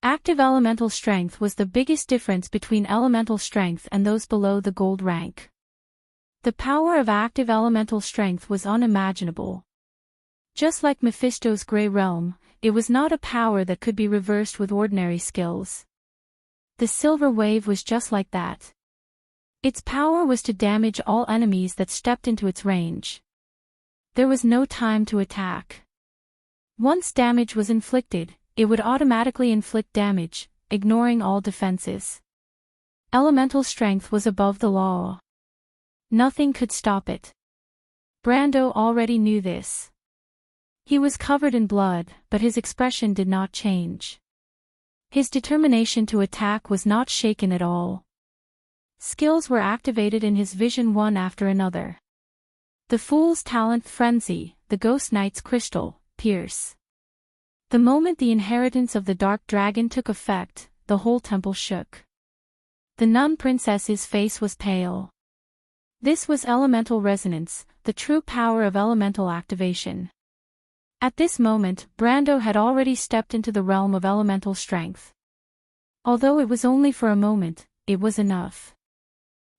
Active elemental strength was the biggest difference between elemental strength and those below the gold rank. The power of active elemental strength was unimaginable. Just like Mephisto's Grey Realm, it was not a power that could be reversed with ordinary skills. The Silver Wave was just like that. Its power was to damage all enemies that stepped into its range. There was no time to attack. Once damage was inflicted, it would automatically inflict damage, ignoring all defenses. Elemental strength was above the law. Nothing could stop it. Brando already knew this. He was covered in blood, but his expression did not change. His determination to attack was not shaken at all. Skills were activated in his vision one after another. The Fool's Talent Frenzy, the Ghost Knight's Crystal, Pierce. The moment the inheritance of the Dark Dragon took effect, the whole temple shook. The nun princess's face was pale. This was elemental resonance, the true power of elemental activation. At this moment, Brando had already stepped into the realm of elemental strength. Although it was only for a moment, it was enough.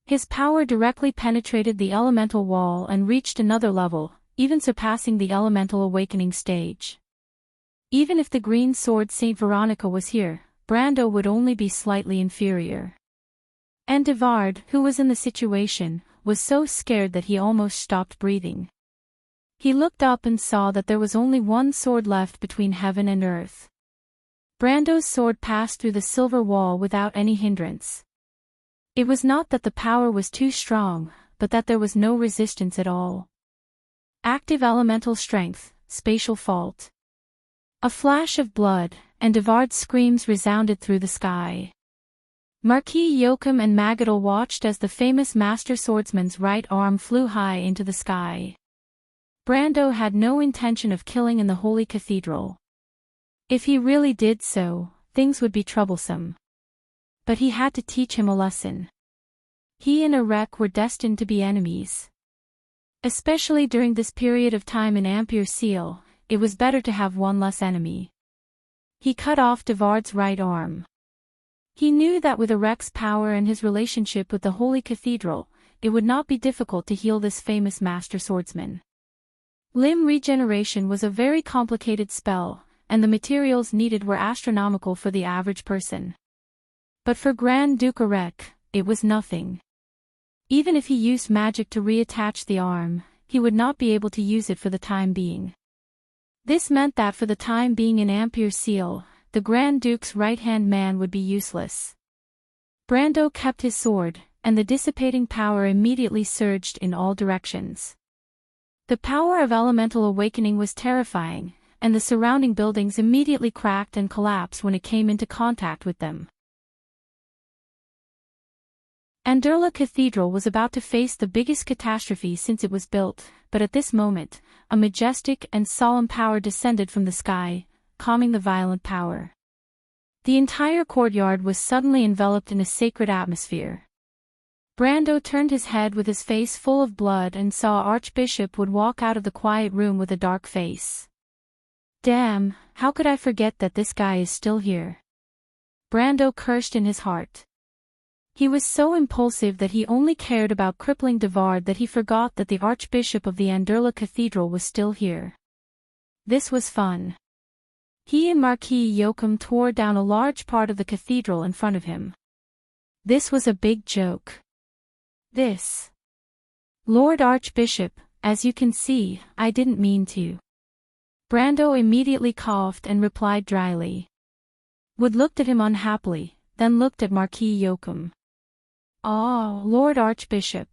His power directly penetrated the elemental wall and reached another level, even surpassing the elemental awakening stage. Even if the green sword Saint Veronica was here, Brando would only be slightly inferior. And Devard, who was in the situation, was so scared that he almost stopped breathing. He looked up and saw that there was only one sword left between heaven and earth. Brando's sword passed through the silver wall without any hindrance. It was not that the power was too strong, but that there was no resistance at all. Active elemental strength, spatial fault. A flash of blood, and Devard's screams resounded through the sky. Marquis Yoakum and Magadal watched as the famous master swordsman's right arm flew high into the sky. Brando had no intention of killing in the Holy Cathedral. If he really did so, things would be troublesome. But he had to teach him a lesson. He and Erek were destined to be enemies. Especially during this period of time in Ampere Seal, it was better to have one less enemy. He cut off Devard's right arm. He knew that with Erek's power and his relationship with the Holy Cathedral, it would not be difficult to heal this famous master swordsman. Limb regeneration was a very complicated spell, and the materials needed were astronomical for the average person. But for Grand Duke Erek, it was nothing. Even if he used magic to reattach the arm, he would not be able to use it for the time being. This meant that for the time being in Ampere Seal, the Grand Duke's right-hand man would be useless. Brando kept his sword, and the dissipating power immediately surged in all directions. The power of elemental awakening was terrifying, and the surrounding buildings immediately cracked and collapsed when it came into contact with them. Anderla Cathedral was about to face the biggest catastrophe since it was built, but at this moment, a majestic and solemn power descended from the sky, calming the violent power. The entire courtyard was suddenly enveloped in a sacred atmosphere. Brando turned his head with his face full of blood and saw Archbishop Wood walk out of the quiet room with a dark face. Damn, how could I forget that this guy is still here? Brando cursed in his heart. He was so impulsive that he only cared about crippling Devard that he forgot that the Archbishop of the Anderla Cathedral was still here. This was fun. He and Marquis Joachim tore down a large part of the cathedral in front of him. This was a big joke. This. Lord Archbishop, as you can see, I didn't mean to. Brando immediately coughed and replied dryly. Wood looked at him unhappily, then looked at Marquis Joachim. Ah, Lord Archbishop.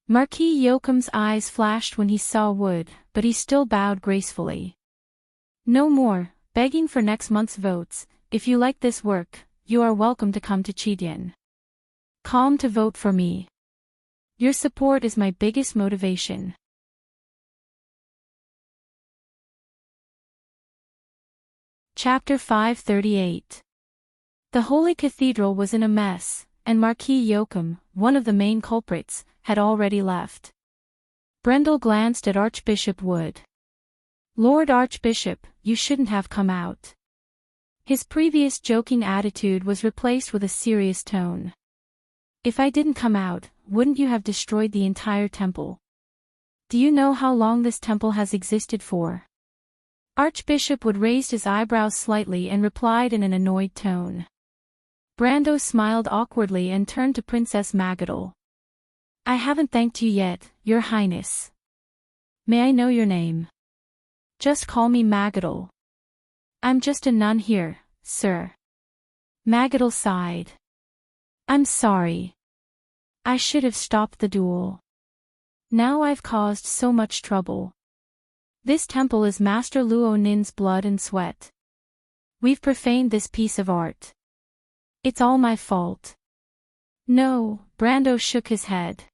Marquis Joachim's eyes flashed when he saw Wood, but he still bowed gracefully. No more, begging for next month's votes. If you like this work, you are welcome to come to Chidien. Come to vote for me. Your support is my biggest motivation. Chapter 538. The Holy Cathedral was in a mess, and Marquis Joachim, one of the main culprits, had already left. Brendel glanced at Archbishop Wood. Lord Archbishop, you shouldn't have come out. His previous joking attitude was replaced with a serious tone. If I didn't come out, wouldn't you have destroyed the entire temple? Do you know how long this temple has existed for? Archbishop Wood raised his eyebrows slightly and replied in an annoyed tone. Brando smiled awkwardly and turned to Princess Magadol. I haven't thanked you yet, Your Highness. May I know your name? Just call me Magadol. I'm just a nun here, sir. Magadol sighed. I'm sorry. I should have stopped the duel. Now I've caused so much trouble. This temple is Master Luo Nin's blood and sweat. We've profaned this piece of art. It's all my fault. No, Brando shook his head.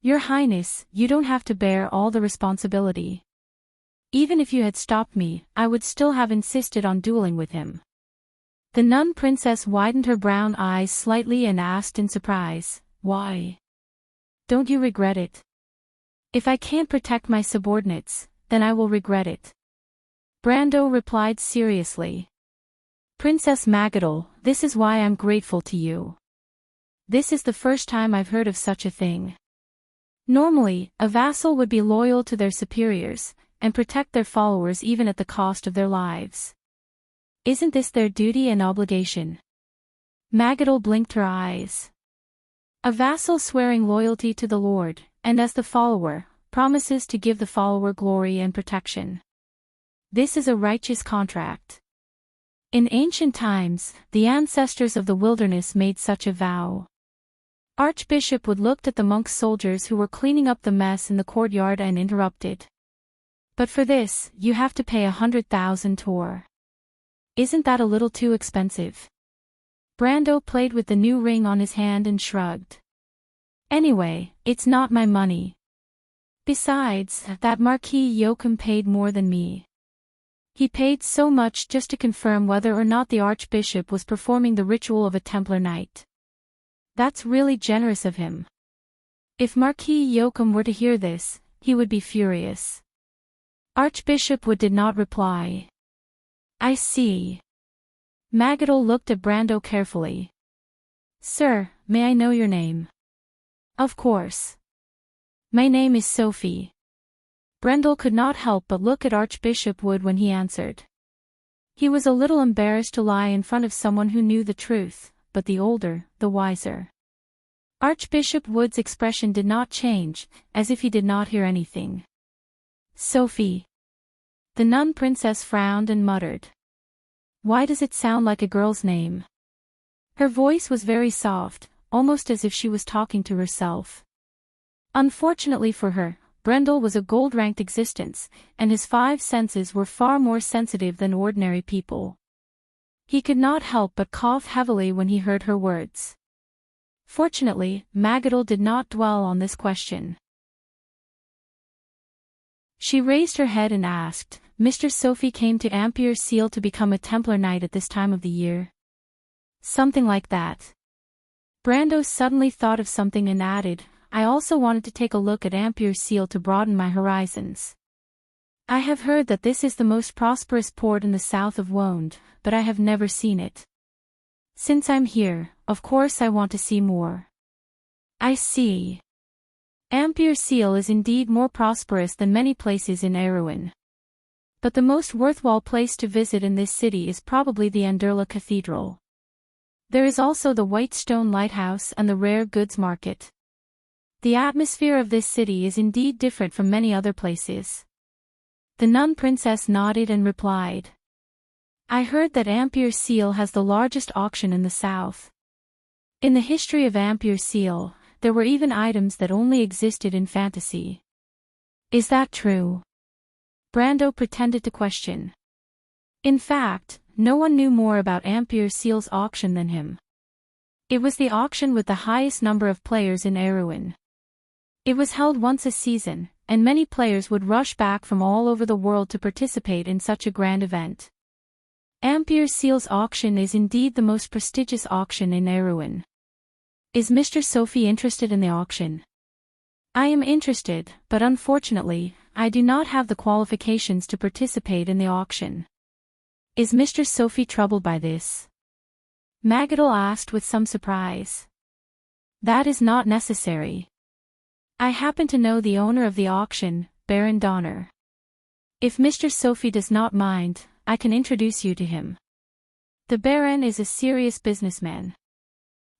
Your Highness, you don't have to bear all the responsibility. Even if you had stopped me, I would still have insisted on dueling with him. The nun princess widened her brown eyes slightly and asked in surprise, why? Don't you regret it? If I can't protect my subordinates, then I will regret it. Brando replied seriously. Princess Magadol, this is why I'm grateful to you. This is the first time I've heard of such a thing. Normally, a vassal would be loyal to their superiors, and protect their followers even at the cost of their lives. Isn't this their duty and obligation? Magadol blinked her eyes. A vassal swearing loyalty to the Lord, and as the follower, promises to give the follower glory and protection. This is a righteous contract. In ancient times, the ancestors of the wilderness made such a vow. Archbishop Wood looked at the monk soldiers who were cleaning up the mess in the courtyard and interrupted. But for this, you have to pay 100,000 tor. Isn't that a little too expensive? Brando played with the new ring on his hand and shrugged. Anyway, it's not my money. Besides, that Marquis Joachim paid more than me. He paid so much just to confirm whether or not the Archbishop was performing the ritual of a Templar Knight. That's really generous of him. If Marquis Joachim were to hear this, he would be furious. Archbishop Wood did not reply. I see. Magadol looked at Brando carefully. Sir, may I know your name? Of course. My name is Sophie. Brendel could not help but look at Archbishop Wood when he answered. He was a little embarrassed to lie in front of someone who knew the truth, but the older, the wiser. Archbishop Wood's expression did not change, as if he did not hear anything. Sophie. The nun princess frowned and muttered. Why does it sound like a girl's name? Her voice was very soft, almost as if she was talking to herself. Unfortunately for her, Brendel was a gold-ranked existence, and his 5 senses were far more sensitive than ordinary people. He could not help but cough heavily when he heard her words. Fortunately, Magadol did not dwell on this question. She raised her head and asked, Mr. Sophie came to Ampere Seal to become a Templar Knight at this time of the year. Something like that. Brando suddenly thought of something and added, I also wanted to take a look at Ampere Seal to broaden my horizons. I have heard that this is the most prosperous port in the south of Wonde, but I have never seen it. Since I'm here, of course I want to see more. I see. Ampere Seal is indeed more prosperous than many places in Erewhon. But the most worthwhile place to visit in this city is probably the Anderla Cathedral. There is also the White Stone Lighthouse and the Rare Goods Market. The atmosphere of this city is indeed different from many other places. The nun princess nodded and replied. I heard that Ampere Seal has the largest auction in the south. In the history of Ampere Seal, there were even items that only existed in fantasy. Is that true? Brando pretended to question. In fact, no one knew more about Ampere Seal's auction than him. It was the auction with the highest number of players in Erewhon. It was held once a season, and many players would rush back from all over the world to participate in such a grand event. Ampere Seal's auction is indeed the most prestigious auction in Erewhon. Is Mr. Sophie interested in the auction? I am interested, but unfortunately, I do not have the qualifications to participate in the auction. Is Mr. Sophie troubled by this? Magadal asked with some surprise. That is not necessary. I happen to know the owner of the auction, Baron Donner. If Mr. Sophie does not mind, I can introduce you to him. The Baron is a serious businessman.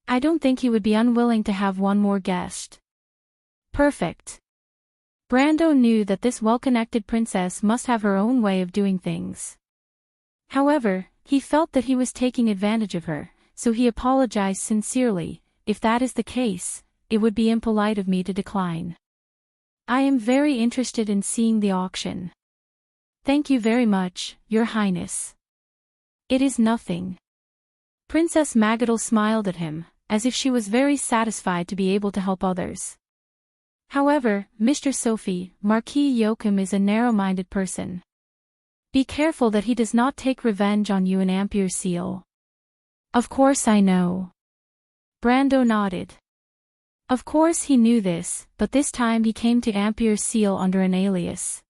I don't think he would be unwilling to have one more guest. Perfect. Brando knew that this well-connected princess must have her own way of doing things. However, he felt that he was taking advantage of her, so he apologized sincerely. If that is the case, it would be impolite of me to decline. I am very interested in seeing the auction. Thank you very much, Your Highness. It is nothing. Princess Magadal smiled at him, as if she was very satisfied to be able to help others. However, Mr. Sophie, Marquis Joachim is a narrow-minded person. Be careful that he does not take revenge on you in Ampere Seal. Of course I know. Brando nodded. Of course he knew this, but this time he came to Ampere Seal under an alias.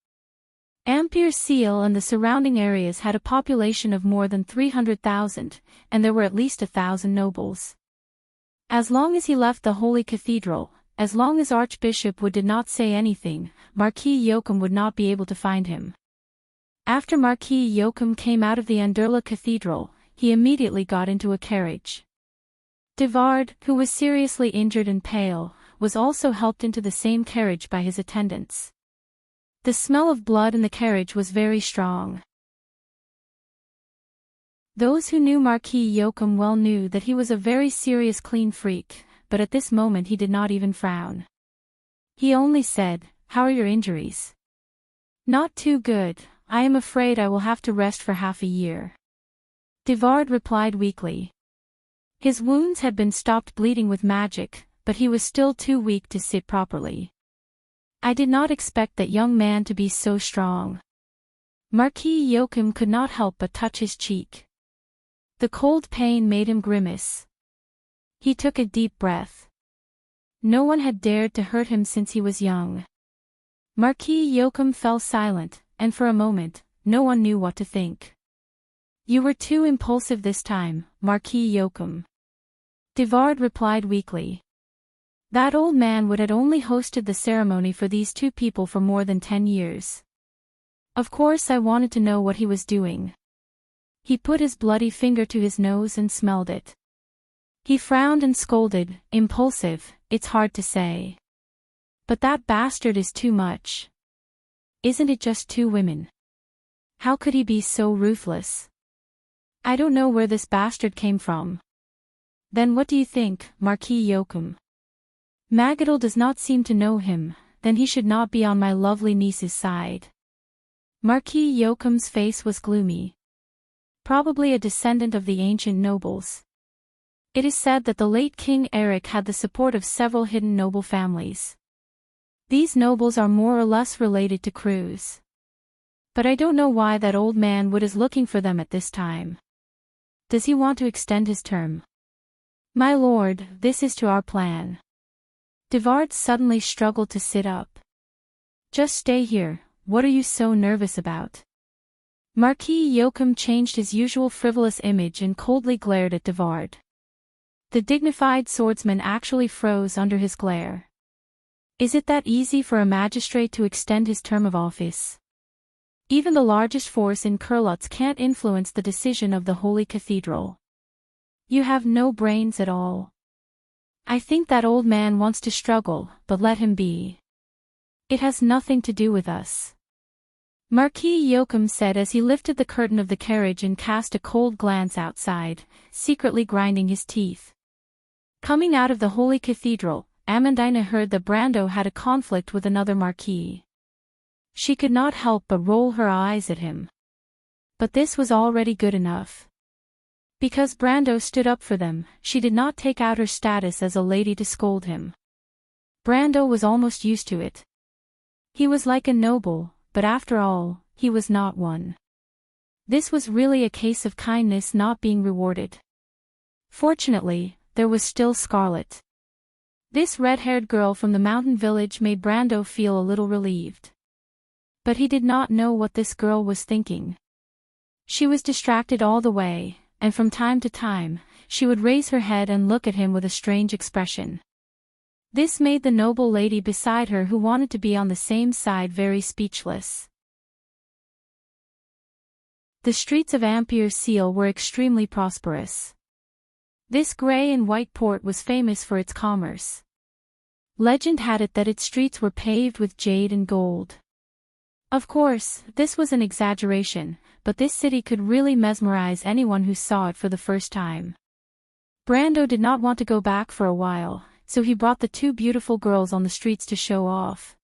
Ampere Seal and the surrounding areas had a population of more than 300,000, and there were at least 1,000 nobles. As long as he left the Holy Cathedral, as long as Archbishop Wood did not say anything, Marquis Joachim would not be able to find him. After Marquis Joachim came out of the Anderla Cathedral, he immediately got into a carriage. Devard, who was seriously injured and pale, was also helped into the same carriage by his attendants. The smell of blood in the carriage was very strong. Those who knew Marquis Joachim well knew that he was a very serious clean freak, but at this moment he did not even frown. He only said, How are your injuries? Not too good, I am afraid I will have to rest for half a year. Devard replied weakly. His wounds had been stopped bleeding with magic, but he was still too weak to sit properly. I did not expect that young man to be so strong. Marquis Joachim could not help but touch his cheek. The cold pain made him grimace. He took a deep breath. No one had dared to hurt him since he was young. Marquis Joachim fell silent, and for a moment, no one knew what to think. You were too impulsive this time, Marquis Joachim. Devard replied weakly. That old man would had only hosted the ceremony for these two people for more than 10 years. Of course I wanted to know what he was doing. He put his bloody finger to his nose and smelled it. He frowned and scolded, impulsive, it's hard to say. But that bastard is too much. Isn't it just 2 women? How could he be so ruthless? I don't know where this bastard came from. Then what do you think, Marquis Joachim? Magadal does not seem to know him, then he should not be on my lovely niece's side. Marquis Joachim's face was gloomy. Probably a descendant of the ancient nobles. It is said that the late King Eric had the support of several hidden noble families. These nobles are more or less related to Cruz. But I don't know why that old man is looking for them at this time. Does he want to extend his term? My lord, this is to our plan. Devard suddenly struggled to sit up. Just stay here, what are you so nervous about? Marquis Joachim changed his usual frivolous image and coldly glared at Devard. The dignified swordsman actually froze under his glare. Is it that easy for a magistrate to extend his term of office? Even the largest force in Kurlutz can't influence the decision of the Holy Cathedral. You have no brains at all. I think that old man wants to struggle, but let him be. It has nothing to do with us. Marquis Joachim said as he lifted the curtain of the carriage and cast a cold glance outside, secretly grinding his teeth. Coming out of the Holy Cathedral, Amandina heard that Brando had a conflict with another marquis. She could not help but roll her eyes at him. But this was already good enough. Because Brando stood up for them, she did not take out her status as a lady to scold him. Brando was almost used to it. He was like a noble, but after all, he was not one. This was really a case of kindness not being rewarded. Fortunately, there was still Scarlet. This red-haired girl from the mountain village made Brando feel a little relieved. But he did not know what this girl was thinking. She was distracted all the way, and from time to time, she would raise her head and look at him with a strange expression. This made the noble lady beside her who wanted to be on the same side very speechless. The streets of Ampere-Seal were extremely prosperous. This grey and white port was famous for its commerce. Legend had it that its streets were paved with jade and gold. Of course, this was an exaggeration, but this city could really mesmerize anyone who saw it for the first time. Brando did not want to go back for a while, so he brought the two beautiful girls on the streets to show off.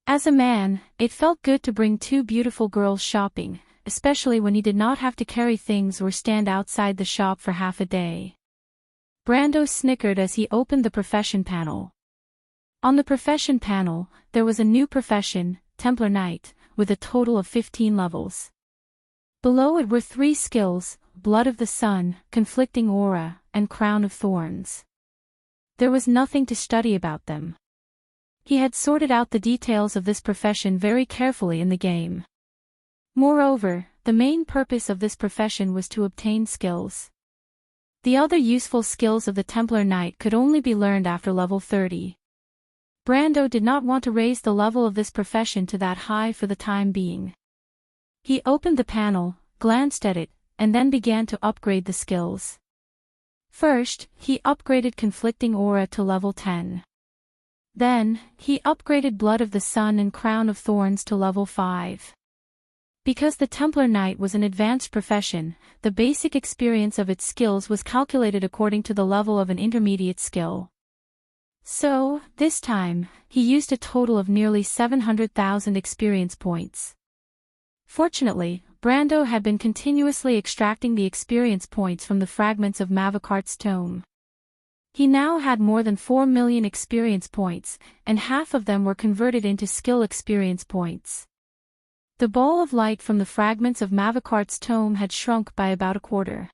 As a man, it felt good to bring two beautiful girls shopping, especially when he did not have to carry things or stand outside the shop for half a day. Brando snickered as he opened the profession panel. On the profession panel, there was a new profession, Templar Knight, with a total of 15 levels. Below it were 3 skills, Blood of the Sun, Conflicting Aura, and Crown of Thorns. There was nothing to study about them. He had sorted out the details of this profession very carefully in the game. Moreover, the main purpose of this profession was to obtain skills. The other useful skills of the Templar Knight could only be learned after level 30. Brando did not want to raise the level of this profession to that high for the time being. He opened the panel, glanced at it, and then began to upgrade the skills. First, he upgraded Conflicting Aura to level 10. Then, he upgraded Blood of the Sun and Crown of Thorns to level 5. Because the Templar Knight was an advanced profession, the basic experience of its skills was calculated according to the level of an intermediate skill. So, this time, he used a total of nearly 700,000 experience points. Fortunately, Brando had been continuously extracting the experience points from the fragments of Mavikart's tome. He now had more than 4 million experience points, and half of them were converted into skill experience points. The ball of light from the fragments of Mavikart's tome had shrunk by about a quarter.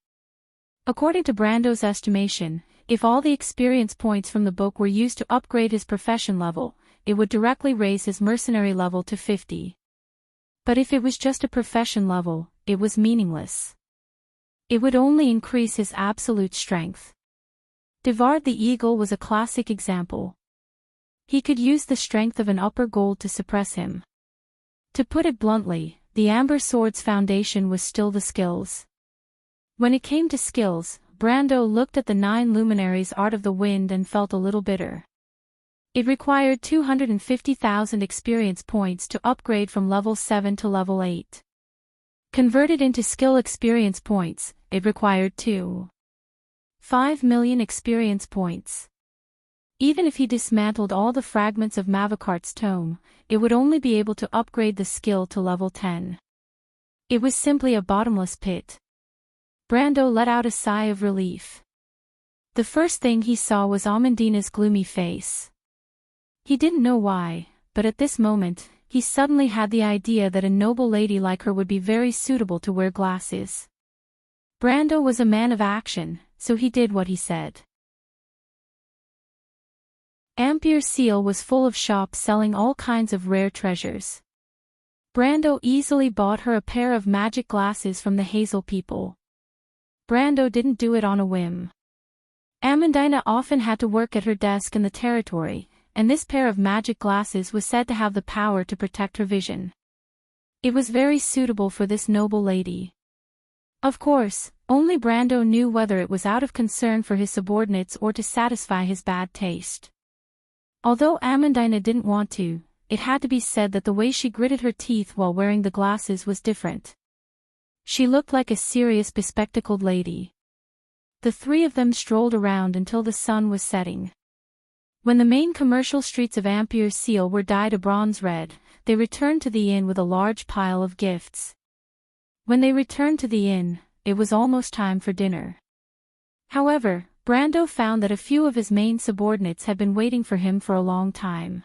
According to Brando's estimation, if all the experience points from the book were used to upgrade his profession level, it would directly raise his mercenary level to 50. But if it was just a profession level, it was meaningless. It would only increase his absolute strength. Devard the Eagle was a classic example. He could use the strength of an upper gold to suppress him. To put it bluntly, the Amber Sword's foundation was still the skills. When it came to skills, Brando looked at the 9 luminaries' Art of the Wind and felt a little bitter. It required 250,000 experience points to upgrade from level 7 to level 8. Converted into skill experience points, it required 5 million experience points. Even if he dismantled all the fragments of Mavikart's tome, it would only be able to upgrade the skill to level 10. It was simply a bottomless pit. Brando let out a sigh of relief. The first thing he saw was Amandina's gloomy face. He didn't know why, but at this moment, he suddenly had the idea that a noble lady like her would be very suitable to wear glasses. Brando was a man of action, so he did what he said. Ampere Seal was full of shops selling all kinds of rare treasures. Brando easily bought her a pair of magic glasses from the Hazel people. Brando didn't do it on a whim. Amandina often had to work at her desk in the territory, and this pair of magic glasses was said to have the power to protect her vision. It was very suitable for this noble lady. Of course, only Brando knew whether it was out of concern for his subordinates or to satisfy his bad taste. Although Amandina didn't want to, it had to be said that the way she gritted her teeth while wearing the glasses was different. She looked like a serious bespectacled lady. The three of them strolled around until the sun was setting. When the main commercial streets of Ampere Seal were dyed a bronze red, they returned to the inn with a large pile of gifts. When they returned to the inn, it was almost time for dinner. However, Brando found that a few of his main subordinates had been waiting for him for a long time.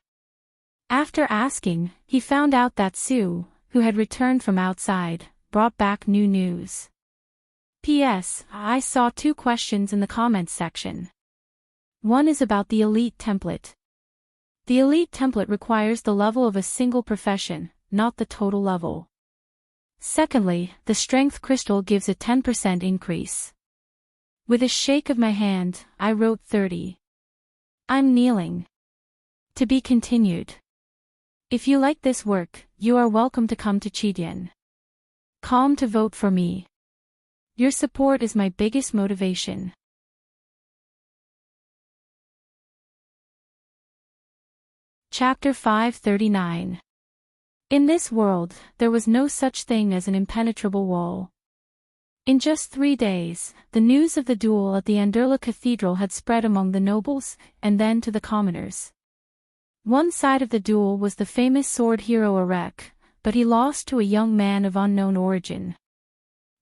After asking, he found out that Sue, who had returned from outside, brought back new news. P.S. I saw 2 questions in the comments section. One is about the elite template. The elite template requires the level of a single profession, not the total level. Secondly, the strength crystal gives a 10% increase. With a shake of my hand, I wrote 30. I'm kneeling. To be continued. If you like this work, you are welcome to come to Chidian. Calm to vote for me. Your support is my biggest motivation. Chapter 539. In this world, there was no such thing as an impenetrable wall. In just 3 days, the news of the duel at the Anderla Cathedral had spread among the nobles, and then to the commoners. One side of the duel was the famous sword hero Erech, but he lost to a young man of unknown origin.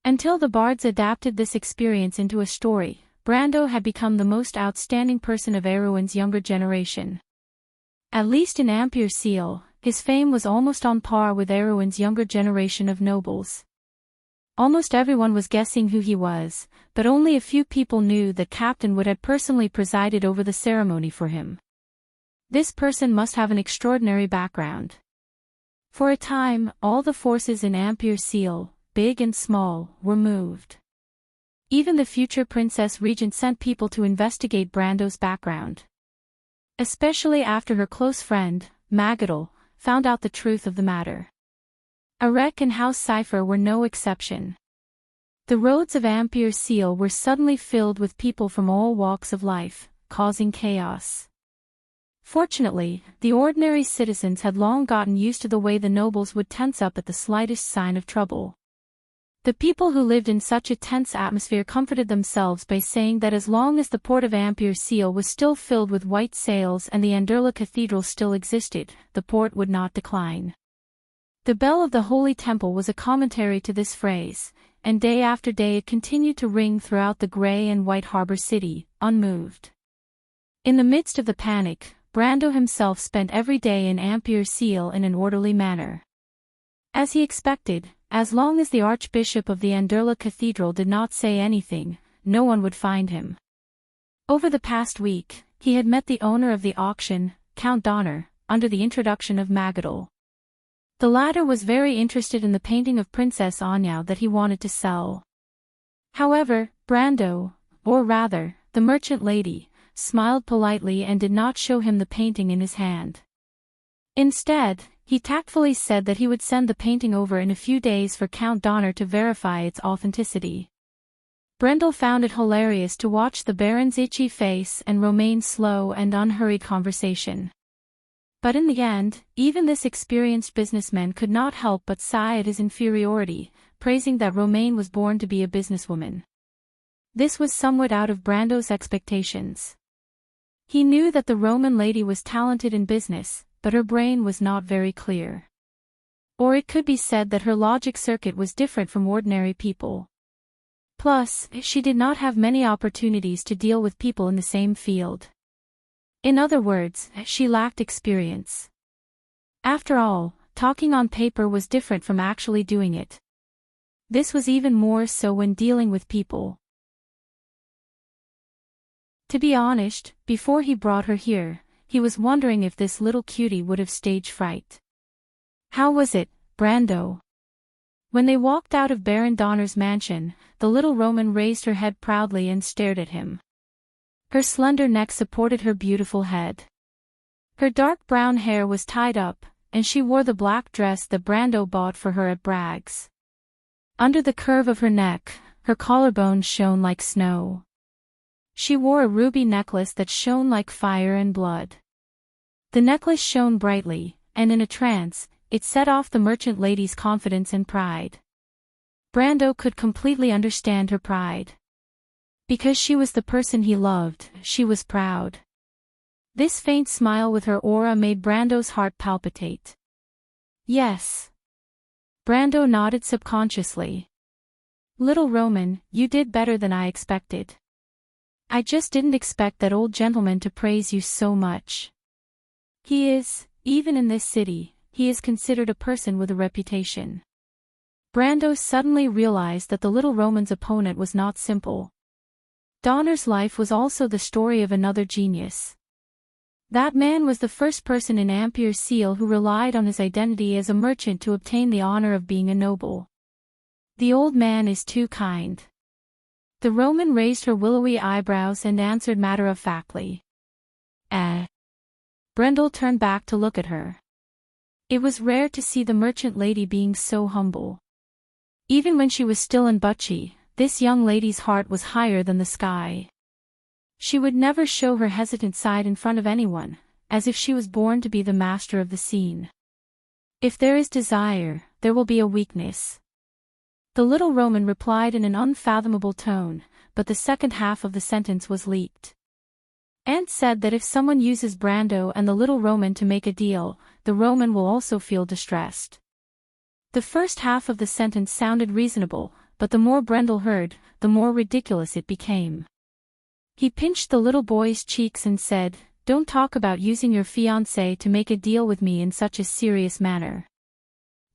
Until the bards adapted this experience into a story, Brando had become the most outstanding person of Erewhon's younger generation. At least in Ampere Seal, his fame was almost on par with Erewhon's younger generation of nobles. Almost everyone was guessing who he was, but only a few people knew that Captain Wood had personally presided over the ceremony for him. This person must have an extraordinary background. For a time, all the forces in Ampere Seal, big and small, were moved. Even the future Princess Regent sent people to investigate Brando's background. Especially after her close friend, Magadol, found out the truth of the matter. Erech and House Cypher were no exception. The roads of Ampere Seal were suddenly filled with people from all walks of life, causing chaos. Fortunately, the ordinary citizens had long gotten used to the way the nobles would tense up at the slightest sign of trouble. The people who lived in such a tense atmosphere comforted themselves by saying that as long as the port of Ampere Seal was still filled with white sails and the Anderla Cathedral still existed, the port would not decline. The bell of the Holy Temple was a commentary to this phrase, and day after day it continued to ring throughout the grey and white harbor city, unmoved. In the midst of the panic, Brando himself spent every day in Ampere Seal in an orderly manner. As he expected, as long as the Archbishop of the Anderla Cathedral did not say anything, no one would find him. Over the past week, he had met the owner of the auction, Count Donner, under the introduction of Magadol. The latter was very interested in the painting of Princess Anya that he wanted to sell. However, Brando, or rather, the merchant lady, smiled politely and did not show him the painting in his hand. Instead, he tactfully said that he would send the painting over in a few days for Count Donner to verify its authenticity. Brendel found it hilarious to watch the Baron's itchy face and Romaine's slow and unhurried conversation. But in the end, even this experienced businessman could not help but sigh at his inferiority, praising that Romaine was born to be a businesswoman. This was somewhat out of Brando's expectations. He knew that the Roman lady was talented in business, but her brain was not very clear. Or it could be said that her logic circuit was different from ordinary people. Plus, she did not have many opportunities to deal with people in the same field. In other words, she lacked experience. After all, talking on paper was different from actually doing it. This was even more so when dealing with people. To be honest, before he brought her here, he was wondering if this little cutie would have stage fright. How was it, Brando? When they walked out of Baron Donner's mansion, the little Roman raised her head proudly and stared at him. Her slender neck supported her beautiful head. Her dark brown hair was tied up, and she wore the black dress that Brando bought for her at Bragg's. Under the curve of her neck, her collarbones shone like snow. She wore a ruby necklace that shone like fire and blood. The necklace shone brightly, and in a trance, it set off the merchant lady's confidence and pride. Brando could completely understand her pride. Because she was the person he loved, she was proud. This faint smile with her aura made Brando's heart palpitate. Yes. Brando nodded subconsciously. Little Roman, you did better than I expected. I just didn't expect that old gentleman to praise you so much. He is, even in this city, he is considered a person with a reputation. Brando suddenly realized that the little Roman's opponent was not simple. Donner's life was also the story of another genius. That man was the first person in Ampere Seal who relied on his identity as a merchant to obtain the honor of being a noble. The old man is too kind. The Roman raised her willowy eyebrows and answered matter-of-factly. Brendel turned back to look at her. It was rare to see the merchant lady being so humble. Even when she was still in Butchie, this young lady's heart was higher than the sky. She would never show her hesitant side in front of anyone, as if she was born to be the master of the scene. If there is desire, there will be a weakness. The little Roman replied in an unfathomable tone, but the second half of the sentence was leaked. Aunt said that if someone uses Brando and the little Roman to make a deal, the Roman will also feel distressed. The first half of the sentence sounded reasonable, but the more Brendel heard, the more ridiculous it became. He pinched the little boy's cheeks and said, "Don't talk about using your fiancé to make a deal with me in such a serious manner."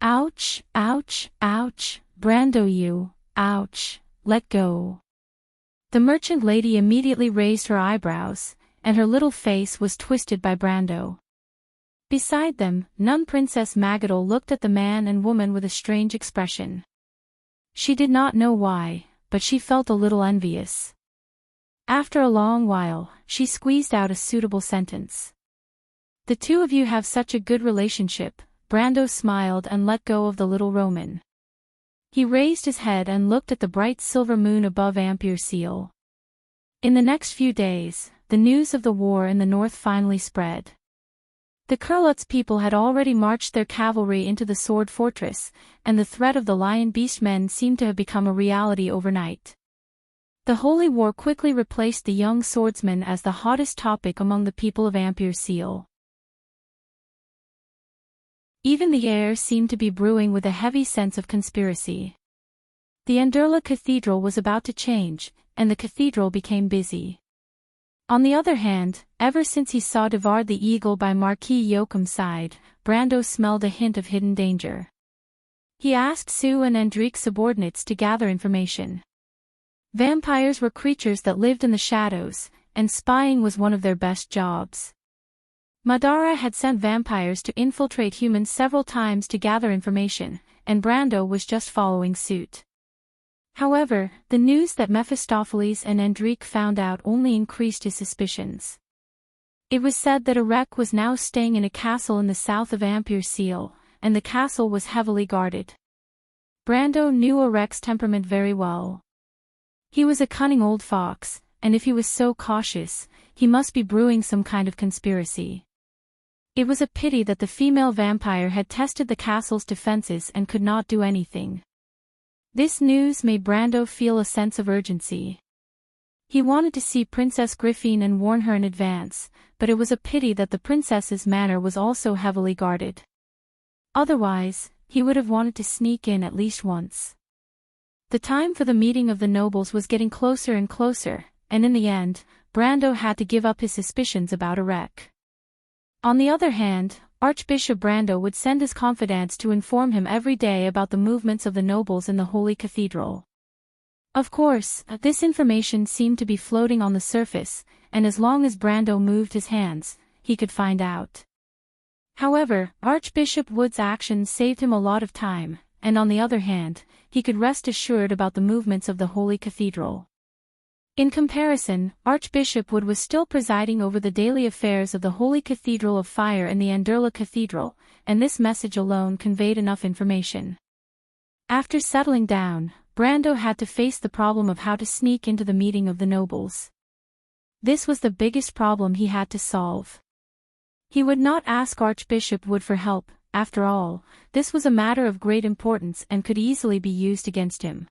Ouch, ouch, ouch, Brando you, ouch, let go. The merchant lady immediately raised her eyebrows, and her little face was twisted by Brando. Beside them, Nun Princess Magadol looked at the man and woman with a strange expression. She did not know why, but she felt a little envious. After a long while, she squeezed out a suitable sentence. "The two of you have such a good relationship." Brando smiled and let go of the little Roman. He raised his head and looked at the bright silver moon above Ampere Seal. In the next few days, the news of the war in the north finally spread. The Kurlutz people had already marched their cavalry into the Sword Fortress, and the threat of the Lion Beast men seemed to have become a reality overnight. The Holy War quickly replaced the young swordsman as the hottest topic among the people of Ampere Seal. Even the air seemed to be brewing with a heavy sense of conspiracy. The Anderla Cathedral was about to change, and the cathedral became busy. On the other hand, ever since he saw Devard the Eagle by Marquis Joachim's side, Brando smelled a hint of hidden danger. He asked Sue and Endrique's subordinates to gather information. Vampires were creatures that lived in the shadows, and spying was one of their best jobs. Madara had sent vampires to infiltrate humans several times to gather information, and Brando was just following suit. However, the news that Mephistopheles and Endrique found out only increased his suspicions. It was said that Erek was now staying in a castle in the south of Ampere Seal, and the castle was heavily guarded. Brando knew Erek's temperament very well. He was a cunning old fox, and if he was so cautious, he must be brewing some kind of conspiracy. It was a pity that the female vampire had tested the castle's defenses and could not do anything. This news made Brando feel a sense of urgency. He wanted to see Princess Griffin and warn her in advance, but it was a pity that the princess's manor was also heavily guarded. Otherwise, he would have wanted to sneak in at least once. The time for the meeting of the nobles was getting closer and closer, and in the end, Brando had to give up his suspicions about Erek. On the other hand, Archbishop Brando would send his confidants to inform him every day about the movements of the nobles in the Holy Cathedral. Of course, this information seemed to be floating on the surface, and as long as Brando moved his hands, he could find out. However, Archbishop Wood's actions saved him a lot of time, and on the other hand, he could rest assured about the movements of the Holy Cathedral. In comparison, Archbishop Wood was still presiding over the daily affairs of the Holy Cathedral of Fire and the Anderla Cathedral, and this message alone conveyed enough information. After settling down, Brando had to face the problem of how to sneak into the meeting of the nobles. This was the biggest problem he had to solve. He would not ask Archbishop Wood for help. After all, this was a matter of great importance and could easily be used against him.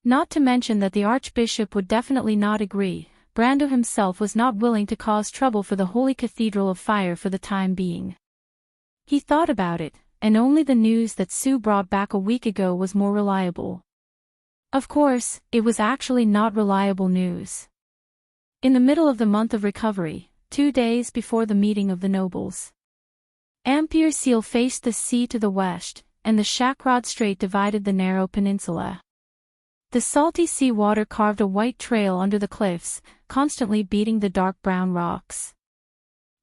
Not to mention that the Archbishop would definitely not agree. Brando himself was not willing to cause trouble for the Holy Cathedral of Fire for the time being. He thought about it, and only the news that Sue brought back a week ago was more reliable. Of course, it was actually not reliable news. In the middle of the month of recovery, 2 days before the meeting of the nobles, Ampere Seal faced the sea to the west, and the Shakrod Strait divided the narrow peninsula. The salty sea water carved a white trail under the cliffs, constantly beating the dark brown rocks.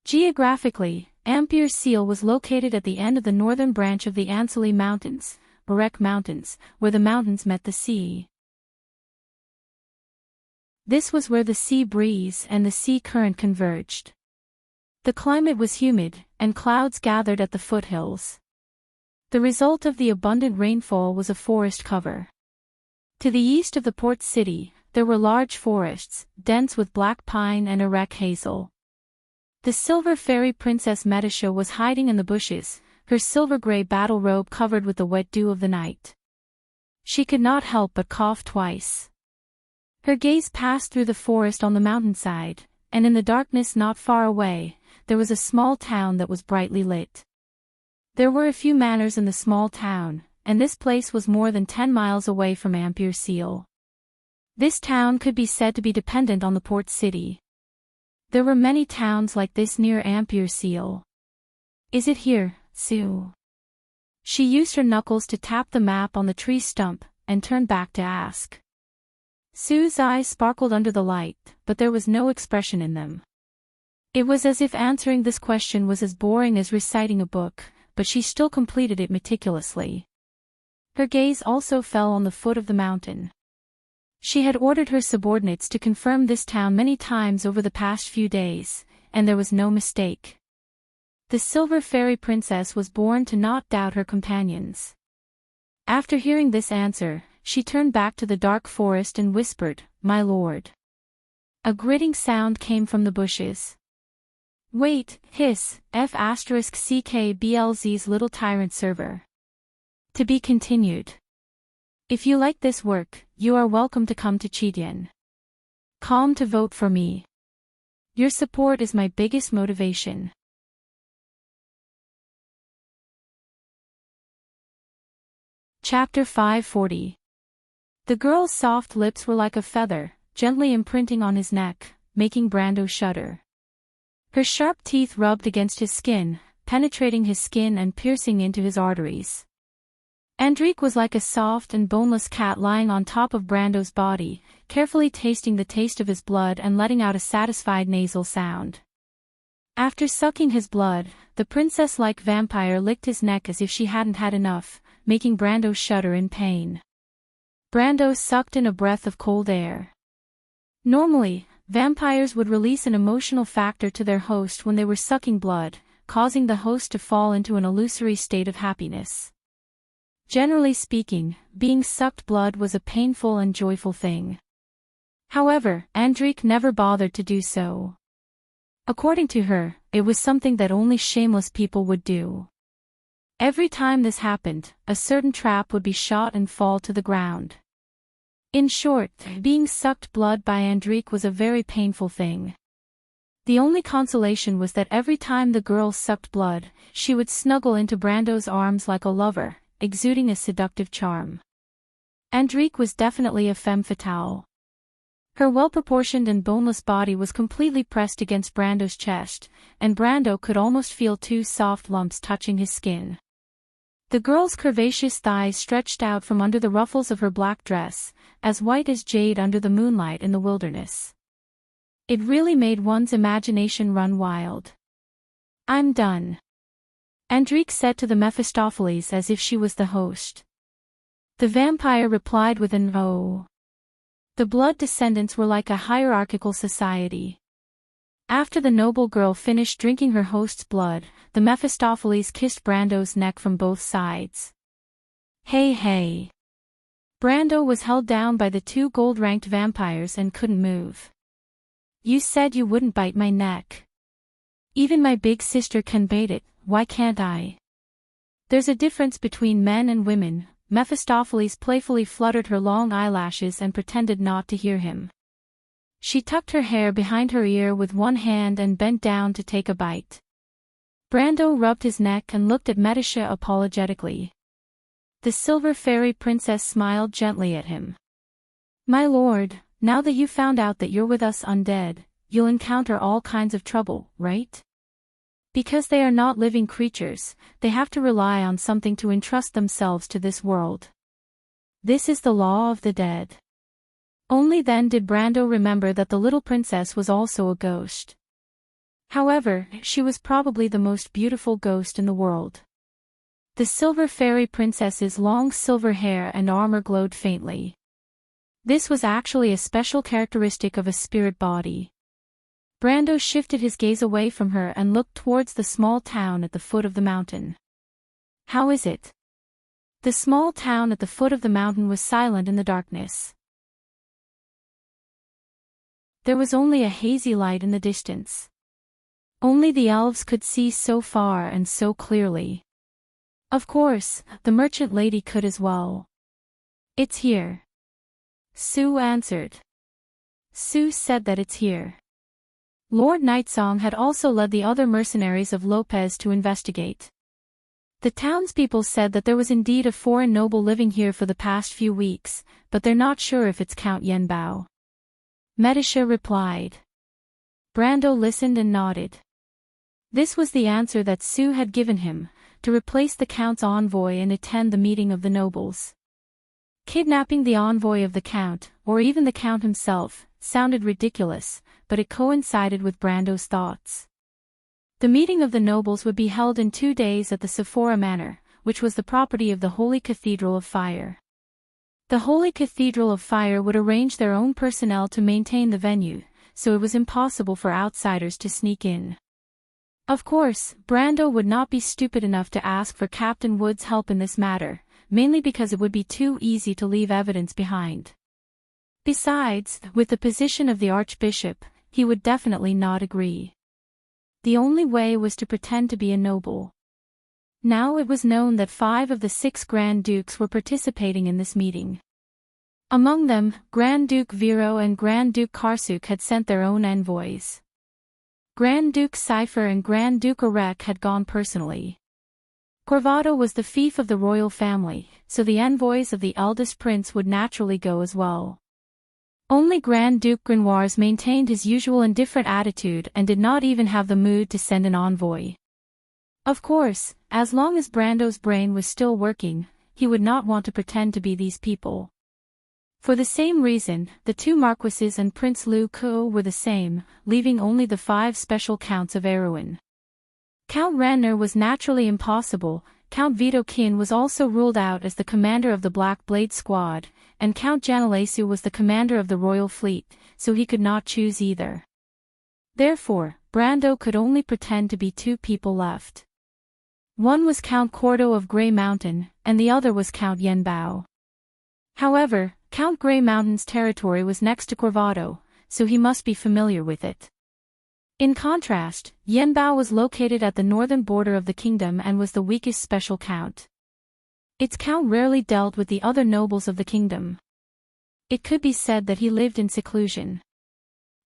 Geographically, Ampere Seal was located at the end of the northern branch of the Anseli Mountains, Barek Mountains, where the mountains met the sea. This was where the sea breeze and the sea current converged. The climate was humid, and clouds gathered at the foothills. The result of the abundant rainfall was a forest cover. To the east of the port city, there were large forests, dense with black pine and erect hazel. The silver fairy Princess Medisha was hiding in the bushes, her silver-gray battle robe covered with the wet dew of the night. She could not help but cough twice. Her gaze passed through the forest on the mountainside, and in the darkness not far away, there was a small town that was brightly lit. There were a few manors in the small town, and this place was more than 10 miles away from Ampere Seal. This town could be said to be dependent on the port city. There were many towns like this near Ampere Seal. "Is it here, Sue?" She used her knuckles to tap the map on the tree stump, and turned back to ask. Sue's eyes sparkled under the light, but there was no expression in them. It was as if answering this question was as boring as reciting a book, but she still completed it meticulously. Her gaze also fell on the foot of the mountain. She had ordered her subordinates to confirm this town many times over the past few days, and there was no mistake. The Silver Fairy Princess was born to not doubt her companions. After hearing this answer, she turned back to the dark forest and whispered, "My lord." A gritting sound came from the bushes. "Wait, hiss, F***CKBLZ's little tyrant server. To be continued. If you like this work, you are welcome to come to Chidian. Calm to vote for me. Your support is my biggest motivation." Chapter 540. The girl's soft lips were like a feather, gently imprinting on his neck, making Brando shudder. Her sharp teeth rubbed against his skin, penetrating his skin and piercing into his arteries. Enrich was like a soft and boneless cat lying on top of Brando's body, carefully tasting the taste of his blood and letting out a satisfied nasal sound. After sucking his blood, the princess-like vampire licked his neck as if she hadn't had enough, making Brando shudder in pain. Brando sucked in a breath of cold air. Normally, vampires would release an emotional factor to their host when they were sucking blood, causing the host to fall into an illusory state of happiness. Generally speaking, being sucked blood was a painful and joyful thing. However, Enrich never bothered to do so. According to her, it was something that only shameless people would do. Every time this happened, a certain trap would be shot and fall to the ground. In short, being sucked blood by Enrich was a very painful thing. The only consolation was that every time the girl sucked blood, she would snuggle into Brando's arms like a lover, exuding a seductive charm. Enrich was definitely a femme fatale. Her well-proportioned and boneless body was completely pressed against Brando's chest, and Brando could almost feel two soft lumps touching his skin. The girl's curvaceous thighs stretched out from under the ruffles of her black dress, as white as jade under the moonlight in the wilderness. It really made one's imagination run wild. "I'm done," Enrich said to the Mephistopheles as if she was the host. The vampire replied with an "oh." The blood descendants were like a hierarchical society. After the noble girl finished drinking her host's blood, the Mephistopheles kissed Brando's neck from both sides. "Hey hey." Brando was held down by the two gold-ranked vampires and couldn't move. "You said you wouldn't bite my neck. Even my big sister can bite it, why can't I?" "There's a difference between men and women." Mephistopheles playfully fluttered her long eyelashes and pretended not to hear him. She tucked her hair behind her ear with one hand and bent down to take a bite. Brando rubbed his neck and looked at Medisha apologetically. The silver fairy princess smiled gently at him. "My lord, now that you found out that you're with us undead, you'll encounter all kinds of trouble, right? Because they are not living creatures, they have to rely on something to entrust themselves to this world. This is the law of the dead." Only then did Brando remember that the little princess was also a ghost. However, she was probably the most beautiful ghost in the world. The silver fairy princess's long silver hair and armor glowed faintly. This was actually a special characteristic of a spirit body. Brando shifted his gaze away from her and looked towards the small town at the foot of the mountain. "How is it?" The small town at the foot of the mountain was silent in the darkness. There was only a hazy light in the distance. Only the elves could see so far and so clearly. Of course, the merchant lady could as well. "It's here," Sue answered. Sue said that it's here. Lord Nightsong had also led the other mercenaries of Lopez to investigate. The townspeople said that there was indeed a foreign noble living here for the past few weeks, but they're not sure if it's Count Yenbao. Medisha replied. Brando listened and nodded. This was the answer that Sue had given him, to replace the Count's envoy and attend the meeting of the nobles. Kidnapping the envoy of the Count, or even the Count himself, sounded ridiculous, but it coincided with Brando's thoughts. The meeting of the nobles would be held in 2 days at the Sephora Manor, which was the property of the Holy Cathedral of Fire. The Holy Cathedral of Fire would arrange their own personnel to maintain the venue, so it was impossible for outsiders to sneak in. Of course, Brando would not be stupid enough to ask for Captain Wood's help in this matter, mainly because it would be too easy to leave evidence behind. Besides, with the position of the Archbishop, he would definitely not agree. The only way was to pretend to be a noble. Now it was known that 5 of the 6 Grand Dukes were participating in this meeting. Among them, Grand Duke Vero and Grand Duke Karsuk had sent their own envoys. Grand Duke Cypher and Grand Duke Orek had gone personally. Corvado was the fief of the royal family, so the envoys of the eldest prince would naturally go as well. Only Grand Duke Grenoires maintained his usual indifferent attitude and did not even have the mood to send an envoy. Of course, as long as Brando's brain was still working, he would not want to pretend to be these people. For the same reason, the 2 marquises and Prince Lu Kuo were the same, leaving only the 5 special counts of Erewhon. Count Ranner was naturally impossible. Count Vito Kin was also ruled out as the commander of the Black Blade Squad, and Count Janalesu was the commander of the Royal Fleet, so he could not choose either. Therefore, Brando could only pretend to be 2 people left. One was Count Cordo of Grey Mountain, and the other was Count Yenbao. However, Count Grey Mountain's territory was next to Corvado, so he must be familiar with it. In contrast, Yenbao was located at the northern border of the kingdom and was the weakest special count. Its count rarely dealt with the other nobles of the kingdom. It could be said that he lived in seclusion.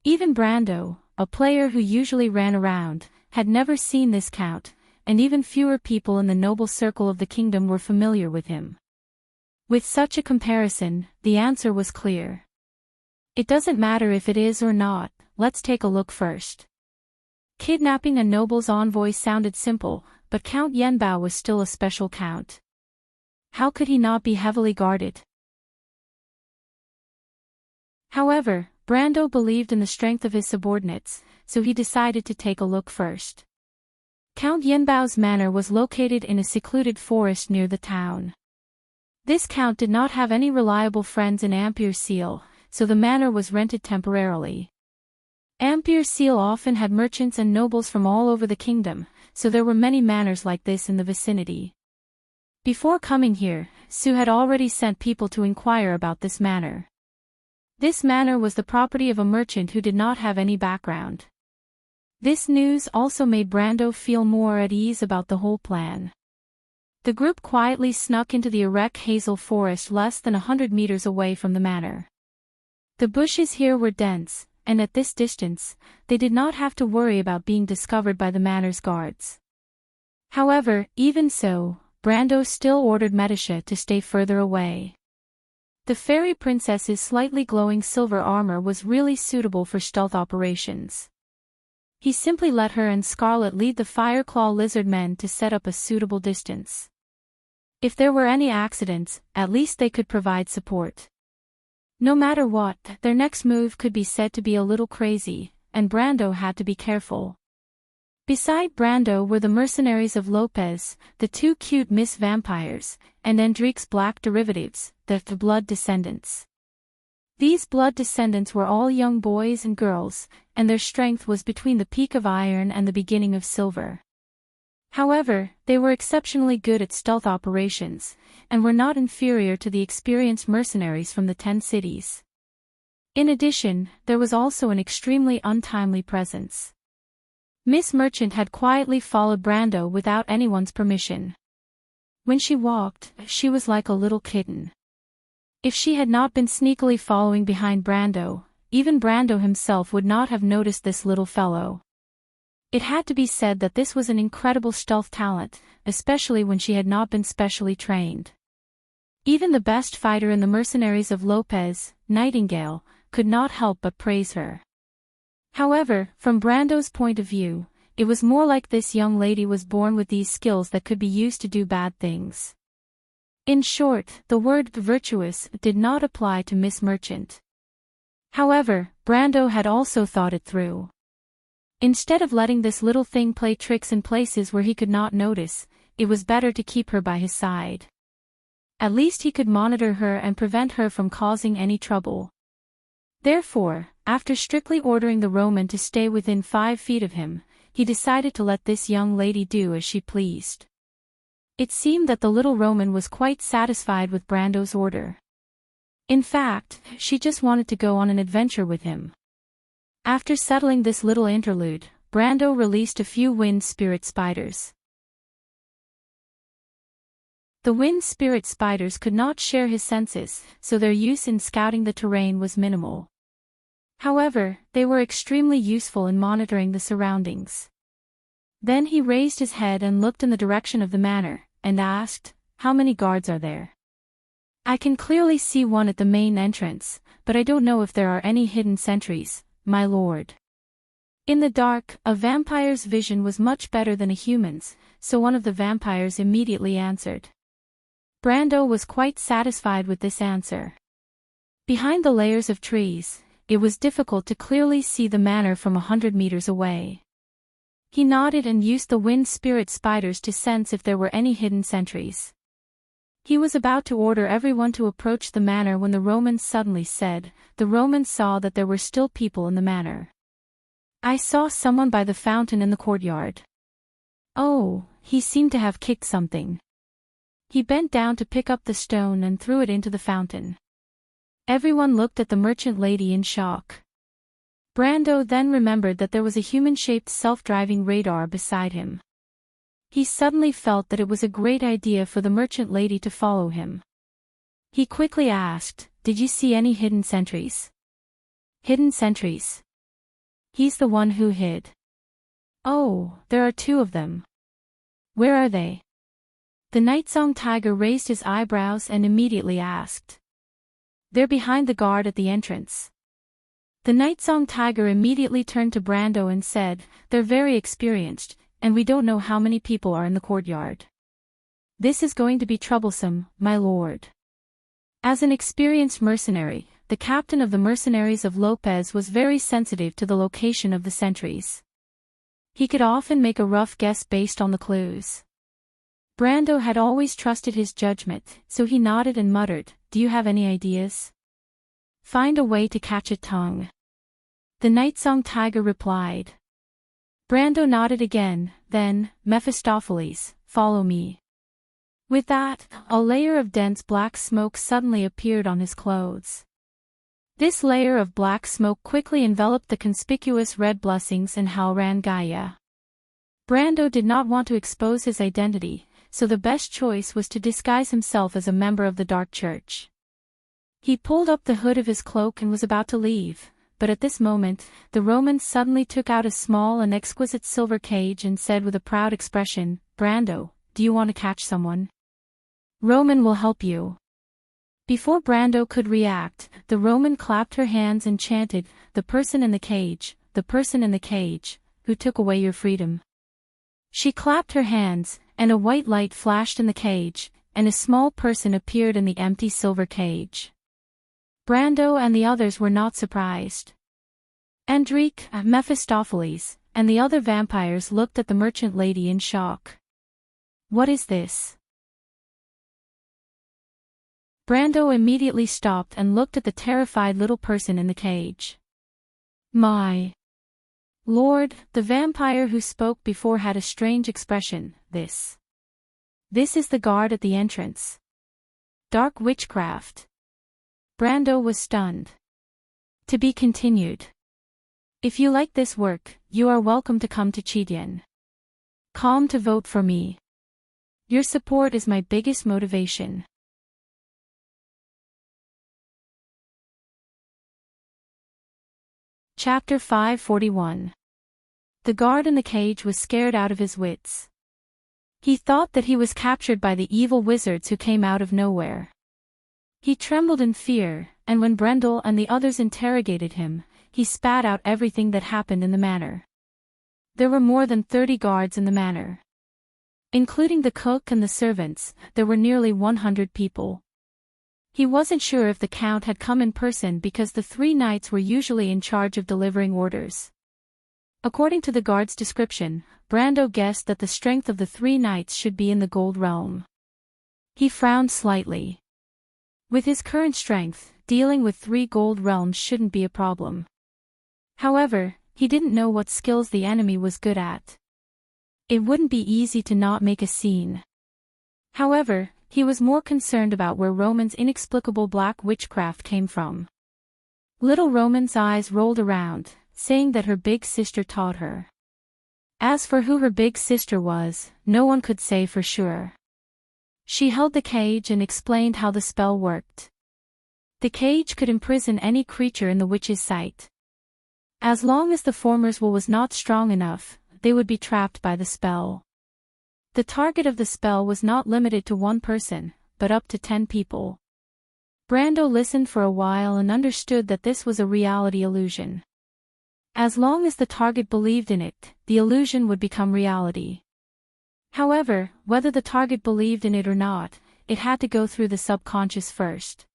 Even Brando, a player who usually ran around, had never seen this count, and even fewer people in the noble circle of the kingdom were familiar with him. With such a comparison, the answer was clear. It doesn't matter if it is or not, let's take a look first. Kidnapping a noble's envoy sounded simple, but Count Yenbao was still a special count. How could he not be heavily guarded? However, Brando believed in the strength of his subordinates, so he decided to take a look first. Count Yenbao's manor was located in a secluded forest near the town. This count did not have any reliable friends in Amperseel, so the manor was rented temporarily. Amperseel often had merchants and nobles from all over the kingdom, so there were many manors like this in the vicinity. Before coming here, Sue had already sent people to inquire about this manor. This manor was the property of a merchant who did not have any background. This news also made Brando feel more at ease about the whole plan. The group quietly snuck into the erect hazel forest less than 100 meters away from the manor. The bushes here were dense, and at this distance, they did not have to worry about being discovered by the manor's guards. However, even so, Brando still ordered Medisha to stay further away. The fairy princess's slightly glowing silver armor was really suitable for stealth operations. He simply let her and Scarlet lead the Fireclaw lizard men to set up a suitable distance. If there were any accidents, at least they could provide support. No matter what, their next move could be said to be a little crazy, and Brando had to be careful. Beside Brando were the mercenaries of Lopez, the two cute Miss Vampires, and Enrich's black derivatives, the Blood Descendants. These Blood Descendants were all young boys and girls, and their strength was between the peak of iron and the beginning of silver. However, they were exceptionally good at stealth operations, and were not inferior to the experienced mercenaries from the 10 cities. In addition, there was also an extremely untimely presence. Miss Merchant had quietly followed Brando without anyone's permission. When she walked, she was like a little kitten. If she had not been sneakily following behind Brando, even Brando himself would not have noticed this little fellow. It had to be said that this was an incredible stealth talent, especially when she had not been specially trained. Even the best fighter in the mercenaries of Lopez, Nightingale, could not help but praise her. However, from Brando's point of view, it was more like this young lady was born with these skills that could be used to do bad things. In short, the word virtuous did not apply to Miss Merchant. However, Brando had also thought it through. Instead of letting this little thing play tricks in places where he could not notice, it was better to keep her by his side. At least he could monitor her and prevent her from causing any trouble. Therefore, after strictly ordering the Roman to stay within 5 feet of him, he decided to let this young lady do as she pleased. It seemed that the little Roman was quite satisfied with Brando's order. In fact, she just wanted to go on an adventure with him. After settling this little interlude, Brando released a few wind spirit spiders. The wind spirit spiders could not share his senses, so their use in scouting the terrain was minimal. However, they were extremely useful in monitoring the surroundings. Then he raised his head and looked in the direction of the manor, and asked, "How many guards are there?" "I can clearly see one at the main entrance, but I don't know if there are any hidden sentries, my lord." In the dark, a vampire's vision was much better than a human's, so one of the vampires immediately answered. Brando was quite satisfied with this answer. Behind the layers of trees, it was difficult to clearly see the manor from 100 meters away. He nodded and used the wind spirit spiders to sense if there were any hidden sentries. He was about to order everyone to approach the manor when the Roman suddenly said. The Roman saw that there were still people in the manor. "I saw someone by the fountain in the courtyard." "Oh, he seemed to have kicked something." He bent down to pick up the stone and threw it into the fountain. Everyone looked at the merchant lady in shock. Brando then remembered that there was a human-shaped self-driving radar beside him. He suddenly felt that it was a great idea for the merchant lady to follow him. He quickly asked, "Did you see any hidden sentries?" "Hidden sentries? He's the one who hid." "Oh, there are 2 of them." "Where are they?" The Nightsong Tiger raised his eyebrows and immediately asked. "They're behind the guard at the entrance." The night-song tiger immediately turned to Brando and said, "They're very experienced, and we don't know how many people are in the courtyard. This is going to be troublesome, my lord." As an experienced mercenary, the captain of the mercenaries of Lopez was very sensitive to the location of the sentries. He could often make a rough guess based on the clues. Brando had always trusted his judgment, so he nodded and muttered, "Do you have any ideas?" "Find a way to catch a tongue," the night-song tiger replied. Brando nodded again, then, "Mephistopheles, follow me." With that, a layer of dense black smoke suddenly appeared on his clothes. This layer of black smoke quickly enveloped the conspicuous red blessings and Halran Gaia. Brando did not want to expose his identity, so the best choice was to disguise himself as a member of the Dark Church. He pulled up the hood of his cloak and was about to leave, but at this moment, the Roman suddenly took out a small and exquisite silver cage and said with a proud expression, "Brando, do you want to catch someone? Roman will help you." Before Brando could react, the Roman clapped her hands and chanted, "The person in the cage, the person in the cage, who took away your freedom." She clapped her hands, and a white light flashed in the cage, and a small person appeared in the empty silver cage. Brando and the others were not surprised. Enrich, Mephistopheles, and the other vampires looked at the merchant lady in shock. "What is this?" Brando immediately stopped and looked at the terrified little person in the cage. "My lord," the vampire who spoke before had a strange expression, This is the guard at the entrance. Dark witchcraft." Brando was stunned. To be continued. If you like this work, you are welcome to come to Chidien. Calm to vote for me. Your support is my biggest motivation. Chapter 541. The guard in the cage was scared out of his wits. He thought that he was captured by the evil wizards who came out of nowhere. He trembled in fear, and when Brendel and the others interrogated him, he spat out everything that happened in the manor. There were more than 30 guards in the manor. Including the cook and the servants, there were nearly 100 people. He wasn't sure if the count had come in person because the 3 knights were usually in charge of delivering orders. According to the guard's description, Brando guessed that the strength of the 3 knights should be in the gold realm. He frowned slightly. With his current strength, dealing with 3 gold realms shouldn't be a problem. However, he didn't know what skills the enemy was good at. It wouldn't be easy to not make a scene. However, he was more concerned about where Roman's inexplicable black witchcraft came from. Little Roman's eyes rolled around, saying that her big sister taught her. As for who her big sister was, no one could say for sure. She held the cage and explained how the spell worked. The cage could imprison any creature in the witch's sight. As long as the former's will was not strong enough, they would be trapped by the spell. The target of the spell was not limited to 1 person, but up to 10 people. Brando listened for a while and understood that this was a reality illusion. As long as the target believed in it, the illusion would become reality. However, whether the target believed in it or not, it had to go through the subconscious first.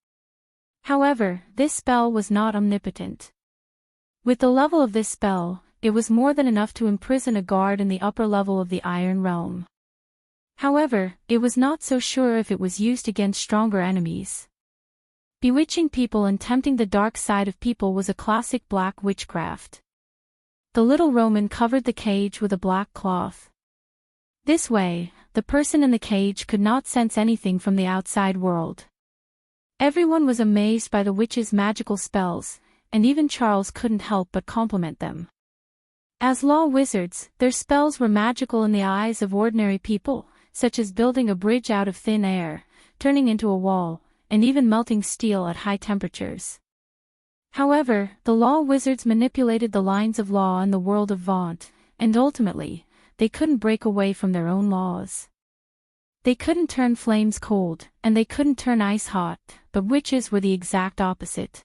However, this spell was not omnipotent. With the level of this spell, it was more than enough to imprison a guard in the upper level of the Iron Realm. However, it was not so sure if it was used against stronger enemies. Bewitching people and tempting the dark side of people was a classic black witchcraft. The little Roman covered the cage with a black cloth. This way, the person in the cage could not sense anything from the outside world. Everyone was amazed by the witch's magical spells, and even Charles couldn't help but compliment them. As law wizards, their spells were magical in the eyes of ordinary people, such as building a bridge out of thin air, turning into a wall, and even melting steel at high temperatures. However, the law wizards manipulated the lines of law in the world of Vaunt, and ultimately, they couldn't break away from their own laws. They couldn't turn flames cold, and they couldn't turn ice hot, but witches were the exact opposite.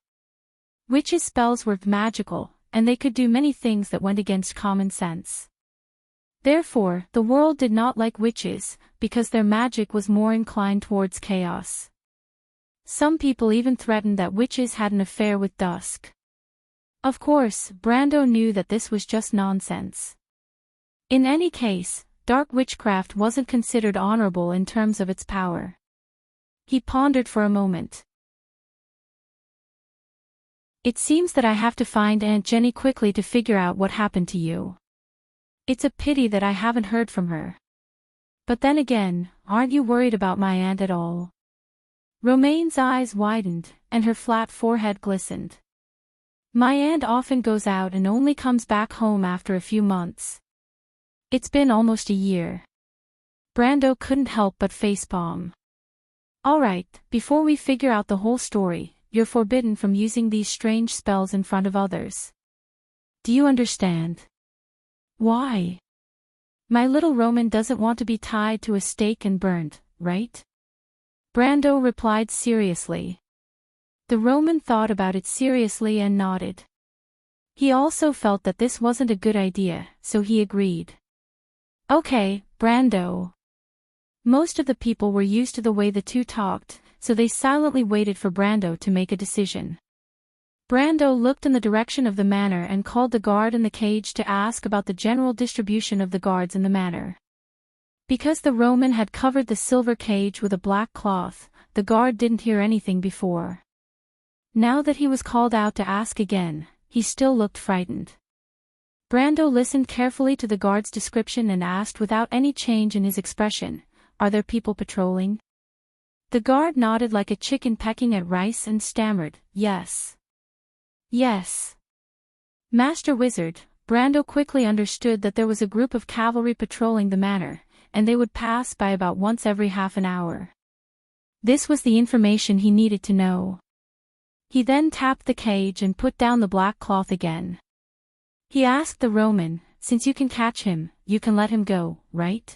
Witches' spells were magical, and they could do many things that went against common sense. Therefore, the world did not like witches, because their magic was more inclined towards chaos. Some people even threatened that witches had an affair with Dusk. Of course, Brando knew that this was just nonsense. In any case, dark witchcraft wasn't considered honorable in terms of its power. He pondered for a moment. It seems that I have to find Aunt Jenny quickly to figure out what happened to you. It's a pity that I haven't heard from her. But then again, aren't you worried about my aunt at all? Romaine's eyes widened, and her flat forehead glistened. My aunt often goes out and only comes back home after a few months. It's been almost a year. Brando couldn't help but facepalm. All right, before we figure out the whole story, you're forbidden from using these strange spells in front of others. Do you understand? Why? My little Roman doesn't want to be tied to a stake and burned, right? Brando replied seriously. The Roman thought about it seriously and nodded. He also felt that this wasn't a good idea, so he agreed. Okay, Brando. Most of the people were used to the way the two talked, so they silently waited for Brando to make a decision. Brando looked in the direction of the manor and called the guard in the cage to ask about the general distribution of the guards in the manor. Because the Roman had covered the silver cage with a black cloth, the guard didn't hear anything before. Now that he was called out to ask again, he still looked frightened. Brando listened carefully to the guard's description and asked without any change in his expression, "Are there people patrolling?" The guard nodded like a chicken pecking at rice and stammered, "Yes. Yes." Master Wizard, Brando quickly understood that there was a group of cavalry patrolling the manor, and they would pass by about once every half an hour. This was the information he needed to know. He then tapped the cage and put down the black cloth again. He asked the Roman, "Since you can catch him, you can let him go, right?"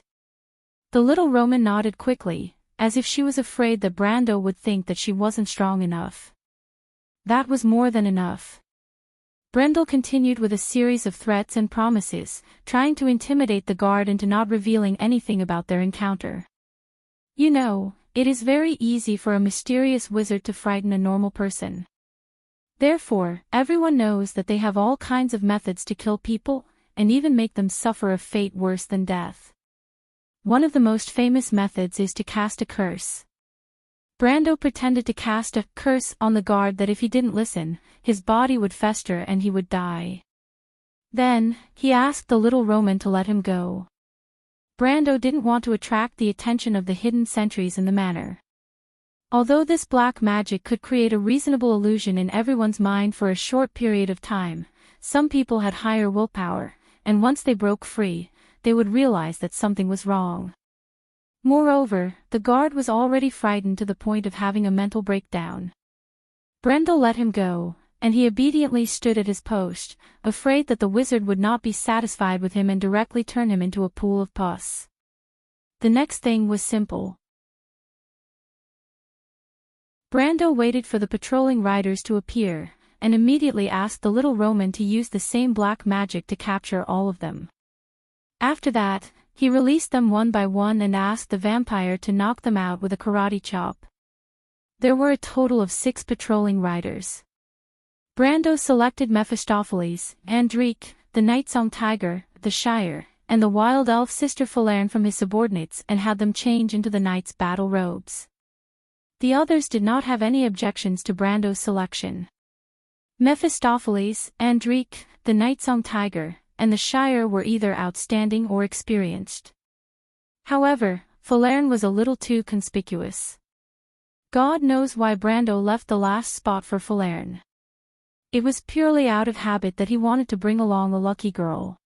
The little Roman nodded quickly, as if she was afraid that Brando would think that she wasn't strong enough. That was more than enough. Brando continued with a series of threats and promises, trying to intimidate the guard into not revealing anything about their encounter. You know, it is very easy for a mysterious wizard to frighten a normal person. Therefore, everyone knows that they have all kinds of methods to kill people, and even make them suffer a fate worse than death. One of the most famous methods is to cast a curse. Brando pretended to cast a curse on the guard that if he didn't listen, his body would fester and he would die. Then, he asked the little Roman to let him go. Brando didn't want to attract the attention of the hidden sentries in the manor. Although this black magic could create a reasonable illusion in everyone's mind for a short period of time, some people had higher willpower, and once they broke free, they would realize that something was wrong. Moreover, the guard was already frightened to the point of having a mental breakdown. Brando let him go, and he obediently stood at his post, afraid that the wizard would not be satisfied with him and directly turn him into a pool of pus. The next thing was simple. Brando waited for the patrolling riders to appear, and immediately asked the little Roman to use the same black magic to capture all of them. After that, he released them one by one and asked the vampire to knock them out with a karate chop. There were a total of 6 patrolling riders. Brando selected Mephistopheles, Enrich, the Night-Song Tiger, the Shire, and the wild elf sister Falerne from his subordinates and had them change into the knight's battle robes. The others did not have any objections to Brando's selection. Mephistopheles, Enrich, the Night-Song Tiger, and the Shire were either outstanding or experienced. However, Falerne was a little too conspicuous. God knows why Brando left the last spot for Falerne. It was purely out of habit that he wanted to bring along a lucky girl.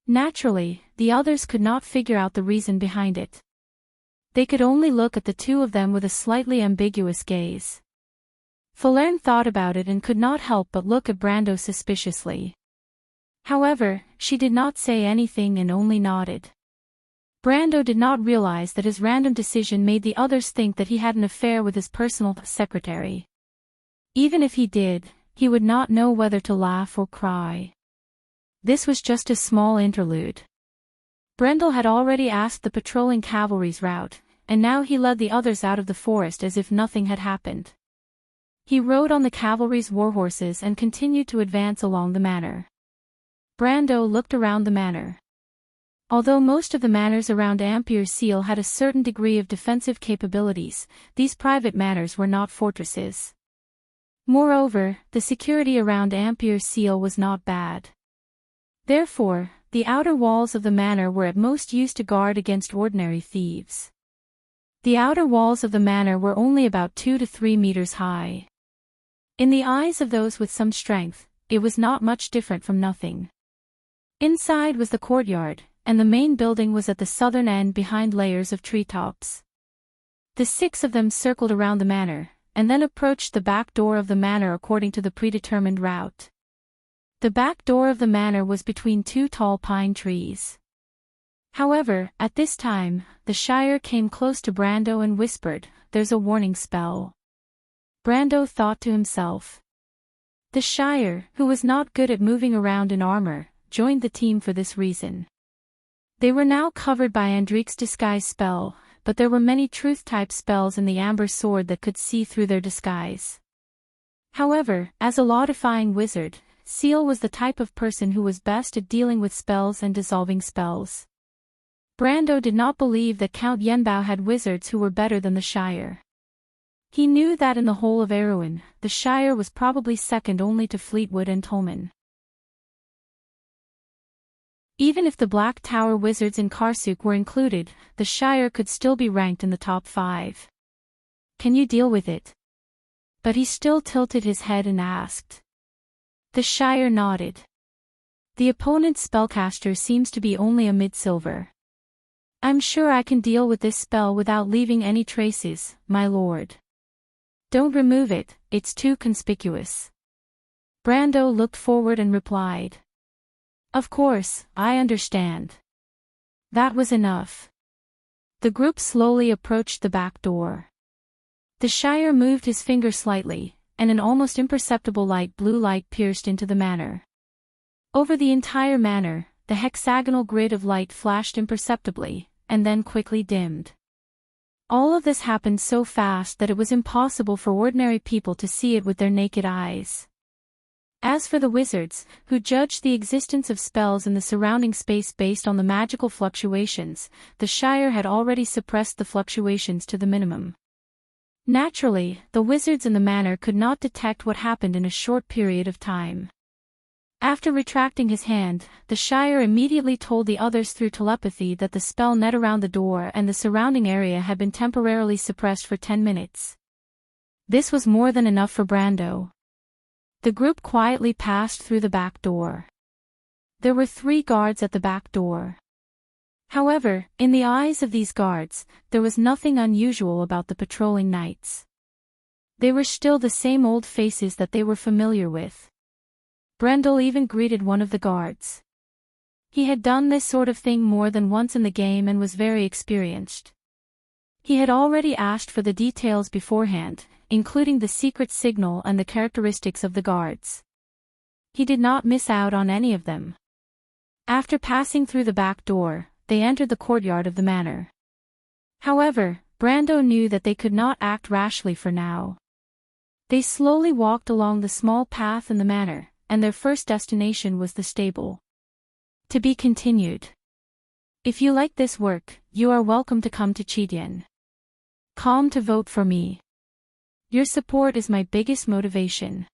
Naturally, the others could not figure out the reason behind it. They could only look at the two of them with a slightly ambiguous gaze. Falerne thought about it and could not help but look at Brando suspiciously. However, she did not say anything and only nodded. Brando did not realize that his random decision made the others think that he had an affair with his personal secretary. Even if he did, He would not know whether to laugh or cry. This was just a small interlude. Brendel had already asked the patrolling cavalry's route, and now he led the others out of the forest as if nothing had happened. He rode on the cavalry's warhorses and continued to advance along the manor. Brando looked around the manor. Although most of the manors around Ampere Seal had a certain degree of defensive capabilities, these private manors were not fortresses. Moreover, the security around Ampere Seal was not bad. Therefore, the outer walls of the manor were at most used to guard against ordinary thieves. The outer walls of the manor were only about 2 to 3 meters high. In the eyes of those with some strength, it was not much different from nothing. Inside was the courtyard, and the main building was at the southern end behind layers of treetops. The 6 of them circled around the manor, and then approached the back door of the manor according to the predetermined route. The back door of the manor was between 2 tall pine trees. However, at this time, the Shire came close to Brando and whispered, "There's a warning spell." Brando thought to himself. The Shire, who was not good at moving around in armor, joined the team for this reason. They were now covered by Enrich's disguise spell, but there were many truth-type spells in the Amber Sword that could see through their disguise. However, as a law-defying wizard, Seal was the type of person who was best at dealing with spells and dissolving spells. Brando did not believe that Count Yenbao had wizards who were better than the Shire. He knew that in the whole of Erewhon, the Shire was probably second only to Fleetwood and Tolman. Even if the Black Tower wizards in Karsuk were included, the Shire could still be ranked in the top 5. "Can you deal with it?" But he still tilted his head and asked. The Shire nodded. "The opponent's spellcaster seems to be only a mid-silver. I'm sure I can deal with this spell without leaving any traces, my lord." "Don't remove it, it's too conspicuous." Brando looked forward and replied. "Of course, I understand." That was enough. The group slowly approached the back door. The Shire moved his finger slightly, and an almost imperceptible light blue light pierced into the manor. Over the entire manor, the hexagonal grid of light flashed imperceptibly, and then quickly dimmed. All of this happened so fast that it was impossible for ordinary people to see it with their naked eyes. As for the wizards, who judged the existence of spells in the surrounding space based on the magical fluctuations, the Shire had already suppressed the fluctuations to the minimum. Naturally, the wizards in the manor could not detect what happened in a short period of time. After retracting his hand, the Shire immediately told the others through telepathy that the spell net around the door and the surrounding area had been temporarily suppressed for 10 minutes. This was more than enough for Brando. The group quietly passed through the back door. There were 3 guards at the back door. However, in the eyes of these guards, there was nothing unusual about the patrolling knights. They were still the same old faces that they were familiar with. Brendel even greeted one of the guards. He had done this sort of thing more than once in the game and was very experienced. He had already asked for the details beforehand, including the secret signal and the characteristics of the guards. He did not miss out on any of them. After passing through the back door, they entered the courtyard of the manor. However, Brando knew that they could not act rashly for now. They slowly walked along the small path in the manor, and their first destination was the stable. To be continued. If you like this work, you are welcome to come to Chidien.com to vote for me. Your support is my biggest motivation.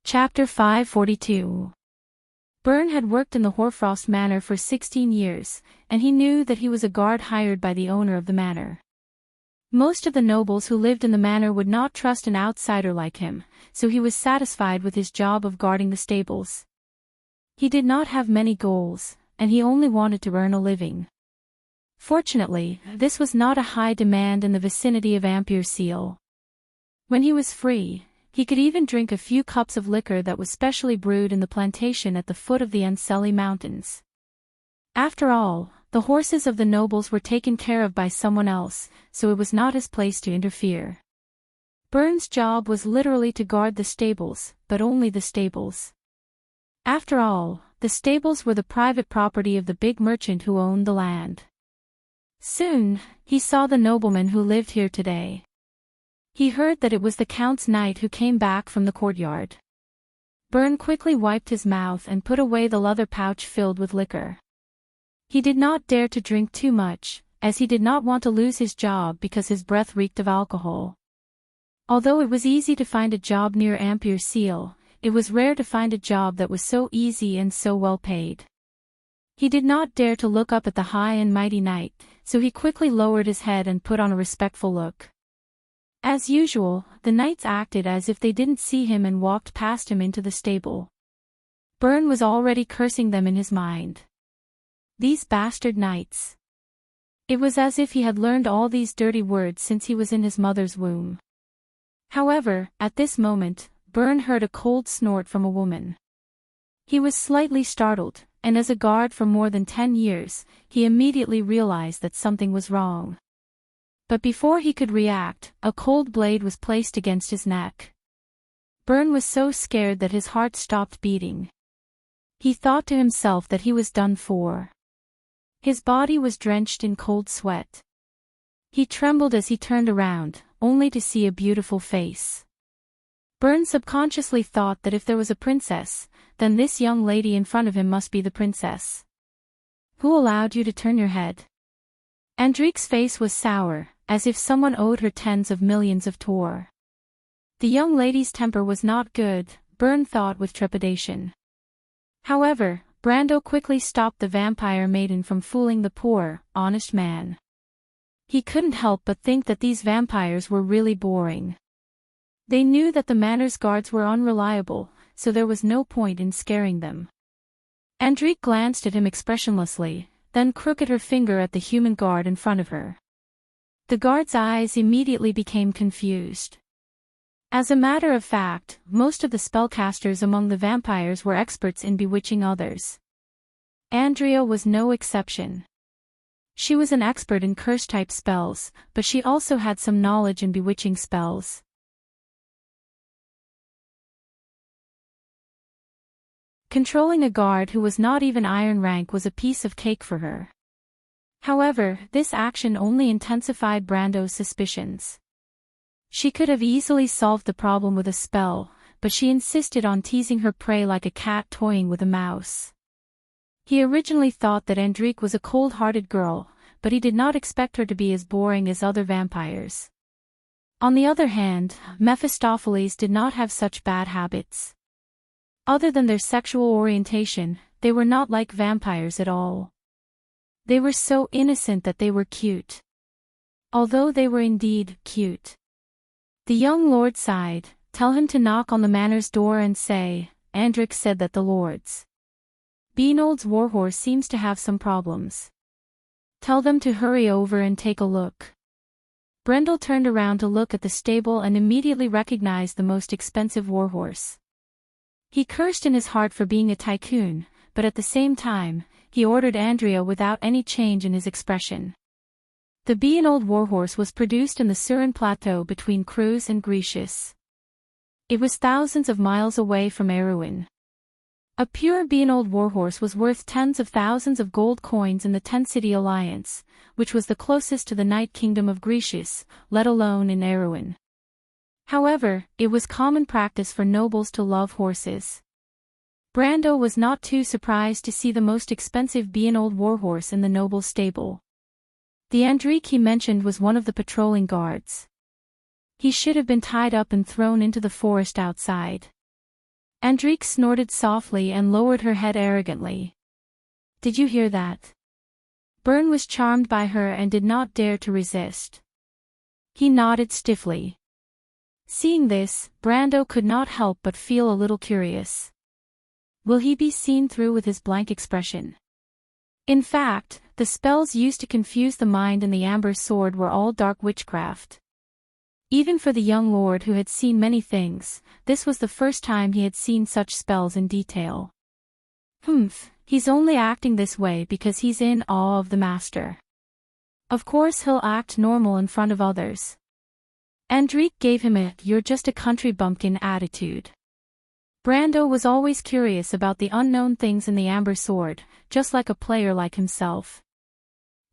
Chapter 542. Byrne had worked in the Hoarfrost Manor for 16 years, and he knew that he was a guard hired by the owner of the manor. Most of the nobles who lived in the manor would not trust an outsider like him, so he was satisfied with his job of guarding the stables. He did not have many goals, and he only wanted to earn a living. Fortunately, this was not a high demand in the vicinity of Ampere Seal. When he was free, he could even drink a few cups of liquor that was specially brewed in the plantation at the foot of the Unseli Mountains. After all, the The horses of the nobles were taken care of by someone else, so it was not his place to interfere. Bern's job was literally to guard the stables, but only the stables. After all, the stables were the private property of the big merchant who owned the land. Soon, he saw the nobleman who lived here today. He heard that it was the Count's knight who came back from the courtyard. Bern quickly wiped his mouth and put away the leather pouch filled with liquor. He did not dare to drink too much, as he did not want to lose his job because his breath reeked of alcohol. Although it was easy to find a job near Ampere Seal, it was rare to find a job that was so easy and so well paid. He did not dare to look up at the high and mighty knight, so he quickly lowered his head and put on a respectful look. As usual, the knights acted as if they didn't see him and walked past him into the stable. Bern was already cursing them in his mind. These bastard knights. It was as if he had learned all these dirty words since he was in his mother's womb. However, at this moment, Bern heard a cold snort from a woman. He was slightly startled, and as a guard for more than 10 years, he immediately realized that something was wrong. But before he could react, a cold blade was placed against his neck. Bern was so scared that his heart stopped beating. He thought to himself that he was done for. His body was drenched in cold sweat. He trembled as he turned around, only to see a beautiful face. Bern subconsciously thought that if there was a princess, then this young lady in front of him must be the princess. Who allowed you to turn your head? Enrich's face was sour, as if someone owed her tens of millions of tour. The young lady's temper was not good, Bern thought with trepidation. However, Brando quickly stopped the vampire maiden from fooling the poor, honest man. He couldn't help but think that these vampires were really boring. They knew that the manor's guards were unreliable, so there was no point in scaring them. Enrich glanced at him expressionlessly, then crooked her finger at the human guard in front of her. The guard's eyes immediately became confused. As a matter of fact, most of the spellcasters among the vampires were experts in bewitching others. Andrea was no exception. She was an expert in curse-type spells, but she also had some knowledge in bewitching spells. Controlling a guard who was not even iron rank was a piece of cake for her. However, this action only intensified Brando's suspicions. She could have easily solved the problem with a spell, but she insisted on teasing her prey like a cat toying with a mouse. He originally thought that Enrich was a cold-hearted girl, but he did not expect her to be as boring as other vampires. On the other hand, Mephistopheles did not have such bad habits. Other than their sexual orientation, they were not like vampires at all. They were so innocent that they were cute. Although they were indeed cute. The young lord sighed. Tell him to knock on the manor's door and say, Enrich said that the lord's Beanold's warhorse seems to have some problems. Tell them to hurry over and take a look. Brendel turned around to look at the stable and immediately recognized the most expensive warhorse. He cursed in his heart for being a tycoon, but at the same time, he ordered Andrea without any change in his expression. The Beanold warhorse was produced in the Surin Plateau between Cruz and Grecius. It was thousands of miles away from Erewhon. A pure Beanold warhorse was worth tens of thousands of gold coins in the Ten-City Alliance, which was the closest to the Night Kingdom of Grecius, let alone in Erewhon. However, it was common practice for nobles to love horses. Brando was not too surprised to see the most expensive Beanold warhorse in the noble's stable. The Enrich he mentioned was one of the patrolling guards. He should have been tied up and thrown into the forest outside. Enrich snorted softly and lowered her head arrogantly. Did you hear that? Bern was charmed by her and did not dare to resist. He nodded stiffly. Seeing this, Brando could not help but feel a little curious. Will he be seen through with his blank expression? In fact, the spells used to confuse the mind in the Amber Sword were all dark witchcraft. Even for the young lord who had seen many things, this was the first time he had seen such spells in detail. Humph, he's only acting this way because he's in awe of the master. Of course he'll act normal in front of others. Enrich gave him a "you're just a country bumpkin" attitude. Brando was always curious about the unknown things in the Amber Sword, just like a player like himself.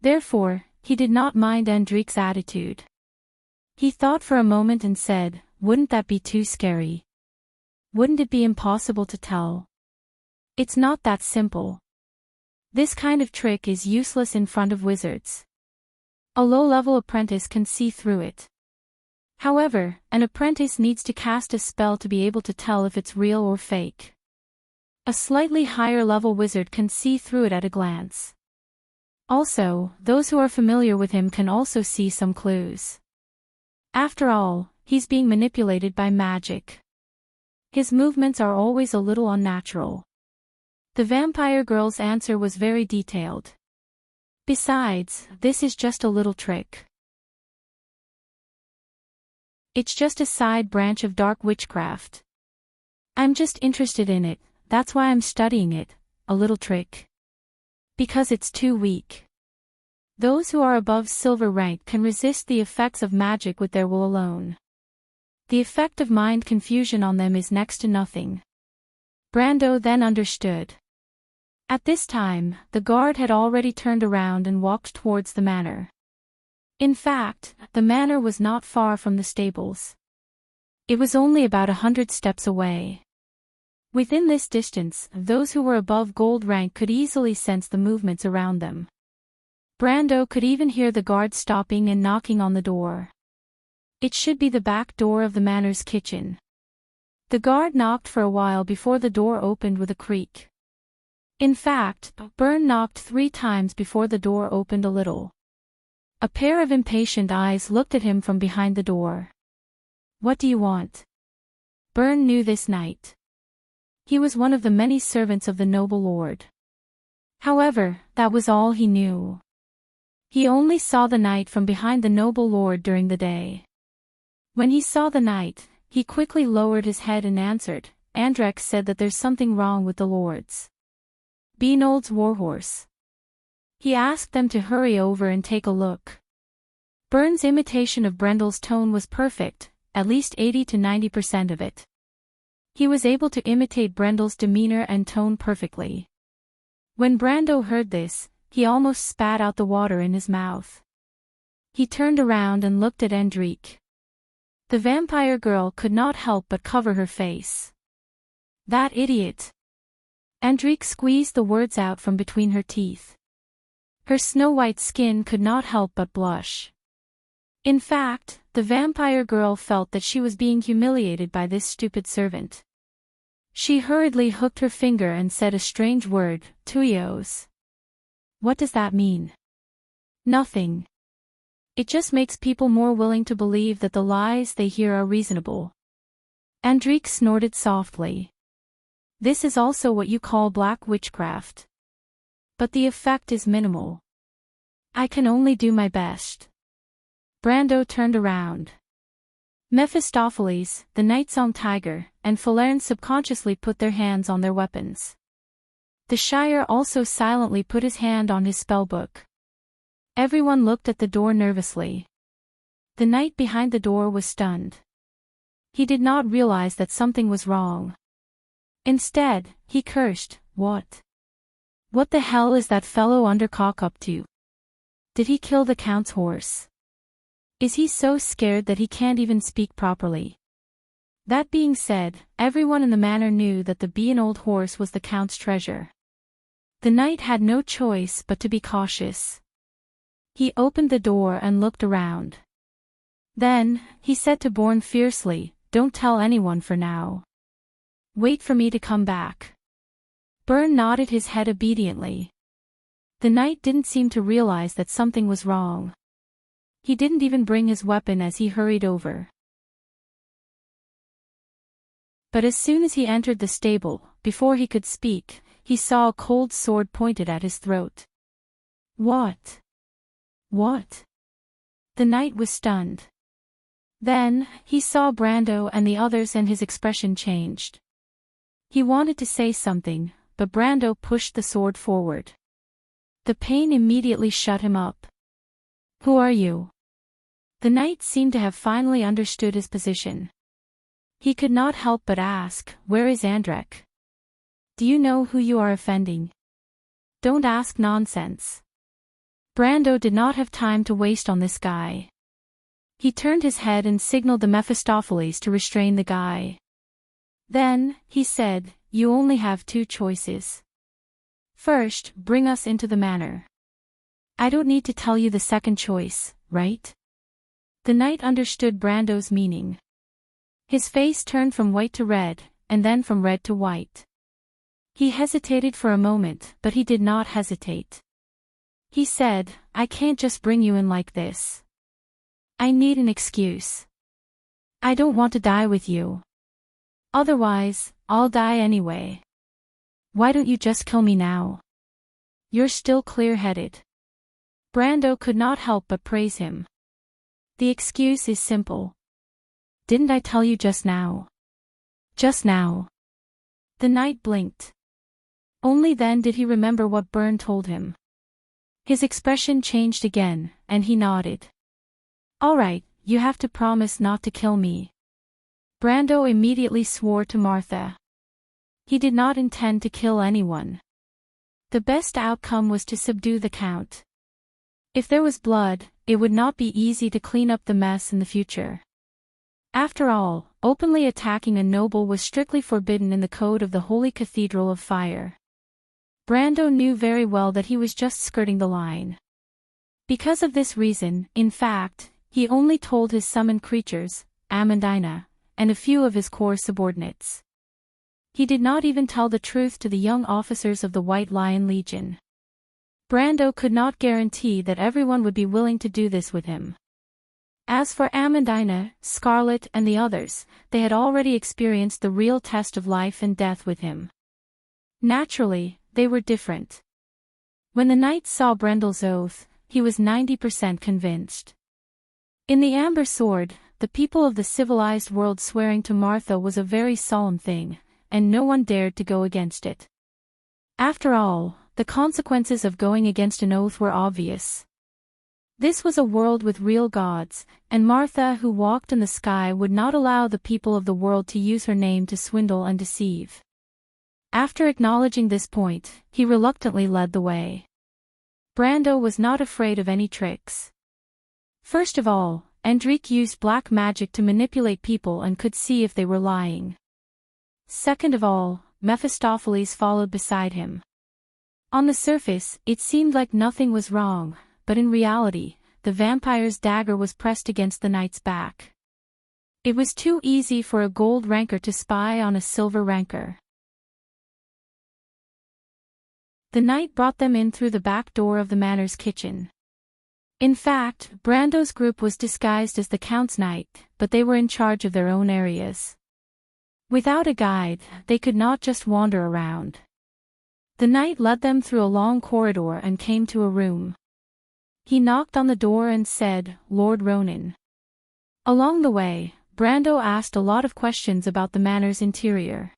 Therefore, he did not mind Enrich's attitude. He thought for a moment and said, "Wouldn't that be too scary? Wouldn't it be impossible to tell? It's not that simple. This kind of trick is useless in front of wizards. A low-level apprentice can see through it. However, an apprentice needs to cast a spell to be able to tell if it's real or fake. A slightly higher-level wizard can see through it at a glance. Also, those who are familiar with him can also see some clues. After all, he's being manipulated by magic. His movements are always a little unnatural." The vampire girl's answer was very detailed. "Besides, this is just a little trick. It's just a side branch of dark witchcraft. I'm just interested in it, that's why I'm studying it, a little trick. Because it's too weak. Those who are above silver rank can resist the effects of magic with their will alone. The effect of mind confusion on them is next to nothing." Brando then understood. At this time, the guard had already turned around and walked towards the manor. In fact, the manor was not far from the stables. It was only about 100 steps away. Within this distance, those who were above gold rank could easily sense the movements around them. Brando could even hear the guard stopping and knocking on the door. It should be the back door of the manor's kitchen. The guard knocked for a while before the door opened with a creak. In fact, Byrne knocked 3 times before the door opened a little. A pair of impatient eyes looked at him from behind the door. "What do you want?" Byrne knew this knight. He was one of the many servants of the noble lord. However, that was all he knew. He only saw the knight from behind the noble lord during the day. When he saw the knight, he quickly lowered his head and answered, "Andrex said that there's something wrong with the lords Beanold's warhorse. He asked them to hurry over and take a look." Byrne's imitation of Brendel's tone was perfect, at least 80 to 90% of it. He was able to imitate Brendel's demeanor and tone perfectly. When Brando heard this, he almost spat out the water in his mouth. He turned around and looked at Enrich. The vampire girl could not help but cover her face. "That idiot!" Enrich squeezed the words out from between her teeth. Her snow-white skin could not help but blush. In fact, the vampire girl felt that she was being humiliated by this stupid servant. She hurriedly hooked her finger and said a strange word, "Tuyos." "What does that mean?" "Nothing. It just makes people more willing to believe that the lies they hear are reasonable." Enrich snorted softly. "This is also what you call black witchcraft. But the effect is minimal. I can only do my best." Brando turned around. Mephistopheles, the night-song tiger, and Falerne subconsciously put their hands on their weapons. The Shire also silently put his hand on his spellbook. Everyone looked at the door nervously. The knight behind the door was stunned. He did not realize that something was wrong. Instead, he cursed, "What? What the hell is that fellow Undercock up to? Did he kill the Count's horse? Is he so scared that he can't even speak properly?" That being said, everyone in the manor knew that the Beanold horse was the Count's treasure. The knight had no choice but to be cautious. He opened the door and looked around. Then, he said to Bourne fiercely, "Don't tell anyone for now. Wait for me to come back." Byrne nodded his head obediently. The knight didn't seem to realize that something was wrong. He didn't even bring his weapon as he hurried over. But as soon as he entered the stable, before he could speak, he saw a cold sword pointed at his throat. "What? What?" The knight was stunned. Then, he saw Brando and the others and his expression changed. He wanted to say something, but Brando pushed the sword forward. The pain immediately shut him up. "Who are you?" The knight seemed to have finally understood his position. He could not help but ask, "Where is Andrek? Do you know who you are offending? Don't ask nonsense." Brando did not have time to waste on this guy. He turned his head and signaled the Mephistopheles to restrain the guy. Then, he said, "You only have two choices. First, bring us into the manor. I don't need to tell you the second choice, right?" The knight understood Brando's meaning. His face turned from white to red, and then from red to white. He hesitated for a moment, but he did not hesitate. He said, "I can't just bring you in like this. I need an excuse. I don't want to die with you. Otherwise, I'll die anyway. Why don't you just kill me now? You're still clear-headed." Brando could not help but praise him. "The excuse is simple. Didn't I tell you just now?" "Just now." The knight blinked. Only then did he remember what Byrne told him. His expression changed again, and he nodded. "All right, you have to promise not to kill me." Brando immediately swore to Martha. He did not intend to kill anyone. The best outcome was to subdue the Count. If there was blood, it would not be easy to clean up the mess in the future. After all, openly attacking a noble was strictly forbidden in the code of the Holy Cathedral of Fire. Brando knew very well that he was just skirting the line. Because of this reason, in fact, he only told his summoned creatures, Amandina, and a few of his core subordinates. He did not even tell the truth to the young officers of the White Lion Legion. Brando could not guarantee that everyone would be willing to do this with him. As for Amandina, Scarlet and the others, they had already experienced the real test of life and death with him. Naturally, they were different. When the knight saw Brendel's oath, he was 90% convinced. In the Amber Sword, the people of the civilized world swearing to Martha was a very solemn thing, and no one dared to go against it. After all, the consequences of going against an oath were obvious. This was a world with real gods, and Martha who walked in the sky would not allow the people of the world to use her name to swindle and deceive. After acknowledging this point, he reluctantly led the way. Brando was not afraid of any tricks. First of all, Enrich used black magic to manipulate people and could see if they were lying. Second of all, Mephistopheles followed beside him. On the surface, it seemed like nothing was wrong, but in reality, the vampire's dagger was pressed against the knight's back. It was too easy for a gold ranker to spy on a silver ranker. The knight brought them in through the back door of the manor's kitchen. In fact, Brando's group was disguised as the Count's knight, but they were in charge of their own areas. Without a guide, they could not just wander around. The knight led them through a long corridor and came to a room. He knocked on the door and said, "Lord Ronan." Along the way, Brando asked a lot of questions about the manor's interior.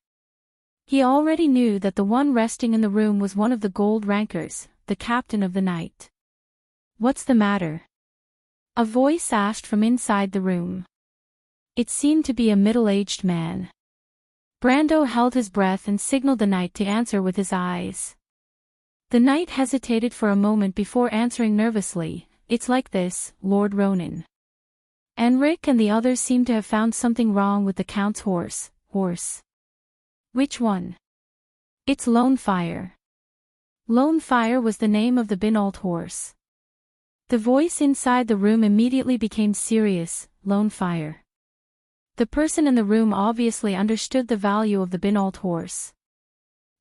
He already knew that the one resting in the room was one of the gold rankers, the captain of the night. "What's the matter?" a voice asked from inside the room. It seemed to be a middle-aged man. Brando held his breath and signaled the knight to answer with his eyes. The knight hesitated for a moment before answering nervously, "It's like this, Lord Ronan. Enrich and the others seem to have found something wrong with the Count's horse. Which one?" "It's Lonefire." Lonefire was the name of the Binault horse. The voice inside the room immediately became serious. Lonefire. The person in the room obviously understood the value of the Binault horse.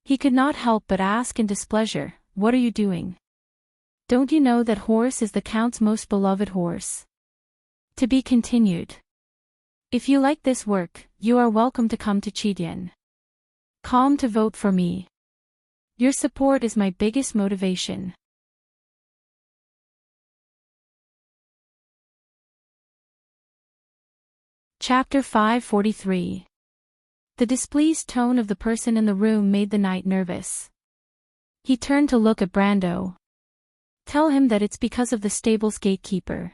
He could not help but ask in displeasure, "What are you doing? Don't you know that horse is the Count's most beloved horse?" To be continued. If you like this work, you are welcome to come to Chidien. Calm to vote for me. Your support is my biggest motivation. Chapter 543. The displeased tone of the person in the room made the knight nervous. He turned to look at Brando. Tell him that it's because of the stable's gatekeeper.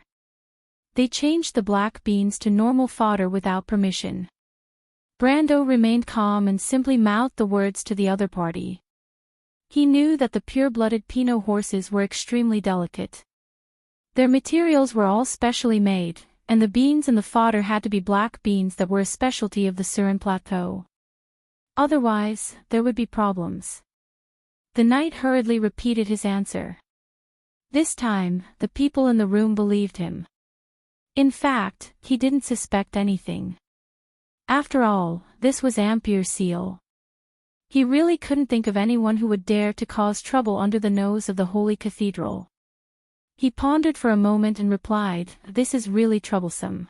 They changed the black beans to normal fodder without permission. Brando remained calm and simply mouthed the words to the other party. He knew that the pure-blooded Pinot horses were extremely delicate. Their materials were all specially made, and the beans in the fodder had to be black beans that were a specialty of the Surin Plateau. Otherwise, there would be problems. The knight hurriedly repeated his answer. This time, the people in the room believed him. In fact, he didn't suspect anything. After all, this was Ampere Seal. He really couldn't think of anyone who would dare to cause trouble under the nose of the Holy Cathedral. He pondered for a moment and replied, "This is really troublesome.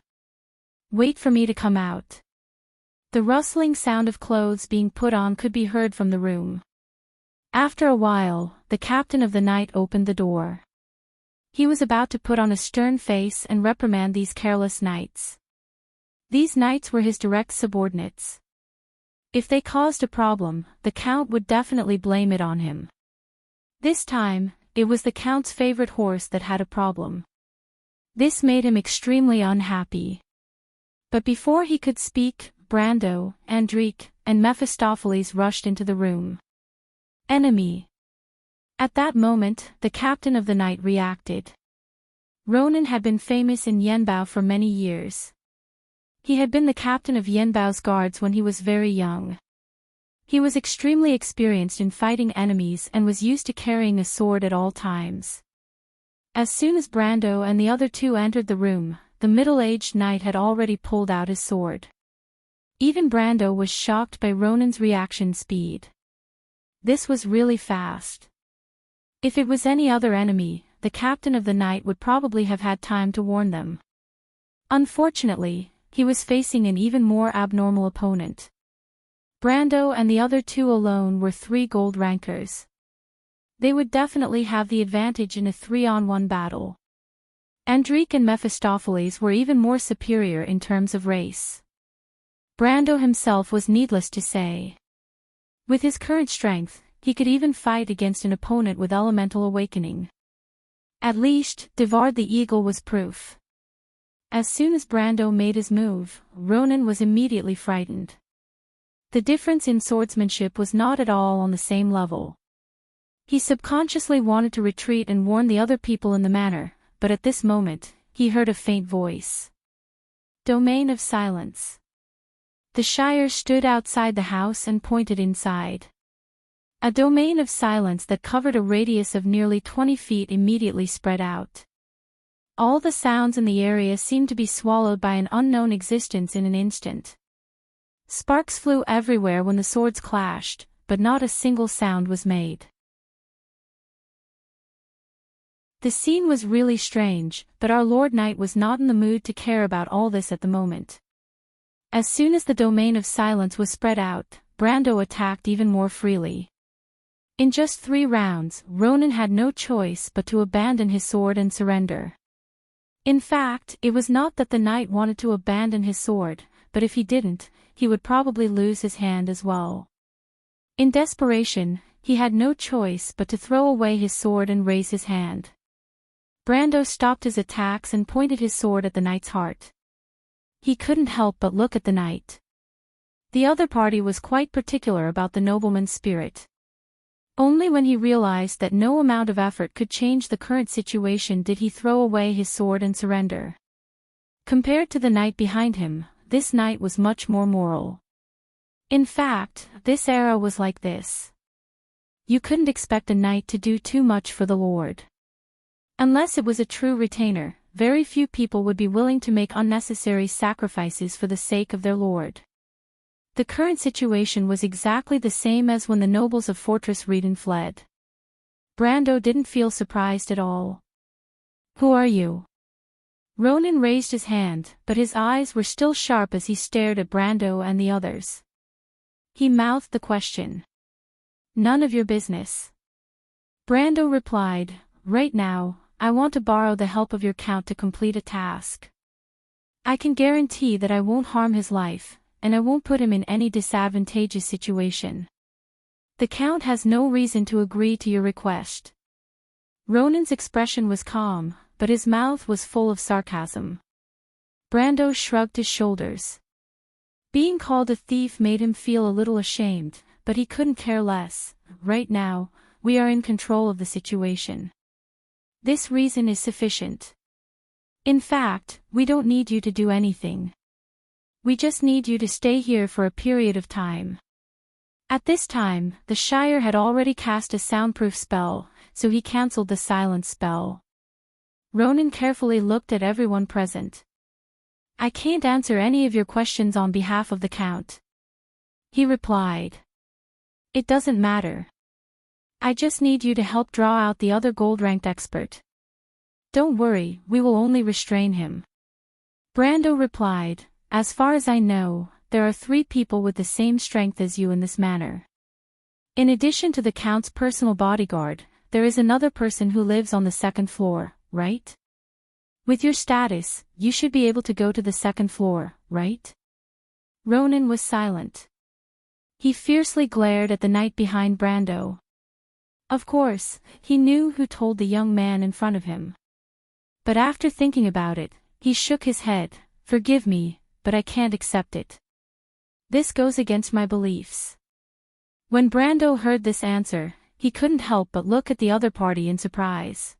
Wait for me to come out." The rustling sound of clothes being put on could be heard from the room. After a while, the captain of the night opened the door. He was about to put on a stern face and reprimand these careless knights. These knights were his direct subordinates. If they caused a problem, the count would definitely blame it on him. This time, it was the count's favorite horse that had a problem. This made him extremely unhappy. But before he could speak, Brando, Enrich, and Mephistopheles rushed into the room. Enemy. At that moment, the captain of the night reacted. Ronan had been famous in Yenbao for many years. He had been the captain of Yenbao's guards when he was very young. He was extremely experienced in fighting enemies and was used to carrying a sword at all times. As soon as Brando and the other two entered the room, the middle-aged knight had already pulled out his sword. Even Brando was shocked by Ronan's reaction speed. This was really fast. If it was any other enemy, the captain of the night would probably have had time to warn them. Unfortunately, he was facing an even more abnormal opponent. Brando and the other two alone were 3 gold rankers. They would definitely have the advantage in a 3-on-1 battle. Enrich and Mephistopheles were even more superior in terms of race. Brando himself was needless to say. With his current strength, he could even fight against an opponent with elemental awakening. At least, Devard the Eagle was proof. As soon as Brando made his move, Ronan was immediately frightened. The difference in swordsmanship was not at all on the same level. He subconsciously wanted to retreat and warn the other people in the manor, but at this moment, he heard a faint voice. Domain of Silence. The Shire stood outside the house and pointed inside. A domain of silence that covered a radius of nearly 20 feet immediately spread out. All the sounds in the area seemed to be swallowed by an unknown existence in an instant. Sparks flew everywhere when the swords clashed, but not a single sound was made. The scene was really strange, but our Lord Knight was not in the mood to care about all this at the moment. As soon as the domain of silence was spread out, Brando attacked even more freely. In just 3 rounds, Ronan had no choice but to abandon his sword and surrender. In fact, it was not that the knight wanted to abandon his sword, but if he didn't, he would probably lose his hand as well. In desperation, he had no choice but to throw away his sword and raise his hand. Brando stopped his attacks and pointed his sword at the knight's heart. He couldn't help but look at the knight. The other party was quite particular about the nobleman's spirit. Only when he realized that no amount of effort could change the current situation did he throw away his sword and surrender. Compared to the knight behind him, this knight was much more moral. In fact, this era was like this. You couldn't expect a knight to do too much for the Lord. Unless it was a true retainer, very few people would be willing to make unnecessary sacrifices for the sake of their lord. The current situation was exactly the same as when the nobles of Fortress Reden fled. Brando didn't feel surprised at all. Who are you? Ronan raised his hand, but his eyes were still sharp as he stared at Brando and the others. He mouthed the question. None of your business. Brando replied, Right now, I want to borrow the help of your count to complete a task. I can guarantee that I won't harm his life, and I won't put him in any disadvantageous situation. The Count has no reason to agree to your request." Ronan's expression was calm, but his mouth was full of sarcasm. Brando shrugged his shoulders. Being called a thief made him feel a little ashamed, but he couldn't care less. "Right now, we are in control of the situation. This reason is sufficient. In fact, we don't need you to do anything. We just need you to stay here for a period of time." At this time, the Shire had already cast a soundproof spell, so he cancelled the silence spell. Ronan carefully looked at everyone present. "I can't answer any of your questions on behalf of the Count," he replied. "It doesn't matter. I just need you to help draw out the other gold-ranked expert. Don't worry, we will only restrain him." Brando replied, "As far as I know, there are 3 people with the same strength as you in this manner. In addition to the Count's personal bodyguard, there is another person who lives on the 2nd floor, right? With your status, you should be able to go to the 2nd floor, right?" Ronan was silent. He fiercely glared at the knight behind Brando. Of course, he knew who told the young man in front of him. But after thinking about it, he shook his head. "Forgive me, but I can't accept it. This goes against my beliefs." When Brando heard this answer, he couldn't help but look at the other party in surprise.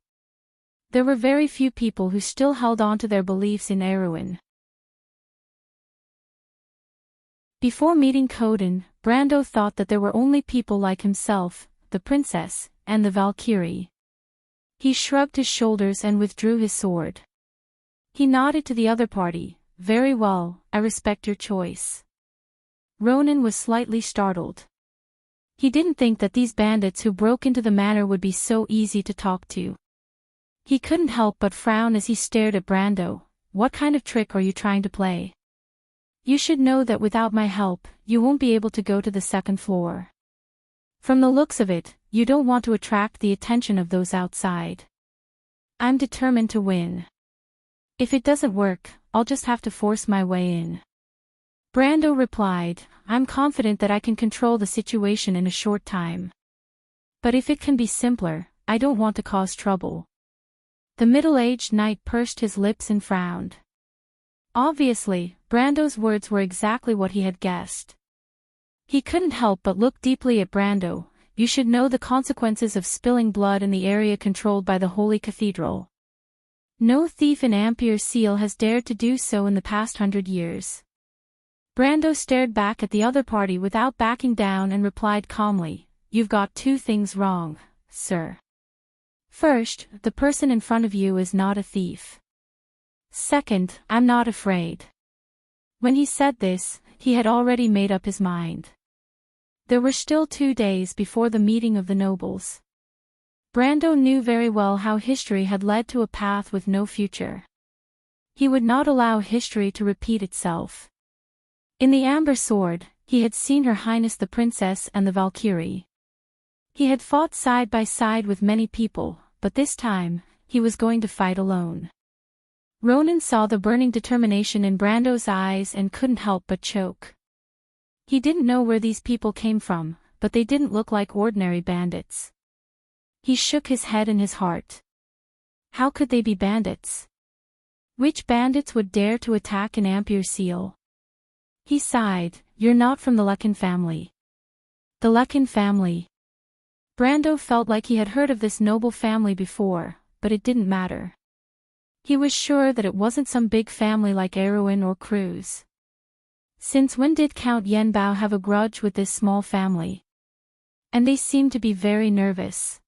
There were very few people who still held on to their beliefs in Erewhon. Before meeting Coden, Brando thought that there were only people like himself, the princess, and the Valkyrie. He shrugged his shoulders and withdrew his sword. He nodded to the other party. "Very well, I respect your choice." Ronan was slightly startled. He didn't think that these bandits who broke into the manor would be so easy to talk to. He couldn't help but frown as he stared at Brando. "What kind of trick are you trying to play? You should know that without my help, you won't be able to go to the 2nd floor. From the looks of it, you don't want to attract the attention of those outside. I'm determined to win. If it doesn't work, I'll just have to force my way in." Brando replied, "I'm confident that I can control the situation in a short time. But if it can be simpler, I don't want to cause trouble." The middle-aged knight pursed his lips and frowned. Obviously, Brando's words were exactly what he had guessed. He couldn't help but look deeply at Brando. "You should know the consequences of spilling blood in the area controlled by the Holy Cathedral. No thief in Ampere Seal has dared to do so in the past 100 years. Brando stared back at the other party without backing down and replied calmly, "You've got 2 things wrong, sir. First, the person in front of you is not a thief. Second, I'm not afraid." When he said this, he had already made up his mind. There were still 2 days before the meeting of the nobles. Brando knew very well how history had led to a path with no future. He would not allow history to repeat itself. In the Amber Sword, he had seen Her Highness the Princess and the Valkyrie. He had fought side by side with many people, but this time, he was going to fight alone. Ronan saw the burning determination in Brando's eyes and couldn't help but choke. He didn't know where these people came from, but they didn't look like ordinary bandits. He shook his head in his heart. How could they be bandits? Which bandits would dare to attack an Ampere Seal? He sighed, "You're not from the Lekin family." The Lekin family. Brando felt like he had heard of this noble family before, but it didn't matter. He was sure that it wasn't some big family like Erewhon or Cruz. Since when did Count Yenbao have a grudge with this small family? And they seemed to be very nervous.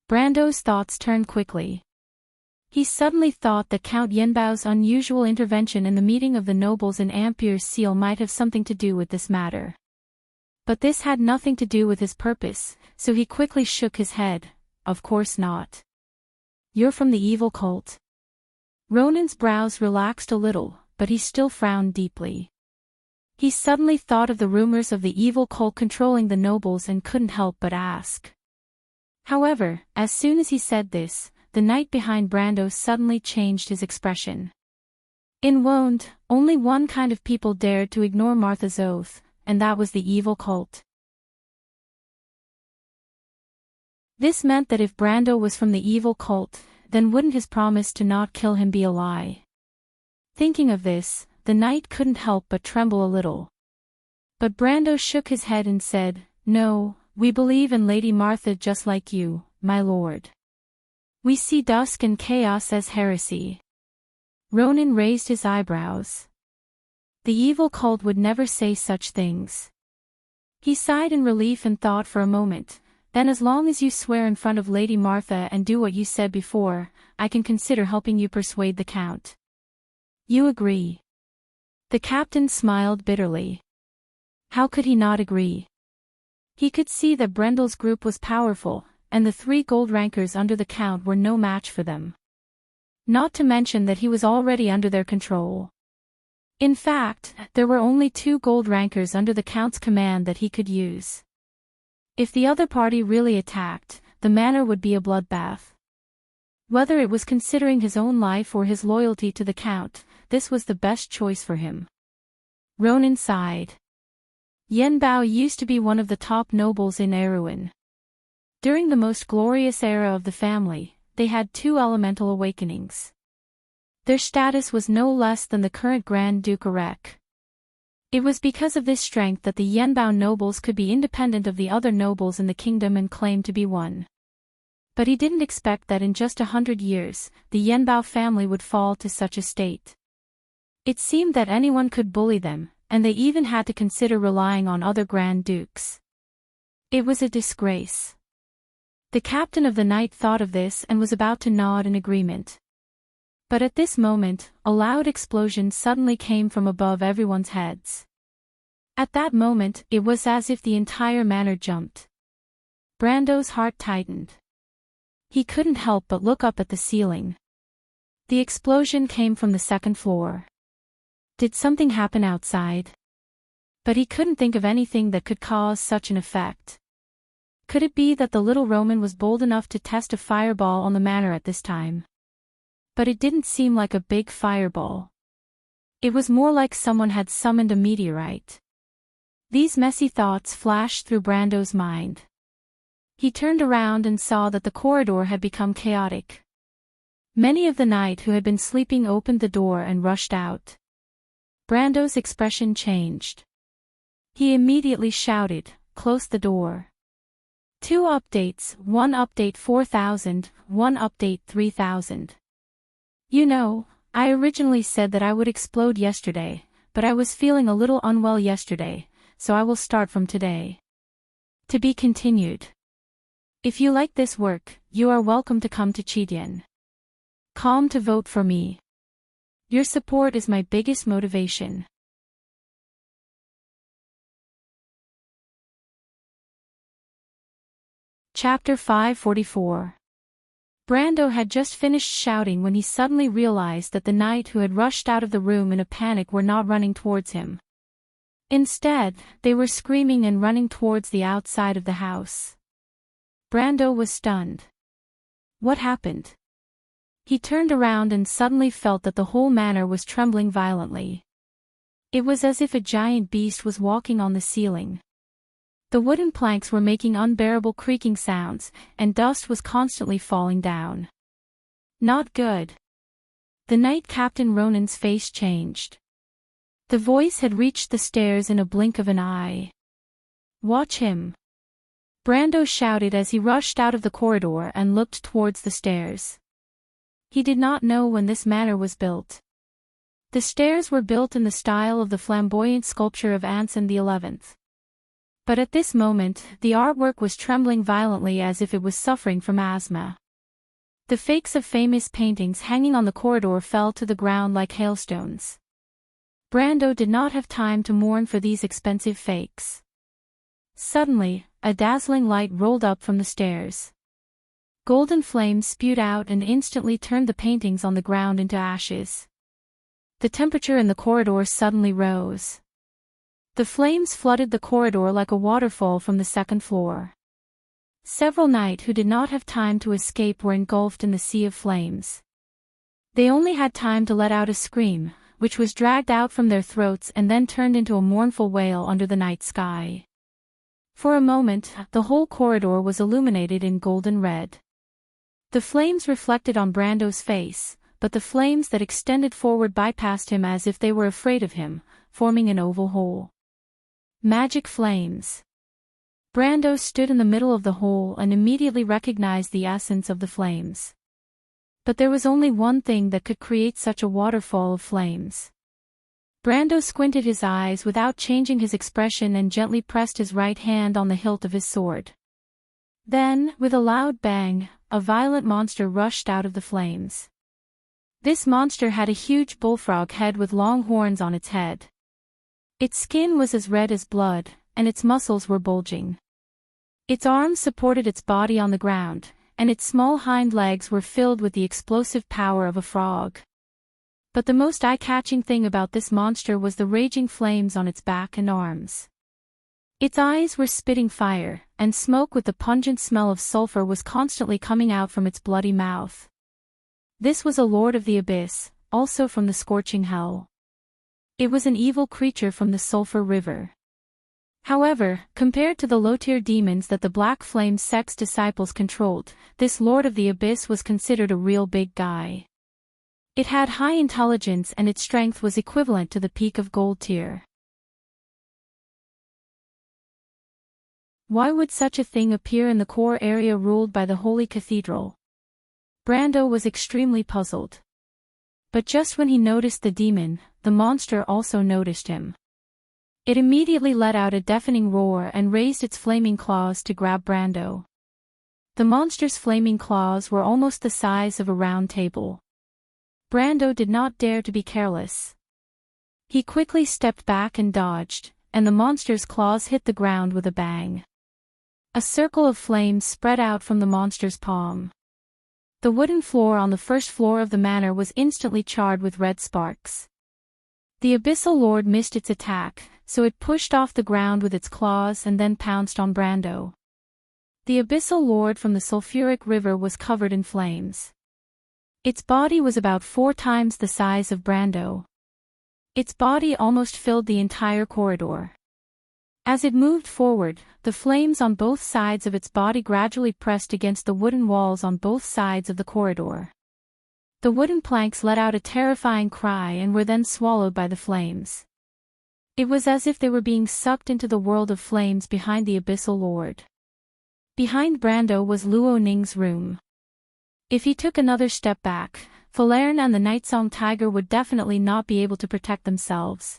Brando's thoughts turned quickly. He suddenly thought that Count Yenbao's unusual intervention in the meeting of the nobles in Ampere Seal might have something to do with this matter. But this had nothing to do with his purpose, so he quickly shook his head. "Of course not. You're from the evil cult." Ronan's brows relaxed a little, but he still frowned deeply. He suddenly thought of the rumors of the evil cult controlling the nobles and couldn't help but ask. However, as soon as he said this, the knight behind Brando suddenly changed his expression. In Woned, only one kind of people dared to ignore Martha's oath, and that was the evil cult. This meant that if Brando was from the evil cult, then wouldn't his promise to not kill him be a lie? Thinking of this, the knight couldn't help but tremble a little. But Brando shook his head and said, "No, we believe in Lady Martha just like you, my lord. We see dusk and chaos as heresy." Ronan raised his eyebrows. The evil cult would never say such things. He sighed in relief and thought for a moment. Then, as long as you swear in front of Lady Martha and do what you said before, I can consider helping you persuade the Count. You agree? The captain smiled bitterly. How could he not agree? He could see that Brendel's group was powerful, and the 3 gold rankers under the Count were no match for them. Not to mention that he was already under their control. In fact, there were only 2 gold rankers under the Count's command that he could use. If the other party really attacked, the manor would be a bloodbath. Whether it was considering his own life or his loyalty to the Count, this was the best choice for him. Ronan sighed. Yen Bao used to be one of the top nobles in Erewhon. During the most glorious era of the family, they had 2 elemental awakenings. Their status was no less than the current Grand Duke Erech. It was because of this strength that the Yenbao nobles could be independent of the other nobles in the kingdom and claim to be one. But he didn't expect that in just 100 years, the Yenbao family would fall to such a state. It seemed that anyone could bully them, and they even had to consider relying on other Grand Dukes. It was a disgrace. The captain of the knight thought of this and was about to nod in agreement. But at this moment, a loud explosion suddenly came from above everyone's heads. At that moment, it was as if the entire manor jumped. Brando's heart tightened. He couldn't help but look up at the ceiling. The explosion came from the 2nd floor. Did something happen outside? But he couldn't think of anything that could cause such an effect. Could it be that the little Roman was bold enough to test a fireball on the manor at this time? But it didn't seem like a big fireball. It was more like someone had summoned a meteorite. These messy thoughts flashed through Brando's mind. He turned around and saw that the corridor had become chaotic. Many of the knight who had been sleeping opened the door and rushed out. Brando's expression changed. He immediately shouted, "Close the door." 2 updates, 1 update 4000, 1 update 3000. You know, I originally said that I would explode yesterday, but I was feeling a little unwell yesterday, so I will start from today. To be continued. If you like this work, you are welcome to come to Chidian. Calm to vote for me. Your support is my biggest motivation. Chapter 544. Brando had just finished shouting when he suddenly realized that the knight who had rushed out of the room in a panic were not running towards him. Instead, they were screaming and running towards the outside of the house. Brando was stunned. What happened? He turned around and suddenly felt that the whole manor was trembling violently. It was as if a giant beast was walking on the ceiling. The wooden planks were making unbearable creaking sounds, and dust was constantly falling down. Not good. The knight captain Ronan's face changed. The voice had reached the stairs in a blink of an eye. Watch him. Brando shouted as he rushed out of the corridor and looked towards the stairs. He did not know when this manor was built. The stairs were built in the style of the flamboyant sculpture of Anson XI. But at this moment, the artwork was trembling violently as if it was suffering from asthma. The fakes of famous paintings hanging on the corridor fell to the ground like hailstones. Brando did not have time to mourn for these expensive fakes. Suddenly, a dazzling light rolled up from the stairs. Golden flames spewed out and instantly turned the paintings on the ground into ashes. The temperature in the corridor suddenly rose. The flames flooded the corridor like a waterfall from the 2nd floor. Several knights who did not have time to escape were engulfed in the sea of flames. They only had time to let out a scream, which was dragged out from their throats and then turned into a mournful wail under the night sky. For a moment, the whole corridor was illuminated in golden red. The flames reflected on Brando's face, but the flames that extended forward bypassed him as if they were afraid of him, forming an oval hole. Magic flames. Brando stood in the middle of the hole and immediately recognized the essence of the flames. But there was only one thing that could create such a waterfall of flames. Brando squinted his eyes without changing his expression and gently pressed his right hand on the hilt of his sword. Then, with a loud bang, a violent monster rushed out of the flames. This monster had a huge bullfrog head with long horns on its head. Its skin was as red as blood, and its muscles were bulging. Its arms supported its body on the ground, and its small hind legs were filled with the explosive power of a frog. But the most eye-catching thing about this monster was the raging flames on its back and arms. Its eyes were spitting fire, and smoke with the pungent smell of sulfur was constantly coming out from its bloody mouth. This was a lord of the abyss, also from the scorching hell. It was an evil creature from the sulfur river. However, compared to the low-tier demons that the Black Flame sect's disciples controlled, this lord of the abyss was considered a real big guy. It had high intelligence and its strength was equivalent to the peak of gold tier. Why would such a thing appear in the core area ruled by the Holy Cathedral? Brando was extremely puzzled. But just when he noticed the demon, the monster also noticed him. It immediately let out a deafening roar and raised its flaming claws to grab Brando. The monster's flaming claws were almost the size of a round table. Brando did not dare to be careless. He quickly stepped back and dodged, and the monster's claws hit the ground with a bang. A circle of flames spread out from the monster's palm. The wooden floor on the first floor of the manor was instantly charred with red sparks. The Abyssal Lord missed its attack, so it pushed off the ground with its claws and then pounced on Brando. The Abyssal Lord from the sulfuric river was covered in flames. Its body was about 4 times the size of Brando. Its body almost filled the entire corridor. As it moved forward, the flames on both sides of its body gradually pressed against the wooden walls on both sides of the corridor. The wooden planks let out a terrifying cry and were then swallowed by the flames. It was as if they were being sucked into the world of flames behind the Abyssal Lord. Behind Brando was Luo Ning's room. If he took another step back, Falern and the Nightsong Tiger would definitely not be able to protect themselves.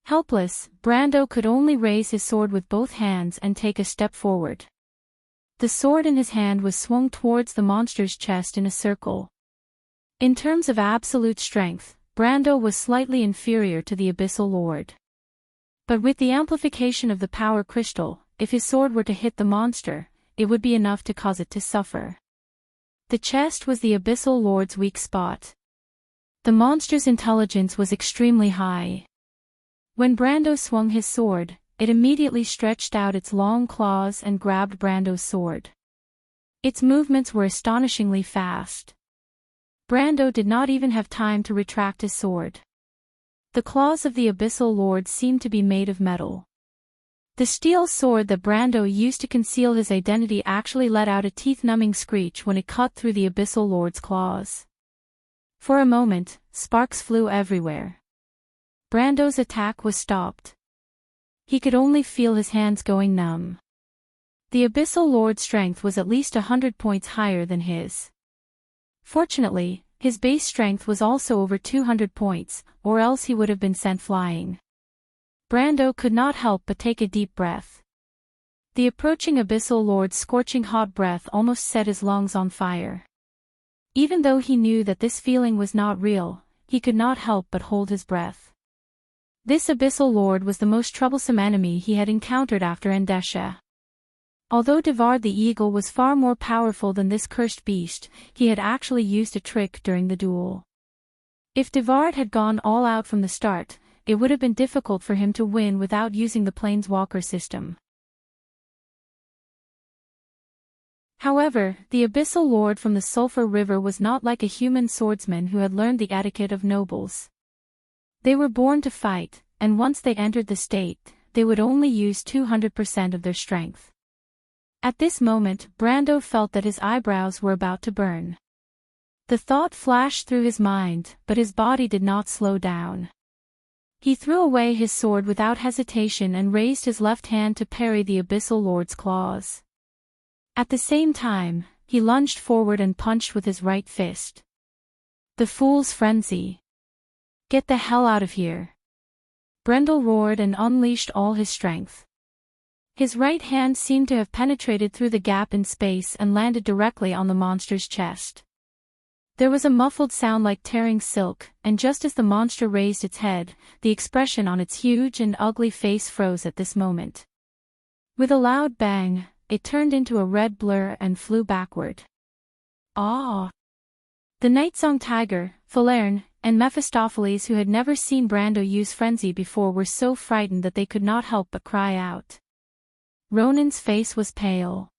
Helpless, Brando could only raise his sword with both hands and take a step forward. The sword in his hand was swung towards the monster's chest in a circle. In terms of absolute strength, Brando was slightly inferior to the Abyssal Lord. But with the amplification of the power crystal, if his sword were to hit the monster, it would be enough to cause it to suffer. The chest was the Abyssal Lord's weak spot. The monster's intelligence was extremely high. When Brando swung his sword, it immediately stretched out its long claws and grabbed Brando's sword. Its movements were astonishingly fast. Brando did not even have time to retract his sword. The claws of the Abyssal Lord seemed to be made of metal. The steel sword that Brando used to conceal his identity actually let out a teeth-numbing screech when it cut through the Abyssal Lord's claws. For a moment, sparks flew everywhere. Brando's attack was stopped. He could only feel his hands going numb. The Abyssal Lord's strength was at least 100 points higher than his. Fortunately, his base strength was also over 200 points, or else he would have been sent flying. Brando could not help but take a deep breath. The approaching Abyssal Lord's scorching hot breath almost set his lungs on fire. Even though he knew that this feeling was not real, he could not help but hold his breath. This Abyssal Lord was the most troublesome enemy he had encountered after Endesha. Although Devard the Eagle was far more powerful than this cursed beast, he had actually used a trick during the duel. If Devard had gone all out from the start, it would have been difficult for him to win without using the Planeswalker system. However, the Abyssal Lord from the Sulphur River was not like a human swordsman who had learned the etiquette of nobles. They were born to fight, and once they entered the state, they would only use 200% of their strength. At this moment, Brando felt that his eyebrows were about to burn. The thought flashed through his mind, but his body did not slow down. He threw away his sword without hesitation and raised his left hand to parry the Abyssal Lord's claws. At the same time, he lunged forward and punched with his right fist. The fool's frenzy. Get the hell out of here. Brendel roared and unleashed all his strength. His right hand seemed to have penetrated through the gap in space and landed directly on the monster's chest. There was a muffled sound like tearing silk, and just as the monster raised its head, the expression on its huge and ugly face froze at this moment. With a loud bang, it turned into a red blur and flew backward. Ah! The Nightsong Tiger, Falerne, and Mephistopheles, who had never seen Brando use frenzy before, were so frightened that they could not help but cry out. Ronan's face was pale.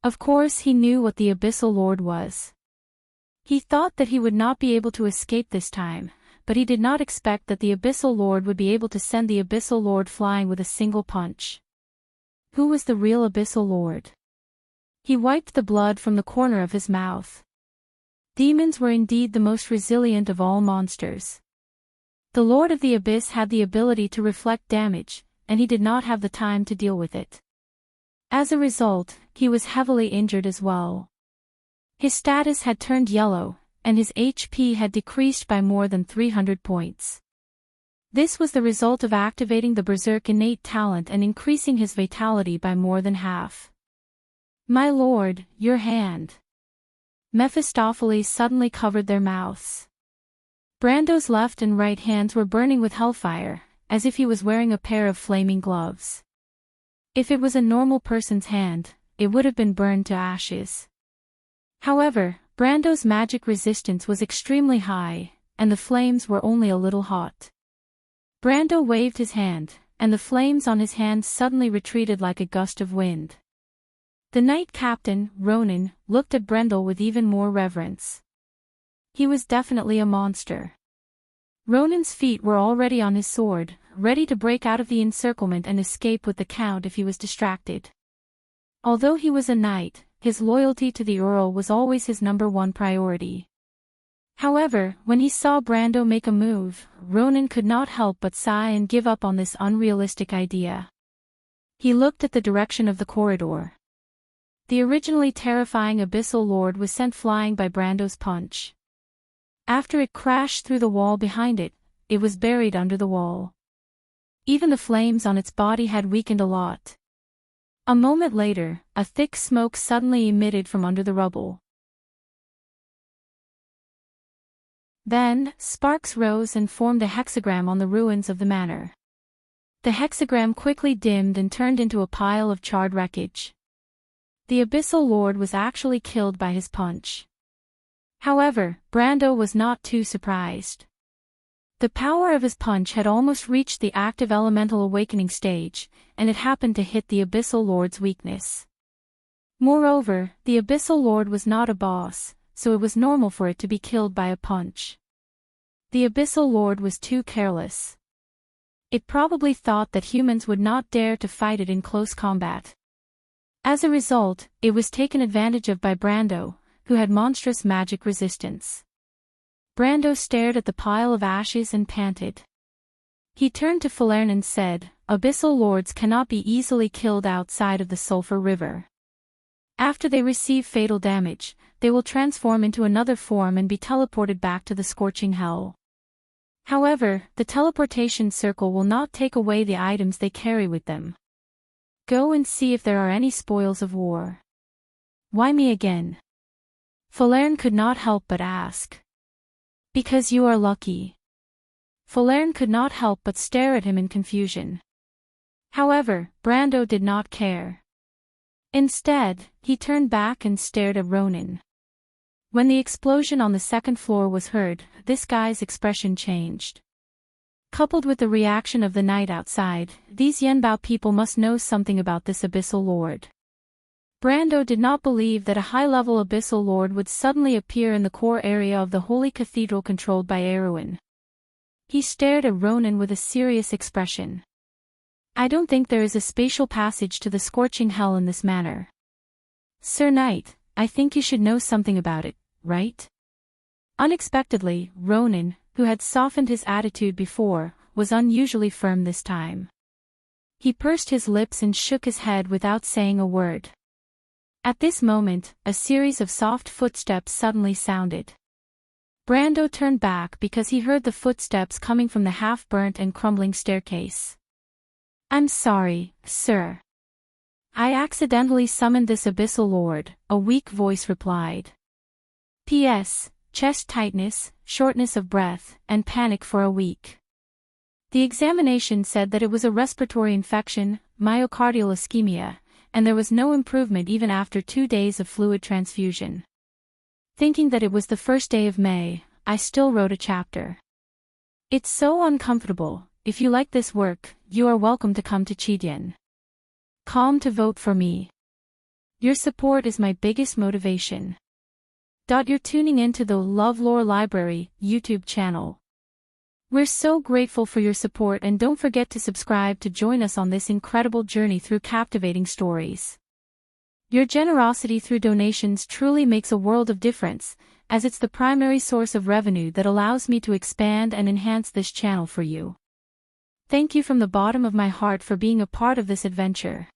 Of course he knew what the Abyssal Lord was. He thought that he would not be able to escape this time, but he did not expect that the Abyssal Lord would be able to send the Abyssal Lord flying with a single punch. Who was the real Abyssal Lord? He wiped the blood from the corner of his mouth. Demons were indeed the most resilient of all monsters. The Lord of the Abyss had the ability to reflect damage, and he did not have the time to deal with it. As a result, he was heavily injured as well. His status had turned yellow, and his HP had decreased by more than 300 points. This was the result of activating the Berserk innate talent and increasing his vitality by more than half. My lord, your hand. Mephistopheles suddenly covered their mouths. Brando's left and right hands were burning with hellfire, as if he was wearing a pair of flaming gloves. If it was a normal person's hand, it would have been burned to ashes. However, Brando's magic resistance was extremely high, and the flames were only a little hot. Brando waved his hand, and the flames on his hands suddenly retreated like a gust of wind. The knight captain, Ronan, looked at Brendel with even more reverence. He was definitely a monster. Ronan's feet were already on his sword, ready to break out of the encirclement and escape with the Count if he was distracted. Although he was a knight, his loyalty to the Earl was always his #1 priority. However, when he saw Brando make a move, Ronan could not help but sigh and give up on this unrealistic idea. He looked at the direction of the corridor. The originally terrifying Abyssal Lord was sent flying by Brando's punch. After it crashed through the wall behind it, it was buried under the wall. Even the flames on its body had weakened a lot. A moment later, a thick smoke suddenly emitted from under the rubble. Then, sparks rose and formed a hexagram on the ruins of the manor. The hexagram quickly dimmed and turned into a pile of charred wreckage. The Abyssal Lord was actually killed by his punch. However, Brando was not too surprised. The power of his punch had almost reached the active elemental awakening stage, and it happened to hit the Abyssal Lord's weakness. Moreover, the Abyssal Lord was not a boss, so it was normal for it to be killed by a punch. The Abyssal Lord was too careless. It probably thought that humans would not dare to fight it in close combat. As a result, it was taken advantage of by Brando, who had monstrous magic resistance. Brando stared at the pile of ashes and panted. He turned to Falerne and said, Abyssal Lords cannot be easily killed outside of the Sulphur River. After they receive fatal damage, they will transform into another form and be teleported back to the scorching hell. However, the teleportation circle will not take away the items they carry with them. Go and see if there are any spoils of war. Why me again? Falerne could not help but ask. Because you are lucky. Falerne could not help but stare at him in confusion. However, Brando did not care. Instead, he turned back and stared at Ronan. When the explosion on the second floor was heard, this guy's expression changed. Coupled with the reaction of the night outside, these Yenbao people must know something about this Abyssal Lord. Brando did not believe that a high-level Abyssal Lord would suddenly appear in the core area of the Holy Cathedral controlled by Erewhon. He stared at Ronan with a serious expression. I don't think there is a spatial passage to the scorching hell in this manner. Sir Knight, I think you should know something about it, right? Unexpectedly, Ronan, who had softened his attitude before, was unusually firm this time. He pursed his lips and shook his head without saying a word. At this moment, a series of soft footsteps suddenly sounded. Brando turned back because he heard the footsteps coming from the half-burnt and crumbling staircase. I'm sorry, sir. I accidentally summoned this abyssal lord, a weak voice replied. P.S. Chest tightness, shortness of breath, and panic for a week. The examination said that it was a respiratory infection, myocardial ischemia, and there was no improvement even after 2 days of fluid transfusion. Thinking that it was the first day of May, I still wrote a chapter. It's so uncomfortable. If you like this work, you are welcome to come to Chidian. Calm to vote for me. Your support is my biggest motivation. You're tuning in to the LoveLore Library YouTube channel. We're so grateful for your support, and don't forget to subscribe to join us on this incredible journey through captivating stories. Your generosity through donations truly makes a world of difference, as it's the primary source of revenue that allows me to expand and enhance this channel for you. Thank you from the bottom of my heart for being a part of this adventure.